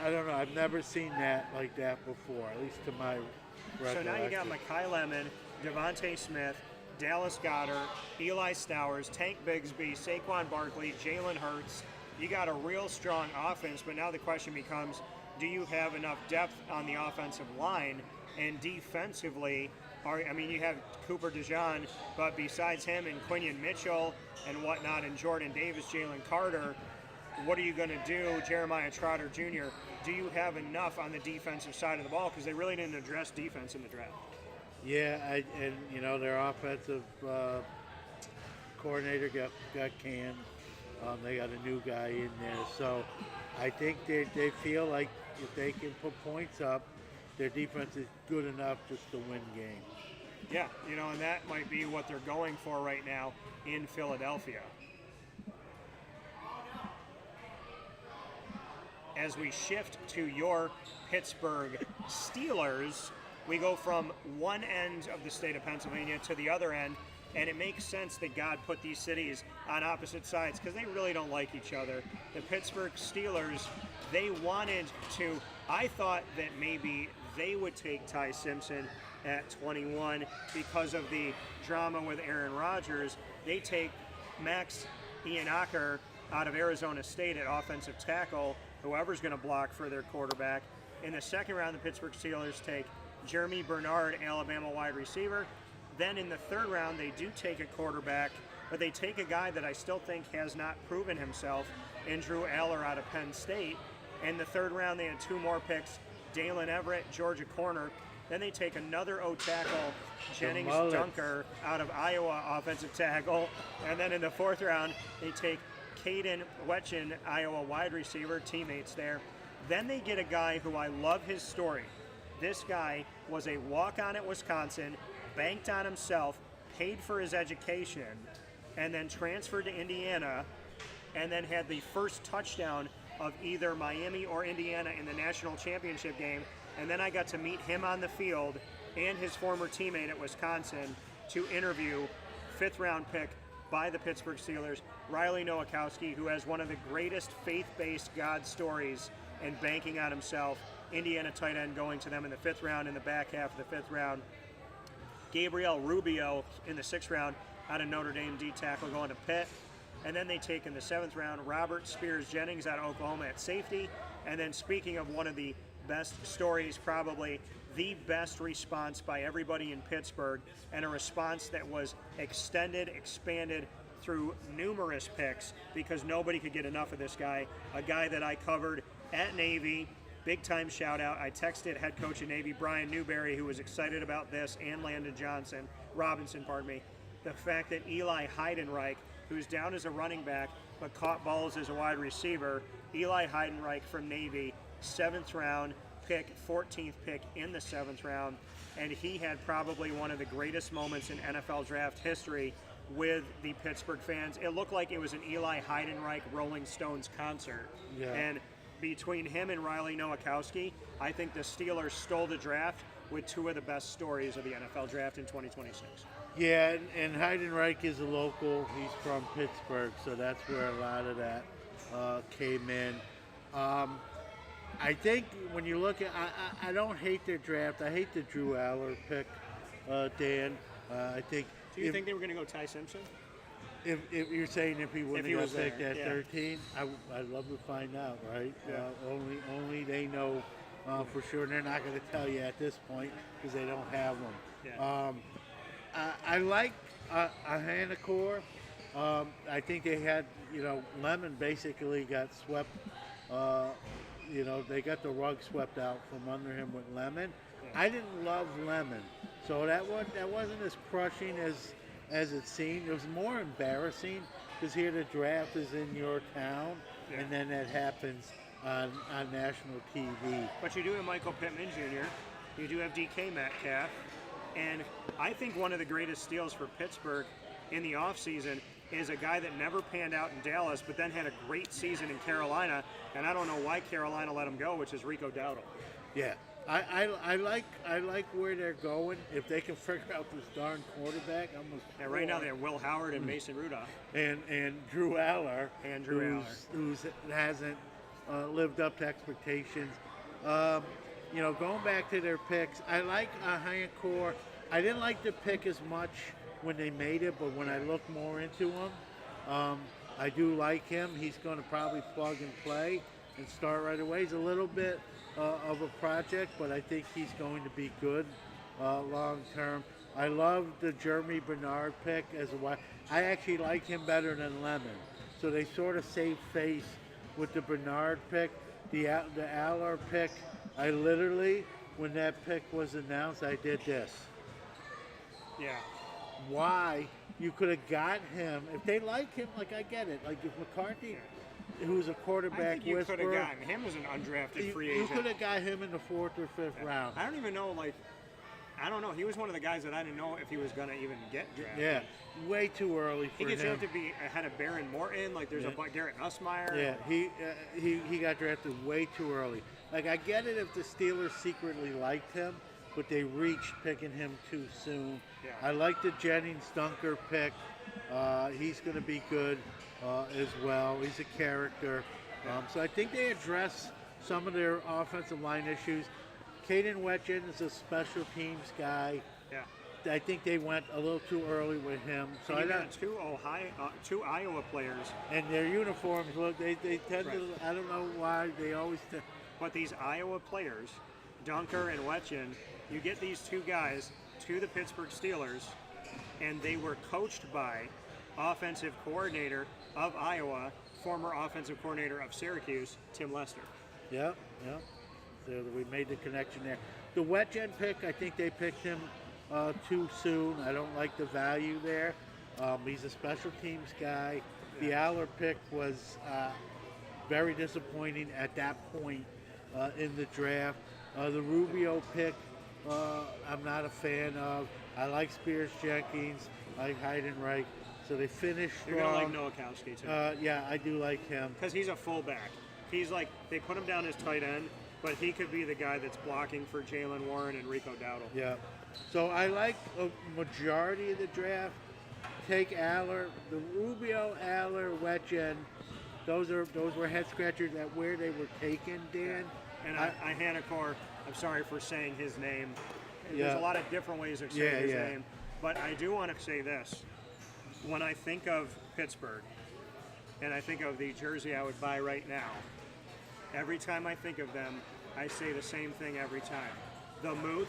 I don't know. I've never seen that like that before, at least to my recollection. So now you got Mekhi Lemon, Devontae Smith, Dallas Goedert, Eli Stowers, Tank Bigsby, Saquon Barkley, Jalen Hurts. You got a real strong offense, but now the question becomes, do you have enough depth on the offensive line? And defensively, you have Cooper DeJean, but besides him and Quinion Mitchell and whatnot, and Jordan Davis, Jalen Carter, what are you going to do, Jeremiah Trotter Jr.? Do you have enough on the defensive side of the ball? Because they really didn't address defense in the draft. Yeah, their offensive coordinator got canned. They got a new guy in there. So I think they feel like if they can put points up, their defense is good enough just to win games. Yeah, and that might be what they're going for right now in Philadelphia. As we shift to your Pittsburgh Steelers, we go from one end of the state of Pennsylvania to the other end, and it makes sense that God put these cities on opposite sides because they really don't like each other. The Pittsburgh Steelers, they wanted to, I thought that maybe they would take Ty Simpson at 21 because of the drama with Aaron Rodgers. They take Max Ianacker out of Arizona State at offensive tackle, whoever's going to block for their quarterback. In the second round, the Pittsburgh Steelers take Jeremy Bernard, Alabama wide receiver. Then in the third round, they do take a quarterback, but they take a guy that I still think has not proven himself, in Drew Aller out of Penn State. In the third round, they had 2 more picks, Dalen Everett, Georgia corner. Then they take another O-tackle, Jennings Dunker out of Iowa offensive tackle. And then in the fourth round, they take Caden Wetchen, Iowa wide receiver, teammates there. Then they get a guy who I love his story. This guy was a walk-on at Wisconsin, banked on himself, paid for his education, and then transferred to Indiana, and then had the first touchdown of either Miami or Indiana in the national championship game. And then I got to meet him on the field and his former teammate at Wisconsin to interview 5th-round pick by the Pittsburgh Steelers, Riley Nowakowski, who has one of the greatest faith-based God stories and banking on himself. Indiana tight end going to them in the 5th round, in the back half of the 5th round. Gabriel Rubio in the 6th round out of Notre Dame, D tackle going to Pitt. And then they take in the 7th round Robert Spears Jennings out of Oklahoma at safety. And then speaking of one of the best stories, probably the best response by everybody in Pittsburgh, and a response that was extended, expanded through numerous picks because nobody could get enough of this guy. A guy that I covered at Navy. Big time shout out. I texted head coach of Navy, Brian Newberry, who was excited about this, and Landon Robinson, the fact that Eli Heidenreich, who's down as a running back but caught balls as a wide receiver, Eli Heidenreich from Navy, 7th round pick, 14th pick in the 7th round, and he had probably one of the greatest moments in NFL draft history with the Pittsburgh fans. It looked like it was an Eli Heidenreich Rolling Stones concert. Yeah. And between him and Riley Nowakowski, I think the Steelers stole the draft with 2 of the best stories of the NFL draft in 2026. Yeah, and Heidenreich is a local. He's from Pittsburgh, so that's where a lot of that came in. I think when you look at, I don't hate their draft. I hate the Drew Aller pick, Dan. I think. Do you think they were going to go Ty Simpson? If you're saying if he wouldn't have picked at 13, I'd love to find out, right? Yeah. Only they know for sure. They're not going to tell you at this point because they don't have them. Yeah. I like Hanacor. I think they had, Lemon basically got swept. They got the rug swept out from under him with Lemon. Yeah. I didn't love Lemon, so that wasn't as crushing as it seemed. It was more embarrassing because here the draft is in your town, and then that happens on national TV. But you do have Michael Pittman Jr., you do have DK Metcalf, and I think one of the greatest steals for Pittsburgh in the offseason is a guy that never panned out in Dallas, but then had a great season in Carolina, and I don't know why Carolina let him go, which is Rico Dowdle. Yeah. I like where they're going. If they can figure out this darn quarterback, right now they have Will Howard and Mason Rudolph and Drew Aller, who hasn't lived up to expectations. Going back to their picks, I like Hanacor. I didn't like the pick as much when they made it, but when I look more into him, I do like him. He's going to probably plug and play and start right away. He's a little bit of a project, but I think he's going to be good long term. I love the Jeremy Bernard pick as well. I actually like him better than Lemon. So they sort of saved face with the Bernard pick. The Aller pick, I literally, when that pick was announced, I did this. Yeah. Why? You could have got him. If they like him, I get it. Like if McCarthy, who's a quarterback you whisperer. could have gotten him as an undrafted free agent. You could have got him in the 4th or 5th round. I don't even know, I don't know. He was one of the guys that I didn't know if he was going to even get drafted. Yeah, way too early for him. He gets drafted to be ahead of Baron Morton. There's a Garrett Nussmeier. Yeah, he got drafted way too early. I get it if the Steelers secretly liked him, but they reached picking him too soon. Yeah. I like the Jennings Dunker pick. He's going to be good as well. He's a character. So I think they address some of their offensive line issues. Caden Wetjen is a special teams guy. Yeah. I think they went a little too early with him. So And I you don't. got two Iowa players, And their uniforms look. They tend Right. to. I don't know why they always. but these Iowa players, Dunker and Wetjen, you get these two guys to the Pittsburgh Steelers, and they were coached by offensive coordinator of Iowa, former offensive coordinator of Syracuse, Tim Lester. Yep. So we made the connection there. The Wetjen pick, I think they picked him too soon. I don't like the value there. He's a special teams guy. The Aller pick was very disappointing at that point in the draft. The Rubio pick, I'm not a fan of. I like Spears Jenkins. I like Heidenreich. So they finished You're going strong. to like Nowakowski, too. Yeah, I do like him. Because he's a fullback. He's like, they put him down as tight end, but he could be the guy that's blocking for Jalen Warren and Rico Dowdle. Yeah. So I like a majority of the draft. Take Aller, the Rubio, Aller, Wetjen. Those were head scratchers at where they were taken, Dan. And Hanacor, I'm sorry for saying his name. Yeah. There's a lot of different ways of saying his Yeah. name. But I do want to say this. When I think of Pittsburgh, and I think of the jersey I would buy right now, every time I think of them, I say the same thing every time. The Muth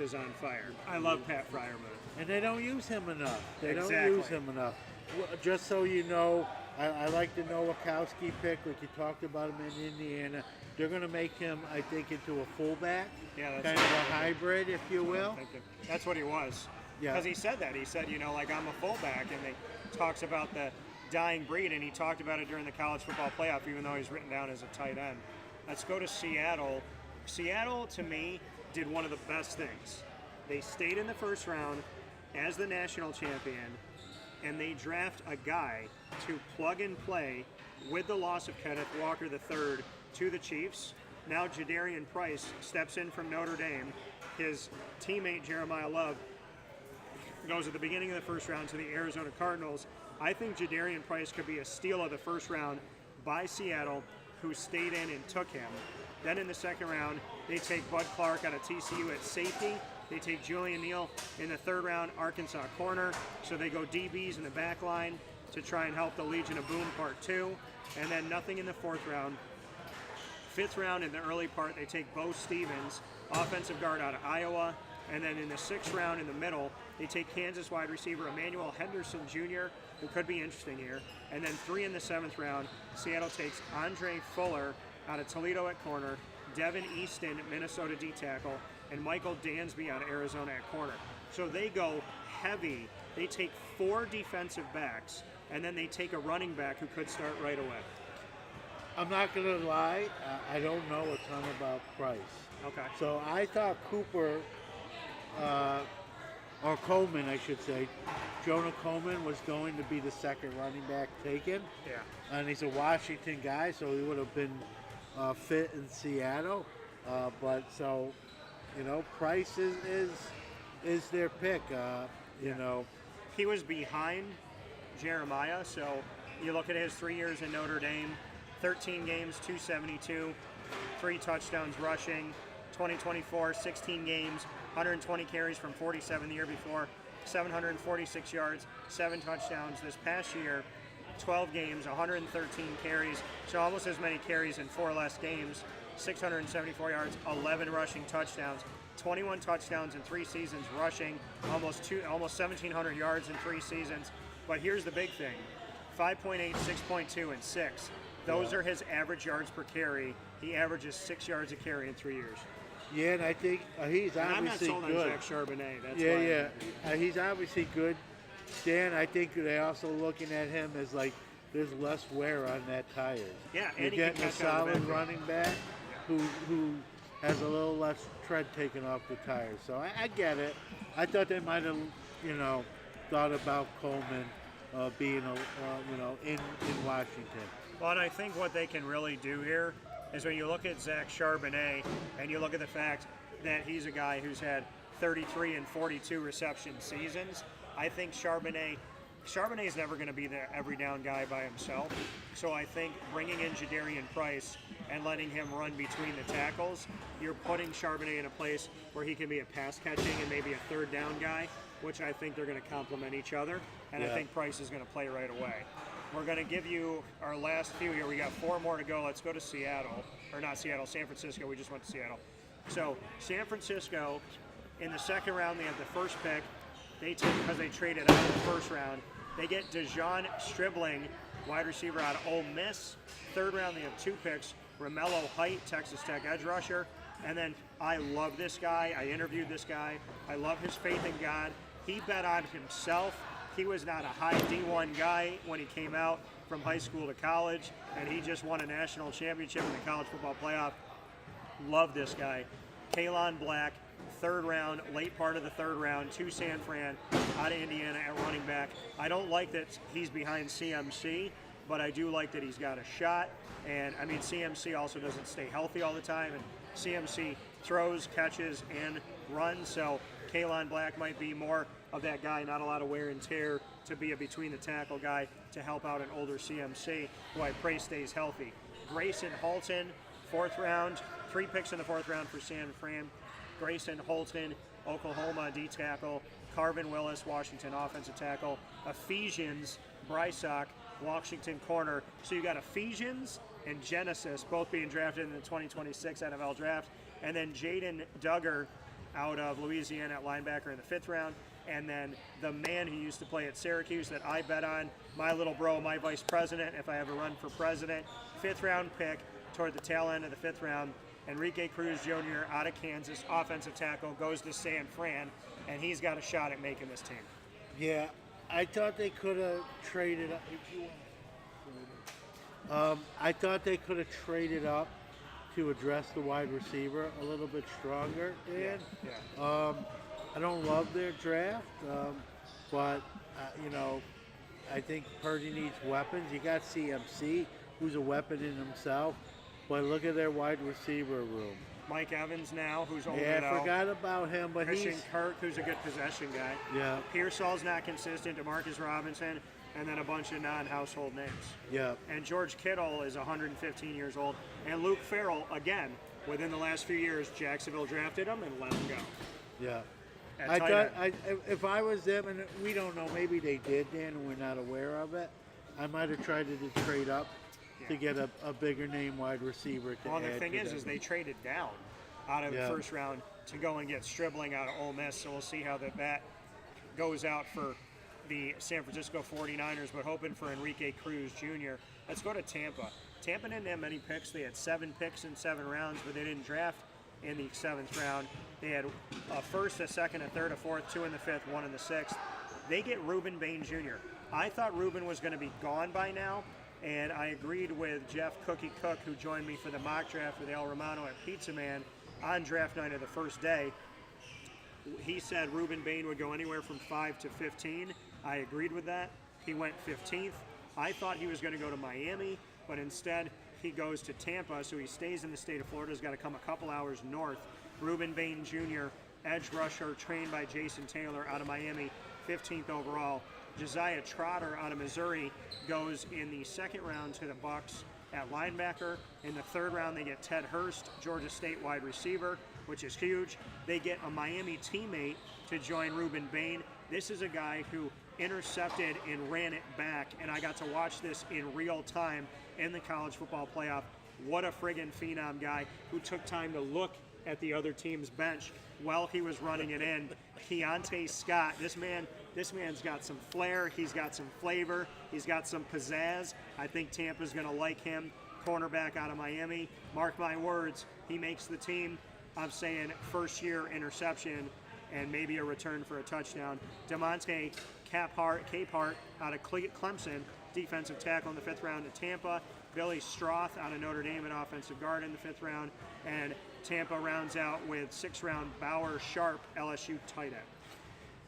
is on fire. I love Pat Fryermuth. And they don't use him enough. They Exactly. don't use him enough. Well, just so you know, I like the Nowakowski pick, like you talked about him in Indiana. They're going to make him, I think, into a fullback, Yeah, that's kind of a hybrid, if you will. That's what he was. Yeah. Because he said that. He said, like, I'm a fullback, and he talks about the dying breed, and he talked about it during the college football playoff, even though he's written down as a tight end. Let's go to Seattle. Seattle, to me, did one of the best things. They stayed in the first round as the national champion, and they draft a guy to plug and play with the loss of Kenneth Walker III to the Chiefs. Now Jadarian Price steps in from Notre Dame. His teammate Jeremiah Love goes at the beginning of the first round to the Arizona Cardinals. I think Jadarian Price could be a steal of the first round by Seattle, who stayed in and took him. Then in the second round, they take Bud Clark out of TCU at safety. They take Julian Neal in the third round, Arkansas corner. So they go DBs in the back line to try and help the Legion of Boom Part 2. And then nothing in the fourth round. Fifth round in the early part, they take Bo Stevens, offensive guard out of Iowa. And then in the sixth round in the middle, they take Kansas wide receiver Emmanuel Henderson Jr., who could be interesting here. And then 3 in the seventh round, Seattle takes Andre Fuller out of Toledo at corner, Devin Easton, Minnesota D tackle, and Michael Dansby out of Arizona at corner. So they go heavy. They take 4 defensive backs, and then they take a running back who could start right away. I'm not going to lie, I don't know a ton about Price. Okay. So I thought Cooper, or Coleman, I should say, Jonah Coleman was going to be the second running back taken. Yeah. And he's a Washington guy, so he would have been fit in Seattle. But so, Price is their pick. You know, He was behind Jeremiah, so you look at his 3 years in Notre Dame, 13 games, 272, 3 touchdowns rushing. 2024, 16 games, 120 carries from 47 the year before, 746 yards, 7 touchdowns. This past year, 12 games, 113 carries, so almost as many carries in 4 less games, 674 yards, 11 rushing touchdowns, 21 touchdowns in 3 seasons rushing, almost 1,700 yards in 3 seasons. But here's the big thing, 5.8, 6.2, and 6. Those are his average yards per carry. He averages 6 yards a carry in 3 years. yeah, and I think he's And I'm not obviously sold on good. Jack Charbonnet. That's why He's obviously good. Dan, I think they're also looking at him as like there's less wear on that tires. Yeah, You're and he can getting a catch out of the solid backfield. running back who has a little less tread taken off the tires. So I get it. I thought they might have, thought about Coleman being, in Washington. Well, and I think what they can really do here is when you look at Zach Charbonnet and you look at the fact that he's a guy who's had 33 and 42 reception seasons, I think Charbonnet Charbonnet is never going to be the every down guy by himself. So I think bringing in Jadarian Price and letting him run between the tackles, you're putting Charbonnet in a place where he can be a pass catching and maybe a third down guy, which I think they're going to complement each other. And I think Price is going to play right away. We're going to give you our last few here. We got 4 more to go. Let's go to Seattle. Or not Seattle, San Francisco. We just went to Seattle. So San Francisco, in the second round, they have the first pick. They take, because they traded out in the first round, they get Dejon Stribling, wide receiver out of Ole Miss. Third round, they have 2 picks. Romello Height, Texas Tech edge rusher. And then I love this guy. I interviewed this guy. I love his faith in God. He bet on himself. He was not a high D1 guy when he came out from high school to college, and he just won a national championship in the college football playoff. Love this guy. Kalon Black, third round, late part of the third round, to San Fran, out of Indiana at running back. I don't like that he's behind CMC, but I do like that he's got a shot. And I mean, CMC also doesn't stay healthy all the time, and CMC throws, catches, and runs. So Kalon Black might be more of that guy, not a lot of wear and tear, to be a between the tackle guy to help out an older CMC, who I pray stays healthy. Grayson Halton, 4th round, 3 picks in the 4th round for San Fran. Grayson Halton, Oklahoma D tackle. Carvin Willis, Washington offensive tackle. Ephesians Brysock, Washington corner. So you got Ephesians and Genesis both being drafted in the 2026 NFL draft. And then Jaden Duggar out of Louisiana at linebacker in the 5th round. And then the man who used to play at Syracuse that I bet on, my little bro, my vice president, if I ever run for president, 5th round pick toward the tail end of the 5th round. Enrique Cruz Jr. out of Kansas, offensive tackle, goes to San Fran, and he's got a shot at making this team. Yeah, I thought they could have traded up. I thought they could have traded up to address the wide receiver a little bit stronger, Dan. Yeah. I don't love their draft, but, I think Purdy needs weapons. You got CMC, who's a weapon in himself, but look at their wide receiver room. Mike Evans now, who's older Yeah, now. I forgot about him, but Christian Kirk, who's a good possession guy. Yeah. Pearsall's not consistent. DeMarcus Robinson, and then a bunch of non-household names. Yeah. And George Kittle is 115 years old. And Luke Farrell, again, within the last few years, Jacksonville drafted him and let him go. Yeah. At I tight thought end. if I was them, and we don't know, maybe they did, Dan, and we're not aware of it, I might have tried to trade up to get a bigger name wide receiver to Well, add the thing to is they traded down out of the first round to go and get Stribling out of Ole Miss. So we'll see how that goes out for the San Francisco 49ers, but hoping for Enrique Cruz Jr. Let's go to Tampa. Tampa didn't have many picks. They had 7 picks in 7 rounds, but they didn't draft in the 7th round. They had a first, a second, a third, a fourth, 2 in the 5th, 1 in the 6th. They get Reuben Bain Jr. I thought Reuben was going to be gone by now, and I agreed with Jeff Cookie Cook, who joined me for the mock draft with El Romano at Pizza Man on draft night of the first day. He said Reuben Bain would go anywhere from 5 to 15. I agreed with that. He went 15th. I thought he was going to go to Miami, but instead he goes to Tampa, so he stays in the state of Florida. He's got to come a couple hours north. Reuben Bain Jr., edge rusher, trained by Jason Taylor out of Miami, 15th overall. Josiah Trotter out of Missouri goes in the 2nd round to the Bucks at linebacker. In the 3rd round, they get Ted Hurst, Georgia State wide receiver, which is huge. They get a Miami teammate to join Reuben Bain. This is a guy who intercepted and ran it back, and I got to watch this in real time in the college football playoff. What a friggin' phenom guy who took time to look at the other team's bench while he was running it in. Keontae Scott, this man's got some flair, he's got some flavor, he's got some pizzazz. I think Tampa's gonna like him. Cornerback out of Miami. Mark my words, he makes the team. I'm saying first year interception and maybe a return for a touchdown. DeMonte Capehart out of Clemson, defensive tackle in the 5th round to Tampa. Billy Stroth out of Notre Dame, an offensive guard in the 5th round. And Tampa rounds out with 6th round Bauer Sharp, LSU tight end.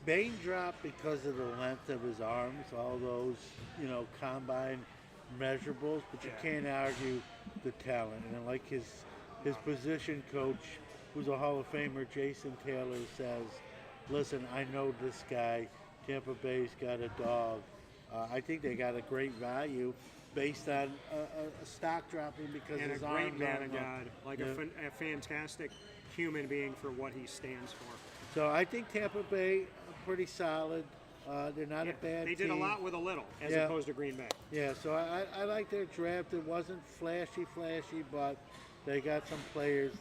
Bain dropped because of the length of his arms, all those, combine measurables, but you can't argue the talent. And like his position coach, who's a Hall of Famer, Jason Taylor, says, listen, I know this guy. Tampa Bay's got a dog. I think they got a great value based on a stock dropping because And a his great arms man aren't of up. God, like a fantastic human being for what he stands for. So I think Tampa Bay pretty solid. They're not a bad They team. did a lot with a little, as Yeah. opposed to Green Bay. Yeah, so I like their draft. It wasn't flashy, but they got some players,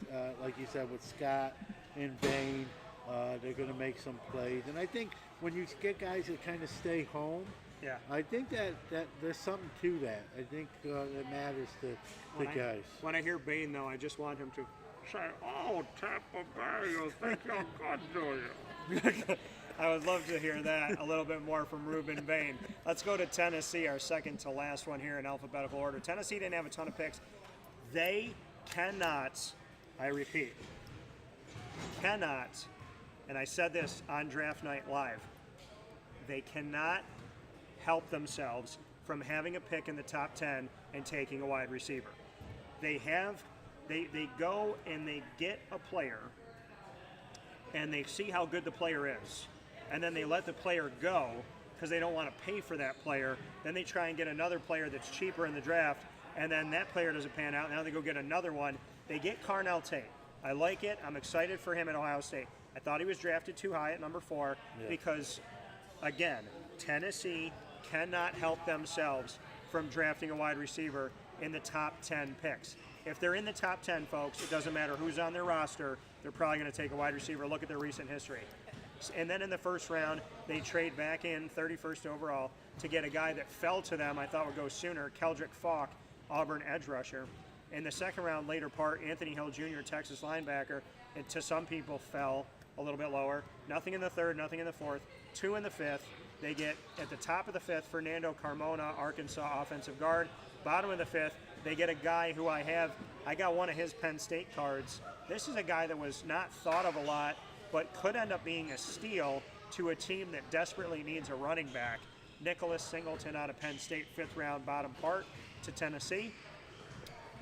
like you said, with Scott and Bain. They're going to make some plays. And I think when you get guys that kind of stay home, Yeah. I think that there's something to that. I think it matters to the guys. When I hear Bain, though, I just want him to say, "Oh, Tampa Bay, you think you're good, do you?" I would love to hear that a little bit more from Ruben Bain. Let's go to Tennessee, our second to last one here in alphabetical order. Tennessee didn't have a ton of picks. They cannot, I repeat, cannot, and I said this on Draft Night Live, they cannot help themselves from having a pick in the top 10 and taking a wide receiver. They go and they get a player and they see how good the player is, and then they let the player go because they don't want to pay for that player. Then they try and get another player that's cheaper in the draft, and then that player doesn't pan out. Now they go get another one. They get Carnell Tate. I like it. I'm excited for him at Ohio State. I thought he was drafted too high at number 4 because, again, Tennessee cannot help themselves from drafting a wide receiver in the top 10 picks. If they're in the top 10, folks, it doesn't matter who's on their roster, they're probably going to take a wide receiver. Look at their recent history. And then in the first round, they trade back in 31st overall to get a guy that fell to them, I thought would go sooner, Keldrick Falk, Auburn edge rusher. In the second round, later part, Anthony Hill Jr., Texas linebacker, and to some people fell a little bit lower. Nothing in the third, nothing in the fourth, 2 in the fifth. They get, at the top of the fifth, Fernando Carmona, Arkansas offensive guard. Bottom of the fifth, they get a guy who I got one of his Penn State cards. This is a guy that was not thought of a lot, but could end up being a steal to a team that desperately needs a running back. Nicholas Singleton out of Penn State, 5th round, bottom part to Tennessee.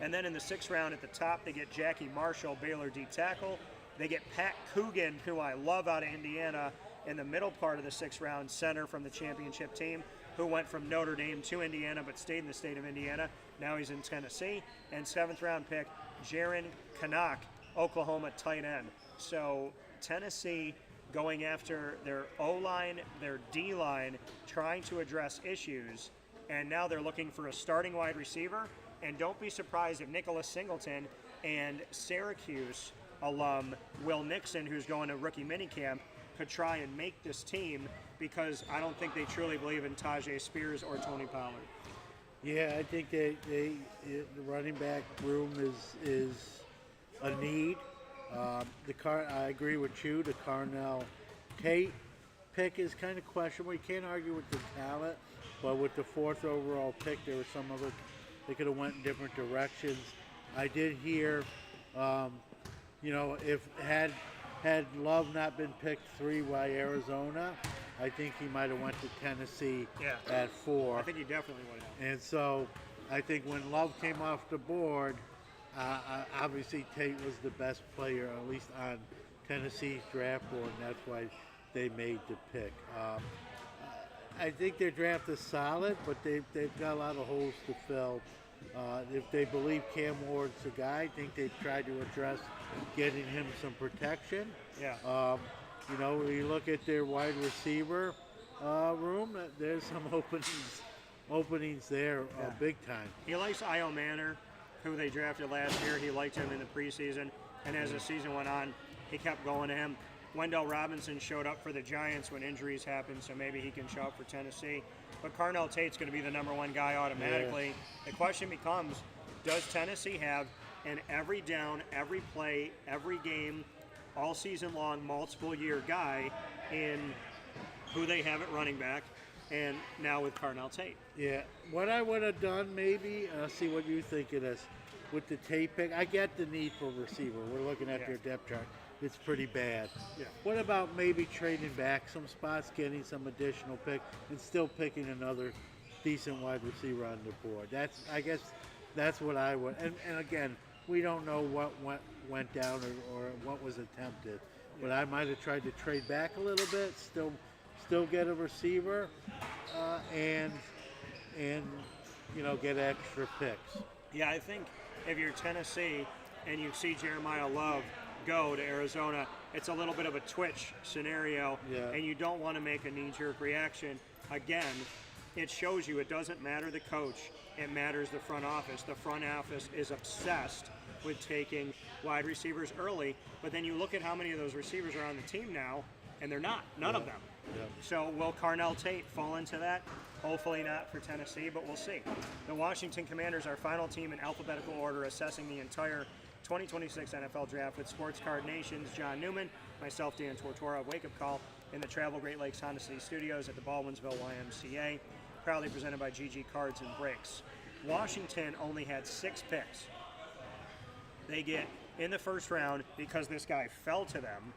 And then in the 6th round at the top, they get Jackie Marshall, Baylor D tackle. They get Pat Coogan, who I love out of Indiana, in the middle part of the 6th round, center from the championship team, who went from Notre Dame to Indiana but stayed in the state of Indiana. Now he's in Tennessee. And 7th round pick, Jaron Canuck, Oklahoma tight end. So Tennessee going after their O-line, their D-line, trying to address issues, and now they're looking for a starting wide receiver. And don't be surprised if Nicholas Singleton and Syracuse alum Will Nixon, who's going to rookie minicamp, could try and make this team, because I don't think they truly believe in Tajay Spears or Tony Pollard. Yeah, I think the running back room is a need. I agree with you. The Carnell Tate pick is kind of questionable. You can't argue with the talent, but with the 4th overall pick, there were some of it. They could have went in different directions. I did hear, if had Love not been picked 3 by Arizona, I think he might have went to Tennessee at 4. I think he definitely would have. And so I think when Love came off the board, obviously Tate was the best player, at least on Tennessee's draft board, and that's why they made the pick. I think their draft is solid, but they've got a lot of holes to fill. If they believe Cam Ward's the guy, I think they've tried to address getting him some protection. Yeah. When you look at their wide receiver room, there's some openings there big time. He likes Io Manor, who they drafted last year. He liked him in the preseason, and as the season went on, he kept going to him. Wendell Robinson showed up for the Giants when injuries happened, so maybe he can show up for Tennessee. But Carnell Tate's going to be the number 1 guy automatically. Yeah. The question becomes, does Tennessee have an every down, every play, every game, all season long, multiple year guy in who they have at running back, and now with Carnell Tate? Yeah, what I would have done maybe, see what you think of this, with the Tate pick, I get the need for receiver. We're looking at their depth chart. It's pretty bad. Yeah. What about maybe trading back some spots, getting some additional pick, and still picking another decent wide receiver on the board? I guess that's what I would. And again, we don't know what went down or what was attempted. But I might have tried to trade back a little bit, still get a receiver. and get extra picks. Yeah, I think if you're Tennessee and you see Jeremiah Love go to Arizona, it's a little bit of a twitch scenario, and you don't want to make a knee-jerk reaction. Again, it shows you it doesn't matter the coach, it matters the front office. The front office is obsessed with taking wide receivers early, but then you look at how many of those receivers are on the team now, and they're not. None of them. So will Carnell Tate fall into that? Hopefully not for Tennessee, but we'll see. The Washington Commanders, our final team in alphabetical order, assessing the entire 2026 NFL Draft with Sports Card Nation's John Newman, myself, Dan Tortora of Wake Up Call, in the Travel Great Lakes Honda City Studios at the Baldwinsville YMCA, proudly presented by GG Cards and Breaks. Washington only had 6 picks. They get in the first round because this guy fell to them.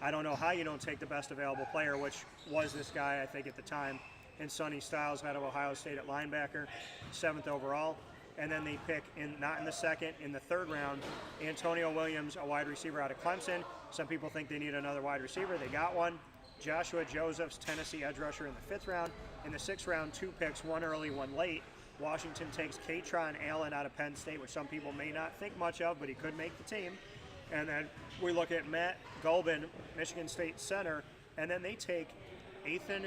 I don't know how you don't take the best available player, which was this guy, I think, at the time, and Sonny Styles out of Ohio State at linebacker, 7th overall. And then they pick, not in the second, in the 3rd round, Antonio Williams, a wide receiver out of Clemson. Some people think they need another wide receiver. They got one. Joshua Josephs, Tennessee edge rusher in the 5th round. In the 6th round, 2 picks, 1 early, 1 late. Washington takes Katron Allen out of Penn State, which some people may not think much of, but he could make the team. And then we look at Matt Golbin, Michigan State center, and then they take Ethan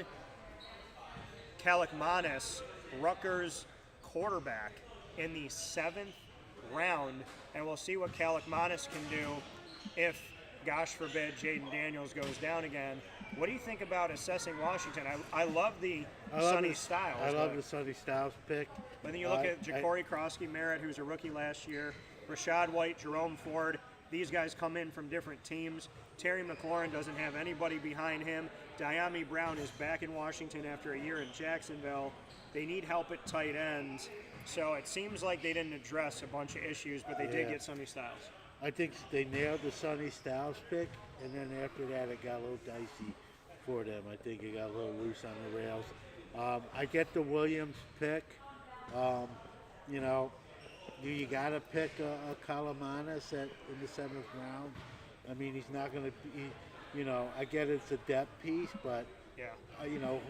Kaliakmanis, Rutgers quarterback, in the 7th round, and we'll see what Kaliakmanis can do if, gosh forbid, Jaden Daniels goes down again. What do you think about assessing Washington? I love the Sonny Styles. I love the Sonny Styles pick. But then you look at Ja'Cory Krosky-Merritt, who's a rookie last year, Rashad White, Jerome Ford. These guys come in from different teams. Terry McLaurin doesn't have anybody behind him. Diami Brown is back in Washington after a year in Jacksonville. They need help at tight ends. So it seems like they didn't address a bunch of issues, but they did get Sonny Styles. I think they nailed the Sonny Styles pick, and then after that it got a little dicey for them. I think it got a little loose on the rails. I get the Williams pick. Do you got to pick a Kaliakmanis in the 7th round? I mean, he's not going to be, I get it's a depth piece, but,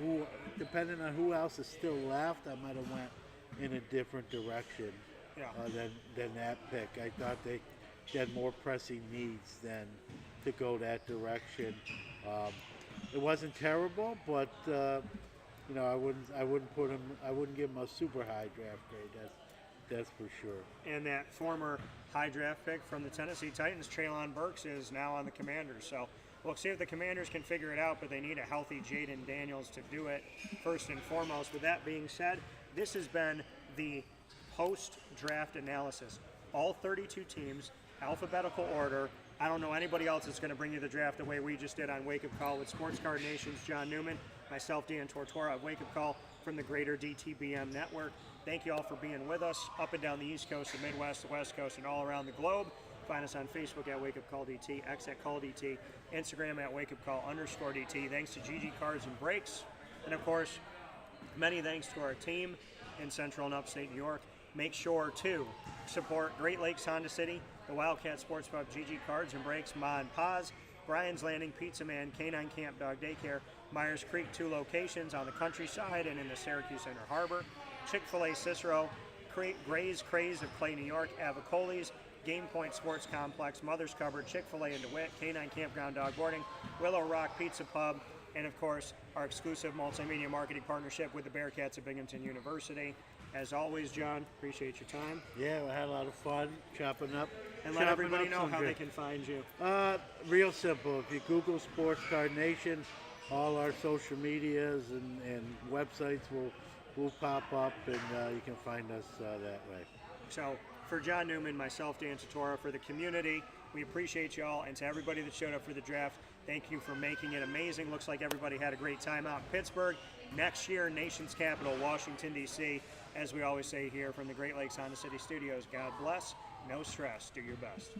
who, depending on who else is still left, I might have went in a different direction than that pick. I thought they had more pressing needs than to go that direction. It wasn't terrible, but I wouldn't give him a super high draft grade. That's for sure. And that former high draft pick from the Tennessee Titans, Treylon Burks, is now on the Commanders. So we'll see if the Commanders can figure it out, but they need a healthy Jaden Daniels to do it first and foremost. With that being said, this has been the post-draft analysis. All 32 teams, alphabetical order. I don't know anybody else that's going to bring you the draft the way we just did on Wake Up Call with Sports Card Nation's John Newman, myself, Dan Tortora of Wake Up Call from the greater DTBM network. Thank you all for being with us up and down the East Coast, the Midwest, the West Coast, and all around the globe. Find us on Facebook at Wake Up Call DT, X at Call DT, Instagram at Wake Up Call _DT. Thanks to GG Cards and Breaks. And of course, many thanks to our team in Central and Upstate New York. Make sure to support Great Lakes Honda City, the Wildcat Sports Pub, GG Cards and Breaks, Ma and Pa's, Brian's Landing, Pizza Man, Canine Camp Dog Daycare, Myers Creek, 2 locations on the countryside and in the Syracuse Inner Harbor, Chick-fil-A Cicero, Gray's Craze of Clay, New York, Avicoli's, Game Point Sports Complex, Mother's Cupboard, Chick-fil-A in DeWitt, Canine Campground Dog Boarding, Willow Rock Pizza Pub, and of course, our exclusive multimedia marketing partnership with the Bearcats of Binghamton University. As always, John, appreciate your time. Yeah, we had a lot of fun chopping up. And let everybody know how they can find you. Real simple. If you Google Sports Card Nation, all our social medias and websites will pop up, and you can find us that way. So, for John Newman, myself, Dan Tortora, for the community, we appreciate you all, and to everybody that showed up for the draft, thank you for making it amazing. Looks like everybody had a great time out in Pittsburgh. Next year, nation's capital, Washington, D.C., as we always say here from the Great Lakes Honda City Studios. God bless, no stress, do your best.